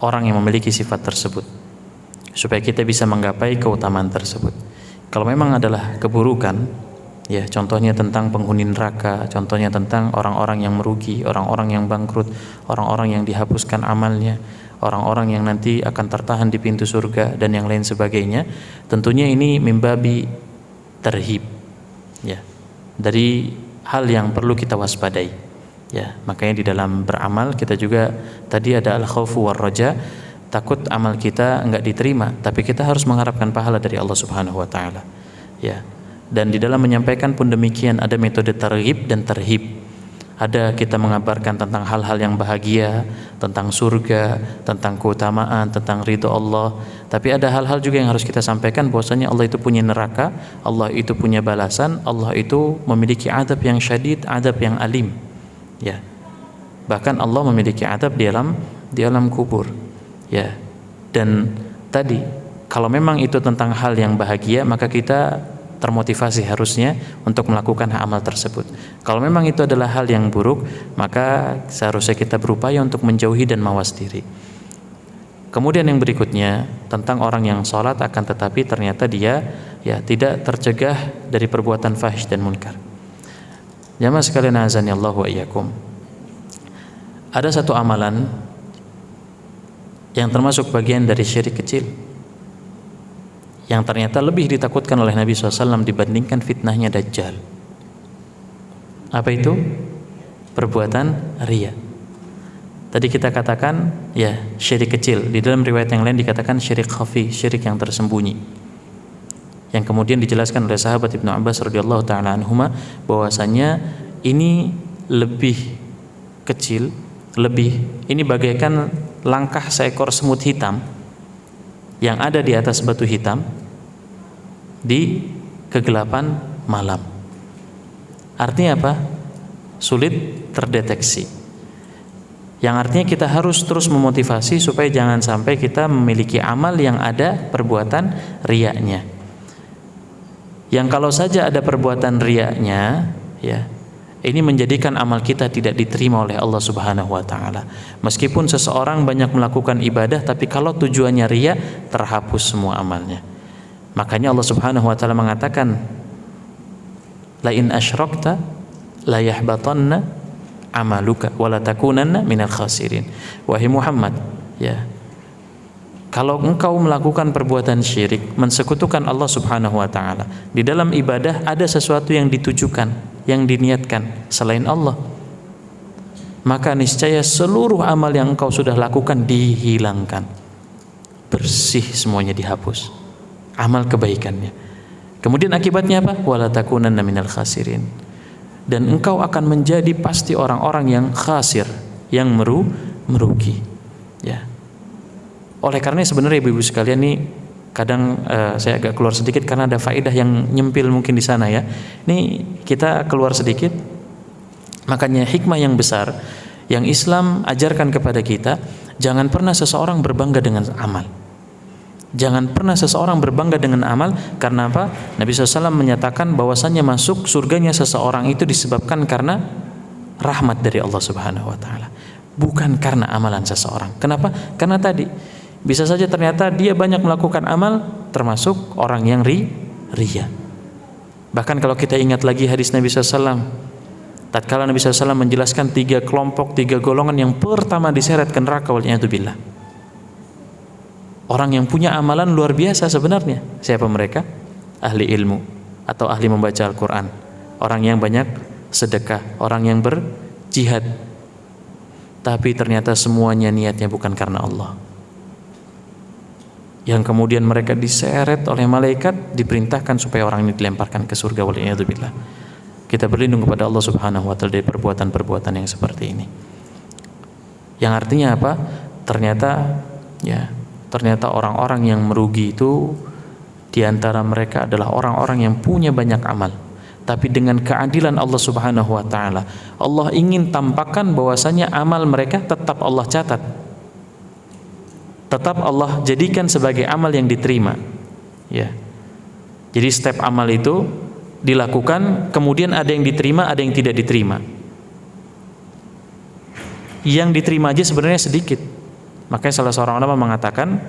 orang yang memiliki sifat tersebut, supaya kita bisa menggapai keutamaan tersebut. Kalau memang adalah keburukan, ya contohnya tentang penghuni neraka, contohnya tentang orang-orang yang merugi, orang-orang yang bangkrut, orang-orang yang dihapuskan amalnya, orang-orang yang nanti akan tertahan di pintu surga dan yang lain sebagainya, tentunya ini mimbabi terhib ya, dari hal yang perlu kita waspadai ya. Makanya di dalam beramal kita juga tadi ada al-khaufu war-raja, takut amal kita enggak diterima, tapi kita harus mengharapkan pahala dari Allah Subhanahu wa taala ya. Dan di dalam menyampaikan pun demikian, ada metode targhib dan terhib. Ada kita mengabarkan tentang hal-hal yang bahagia, tentang surga, tentang keutamaan, tentang ridho Allah. Tapi ada hal-hal juga yang harus kita sampaikan bahwasanya Allah itu punya neraka, Allah itu punya balasan, Allah itu memiliki adab yang syadid, adab yang alim. Ya. Bahkan Allah memiliki adab di alam kubur. Ya. Dan tadi kalau memang itu tentang hal yang bahagia, maka kita termotivasi harusnya untuk melakukan amal tersebut. Kalau memang itu adalah hal yang buruk, maka seharusnya kita berupaya untuk menjauhi dan mawas diri. Kemudian yang berikutnya tentang orang yang sholat akan tetapi ternyata dia tidak tercegah dari perbuatan fahish dan munkar. Jamaah sekalian azani Allah wa iyyakum. Ada satu amalan yang termasuk bagian dari syirik kecil, yang ternyata lebih ditakutkan oleh Nabi SAW dibandingkan fitnahnya Dajjal. Apa itu? Perbuatan riya. Tadi kita katakan syirik kecil. Di dalam riwayat yang lain dikatakan syirik khafi, syirik yang tersembunyi. Yang kemudian dijelaskan oleh sahabat Ibnu Abbas radhiyallahu taala anhuma bahwasanya ini lebih kecil, ini bagaikan langkah seekor semut hitam yang ada di atas batu hitam di kegelapan malam. Artinya apa? Sulit terdeteksi. Yang artinya kita harus terus memotivasi supaya jangan sampai kita memiliki amal yang ada perbuatan riyanya. Yang kalau saja ada perbuatan riyanya, ini menjadikan amal kita tidak diterima oleh Allah Subhanahu wa taala. Meskipun seseorang banyak melakukan ibadah, tapi kalau tujuannya riya, terhapus semua amalnya. Makanya Allah Subhanahu wa taala mengatakan, la in asyrakta la yahbatanna amaluka wa la takunanna minal khasirin. Wahai Muhammad, kalau engkau melakukan perbuatan syirik, mensekutukan Allah Subhanahu wa taala, di dalam ibadah ada sesuatu yang ditujukan, yang diniatkan selain Allah, maka niscaya seluruh amal yang engkau sudah lakukan dihilangkan, bersih semuanya, dihapus amal kebaikannya. Kemudian akibatnya apa? Wala takunanna minal khasirin. Dan engkau akan menjadi pasti orang-orang yang khasir, yang merugi. Oleh karena sebenarnya ibu-ibu sekalian nih, kadang saya agak keluar sedikit karena ada faedah yang nyempil mungkin di sana ya. Ini kita keluar sedikit. Makanya hikmah yang besar yang Islam ajarkan kepada kita, jangan pernah seseorang berbangga dengan amal. Jangan pernah seseorang berbangga dengan amal. Karena apa? Nabi SAW menyatakan bahwasannya masuk surganya seseorang itu disebabkan karena rahmat dari Allah Subhanahu wa taala, bukan karena amalan seseorang. Kenapa? Karena tadi bisa saja ternyata dia banyak melakukan amal, termasuk orang yang riya. Bahkan kalau kita ingat lagi hadis Nabi SAW, tatkala Nabi SAW menjelaskan 3 kelompok, 3 golongan yang pertama diseret ke neraka, waliyadzubillah. Orang yang punya amalan luar biasa sebenarnya. Siapa mereka? Ahli ilmu atau ahli membaca Al-Quran, orang yang banyak sedekah, orang yang berjihad, tapi ternyata semuanya niatnya bukan karena Allah. Yang kemudian mereka diseret oleh malaikat, diperintahkan supaya orang ini dilemparkan ke surga, waliyadzubillah. Kita berlindung kepada Allah Subhanahu wa taala dari perbuatan-perbuatan yang seperti ini. Yang artinya apa? Ternyata orang-orang yang merugi itu diantara mereka adalah orang-orang yang punya banyak amal, tapi dengan keadilan Allah Subhanahu wa taala, Allah ingin tampakkan bahwasanya amal mereka tetap Allah catat, tetap Allah jadikan sebagai amal yang diterima. Jadi step amal itu dilakukan, kemudian ada yang diterima, ada yang tidak diterima. Yang diterima aja sebenarnya sedikit. Makanya salah seorang ulama mengatakan,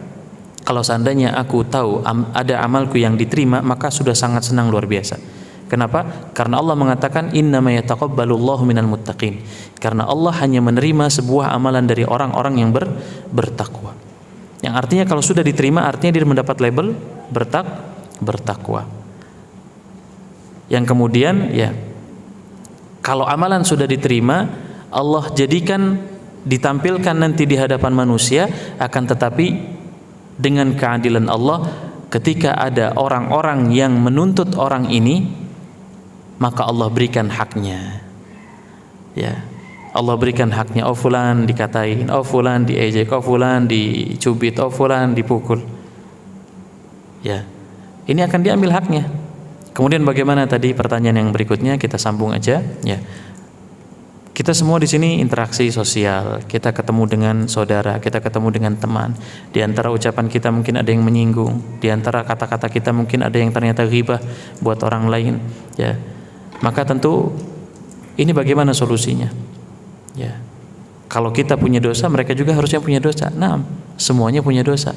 kalau seandainya aku tahu ada amalku yang diterima, maka sudah sangat senang luar biasa. Kenapa? Karena Allah mengatakan innama yataqabbalullahu minal muttaqin. Karena Allah hanya menerima sebuah amalan dari orang-orang yang bertakwa. Yang artinya kalau sudah diterima, artinya dia mendapat label bertakwa. Yang kemudian kalau amalan sudah diterima, Allah jadikan ditampilkan nanti di hadapan manusia, akan tetapi dengan keadilan Allah, ketika ada orang-orang yang menuntut orang ini, maka Allah berikan haknya. Ya, Allah berikan haknya. Oh fulan dikatain, oh fulan diejek, oh fulan dicubit, oh fulan dipukul. Ya, ini akan diambil haknya. Kemudian bagaimana tadi pertanyaan yang berikutnya, kita sambung aja. Ya, kita semua di sini interaksi sosial, kita ketemu dengan saudara, kita ketemu dengan teman. Di antara ucapan kita mungkin ada yang menyinggung, di antara kata-kata kita mungkin ada yang ternyata ghibah buat orang lain. Ya, maka tentu ini bagaimana solusinya? Ya, kalau kita punya dosa, mereka juga harusnya punya dosa. Nah, semuanya punya dosa.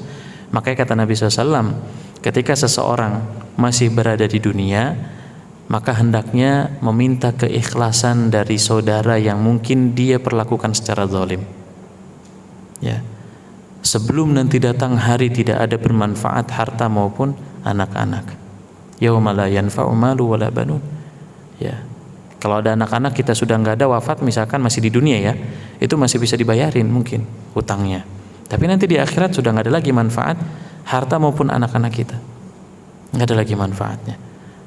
Makanya kata Nabi SAW, ketika seseorang masih berada di dunia, maka hendaknya meminta keikhlasan dari saudara yang mungkin dia perlakukan secara zalim. Ya, sebelum nanti datang hari tidak ada bermanfaat harta maupun anak-anak. Yauma la yanfa'u malu wala banun. Ya, kalau ada anak-anak kita sudah nggak ada, wafat misalkan masih di dunia ya, itu masih bisa dibayarin mungkin hutangnya. Tapi nanti di akhirat sudah nggak ada lagi manfaat harta maupun anak-anak kita, nggak ada lagi manfaatnya.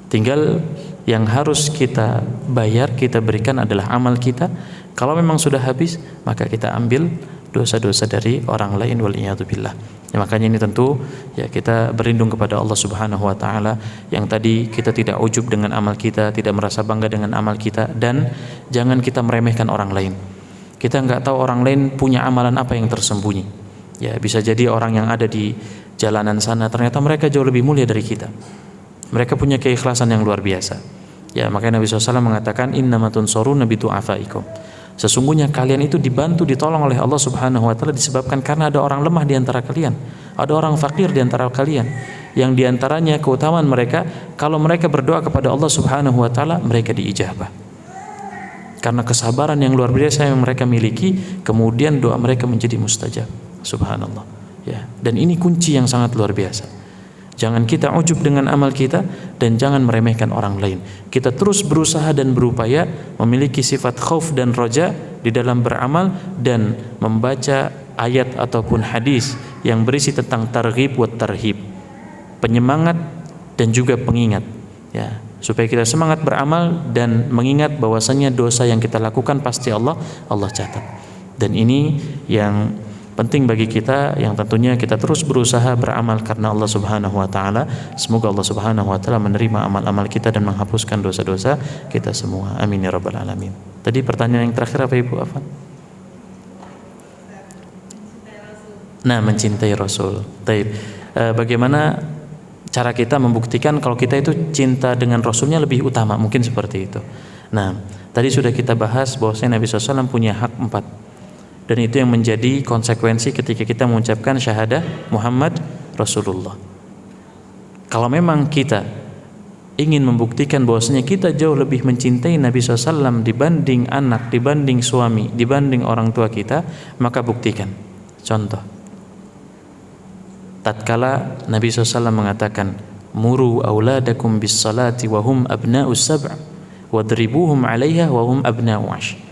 Tinggal yang harus kita bayar, kita berikan adalah amal kita. Kalau memang sudah habis, maka kita ambil dosa-dosa dari orang lain, waliyadzubillah. Ya, makanya ini tentu ya kita berlindung kepada Allah Subhanahu wa taala yang tadi kita tidak ujub dengan amal kita, tidak merasa bangga dengan amal kita, dan jangan kita meremehkan orang lain. Kita nggak tahu orang lain punya amalan apa yang tersembunyi. Ya, bisa jadi orang yang ada di jalanan sana ternyata mereka jauh lebih mulia dari kita. Mereka punya keikhlasan yang luar biasa. Ya, makanya Nabi SAW mengatakan innamatun soruna bidu'afaikum. Sesungguhnya kalian itu dibantu, ditolong oleh Allah Subhanahu wa taala disebabkan karena ada orang lemah di antara kalian, ada orang fakir di antara kalian, yang di antaranya keutamaan mereka kalau mereka berdoa kepada Allah Subhanahu wa taala mereka diijabah. Karena kesabaran yang luar biasa yang mereka miliki, kemudian doa mereka menjadi mustajab. Subhanallah. Ya, dan ini kunci yang sangat luar biasa. Jangan kita ujub dengan amal kita dan jangan meremehkan orang lain. Kita terus berusaha dan berupaya memiliki sifat khauf dan roja di dalam beramal dan membaca ayat ataupun hadis yang berisi tentang targhib wa tarhib, penyemangat dan juga pengingat. Ya, supaya kita semangat beramal dan mengingat bahwasanya dosa yang kita lakukan pasti Allah catat. Dan ini yang penting bagi kita, yang tentunya kita terus berusaha beramal karena Allah Subhanahu wa taala. Semoga Allah Subhanahu wa taala menerima amal-amal kita dan menghapuskan dosa-dosa kita semua. Amin ya rabbal alamin. Tadi pertanyaan yang terakhir apa Ibu Afan? Nah, mencintai Rasul. Baik. Bagaimana cara kita membuktikan kalau kita itu cinta dengan Rasulnya lebih utama? Mungkin seperti itu. Nah, tadi sudah kita bahas bahwasanya Nabi SAW punya hak 4. Dan itu yang menjadi konsekuensi ketika kita mengucapkan syahadah Muhammad Rasulullah. Kalau memang kita ingin membuktikan bahwasanya kita jauh lebih mencintai Nabi SAW dibanding anak, dibanding suami, dibanding orang tua kita, maka buktikan. Contoh, tatkala Nabi SAW mengatakan muru auladakum bis salati wa hum abna'us sab' wadribuhum 'alaiha wa hum abna'u 'ash.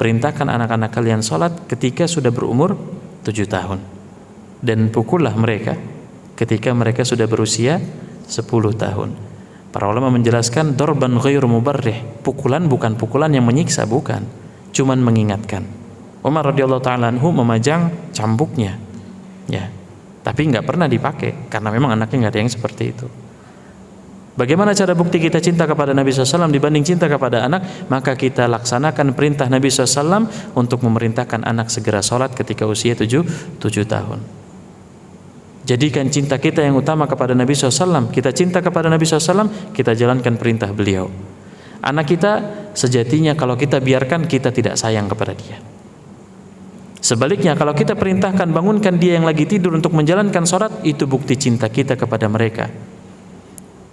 Perintahkan anak-anak kalian sholat ketika sudah berumur 7 tahun dan pukullah mereka ketika mereka sudah berusia 10 tahun. Para ulama menjelaskan dorban ghairu mubarrih, pukulan bukan pukulan yang menyiksa, bukan, cuman mengingatkan. Umar radhiyallahu ta'ala anhu memajang cambuknya, ya, tapi nggak pernah dipakai karena memang anaknya nggak ada yang seperti itu. Bagaimana cara bukti kita cinta kepada Nabi SAW dibanding cinta kepada anak? Maka kita laksanakan perintah Nabi SAW untuk memerintahkan anak segera sholat ketika usia 7 tahun. Jadikan cinta kita yang utama kepada Nabi SAW. Kita cinta kepada Nabi SAW, kita jalankan perintah beliau. Anak kita sejatinya kalau kita biarkan, kita tidak sayang kepada dia. Sebaliknya kalau kita perintahkan, bangunkan dia yang lagi tidur untuk menjalankan sholat, itu bukti cinta kita kepada mereka.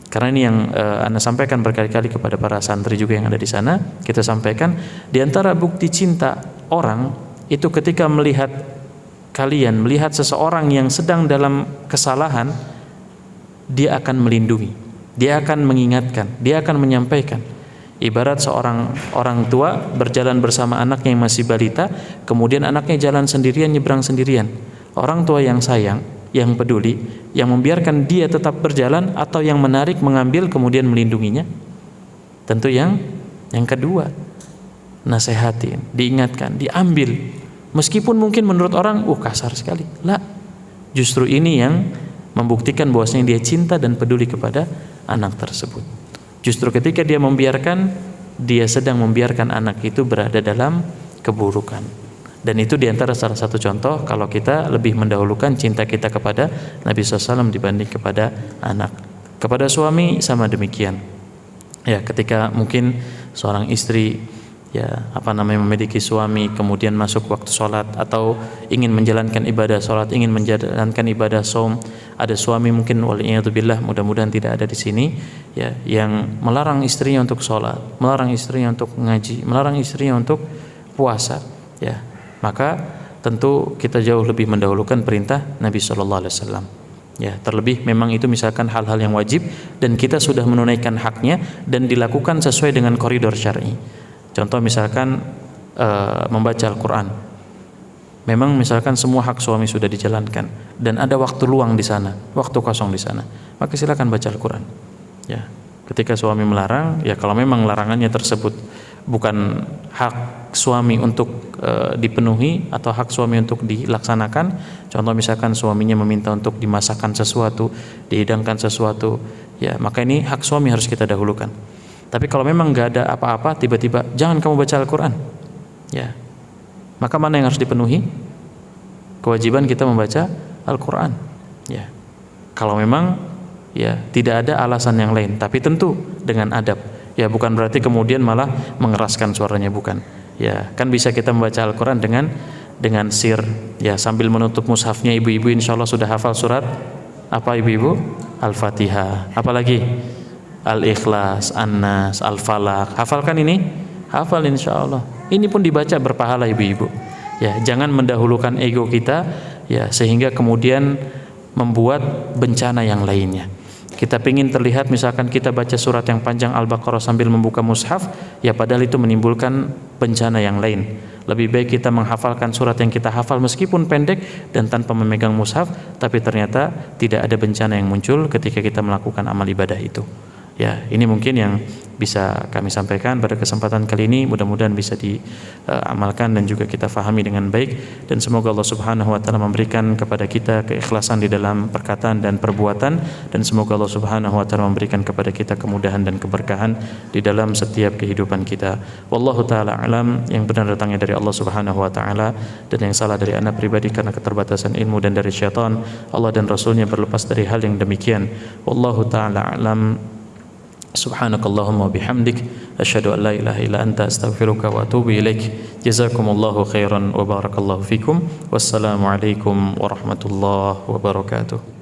Karena ini yang Anda sampaikan berkali-kali kepada para santri juga yang ada di sana, kita sampaikan di antara bukti cinta orang itu ketika melihat kalian, melihat seseorang yang sedang dalam kesalahan, dia akan melindungi, dia akan mengingatkan, dia akan menyampaikan. Ibarat seorang orang tua berjalan bersama anaknya yang masih balita, kemudian anaknya jalan sendirian, nyebrang sendirian. Orang tua yang sayang, yang peduli, yang membiarkan dia tetap berjalan atau yang menarik, mengambil kemudian melindunginya? Tentu yang kedua. nasehatin, diingatkan, diambil. Meskipun mungkin menurut orang, kasar sekali. Lah, justru ini yang membuktikan bahwasanya dia cinta dan peduli kepada anak tersebut. Justru ketika dia membiarkan, dia sedang membiarkan anak itu berada dalam keburukan. Dan itu diantara salah satu contoh kalau kita lebih mendahulukan cinta kita kepada Nabi SAW dibanding kepada anak. Kepada suami sama demikian. Ya, ketika mungkin seorang istri memiliki suami, kemudian masuk waktu sholat atau ingin menjalankan ibadah sholat, ingin menjalankan ibadah saum, ada suami mungkin waliyadzubillah, mudah-mudahan tidak ada di sini, ya, yang melarang istrinya untuk sholat, melarang istrinya untuk ngaji, melarang istrinya untuk puasa, ya, maka tentu kita jauh lebih mendahulukan perintah Nabi SAW. Ya, terlebih memang itu misalkan hal-hal yang wajib dan kita sudah menunaikan haknya dan dilakukan sesuai dengan koridor syar'i. Contoh misalkan membaca Al-Quran. Memang misalkan semua hak suami sudah dijalankan dan ada waktu luang di sana, waktu kosong di sana, maka silakan baca Al-Quran. Ya, ketika suami melarang, ya kalau memang larangannya tersebut bukan hak suami untuk dipenuhi atau hak suami untuk dilaksanakan, contoh misalkan suaminya meminta untuk dimasakkan sesuatu, dihidangkan sesuatu, ya maka ini hak suami harus kita dahulukan. Tapi kalau memang nggak ada apa-apa, tiba-tiba jangan kamu baca Al-Quran, ya, maka mana yang harus dipenuhi? Kewajiban kita membaca Al-Quran, ya. Kalau memang ya tidak ada alasan yang lain, tapi tentu dengan adab. Ya, bukan berarti kemudian malah mengeraskan suaranya, bukan. Ya, kan bisa kita membaca Al-Quran dengan sir, ya, sambil menutup mushafnya. Ibu-ibu insya Allah sudah hafal surat apa ibu-ibu? Al-Fatihah. Apalagi? Al-Ikhlas, An-Nas, Al-Falaq. Hafalkan ini? Hafal insya Allah. Ini pun dibaca berpahala ibu-ibu. Ya, jangan mendahulukan ego kita, ya, sehingga kemudian membuat bencana yang lainnya. Kita ingin terlihat misalkan kita baca surat yang panjang Al-Baqarah sambil membuka mushaf, ya padahal itu menimbulkan bencana yang lain. Lebih baik kita menghafalkan surat yang kita hafal meskipun pendek dan tanpa memegang mushaf, tapi ternyata tidak ada bencana yang muncul ketika kita melakukan amal ibadah itu. Ya, ini mungkin yang bisa kami sampaikan pada kesempatan kali ini. Mudah-mudahan bisa diamalkan dan juga kita fahami dengan baik, dan semoga Allah Subhanahu wa taala memberikan kepada kita keikhlasan di dalam perkataan dan perbuatan, dan semoga Allah Subhanahu wa taala memberikan kepada kita kemudahan dan keberkahan di dalam setiap kehidupan kita. Wallahu taala alam. Yang benar datangnya dari Allah Subhanahu wa taala dan yang salah dari anak pribadi karena keterbatasan ilmu dan dari syaitan. Allah dan Rasulnya berlepas dari hal yang demikian. Wallahu taala alam. Subhanakallahumma bihamdik asyhadu an la ilaha illa anta astaghfiruka wa atubu ilaik. Jazakumullahu khairan wa barakallahu fikum. Wassalamu alaikum warahmatullahi wabarakatuh.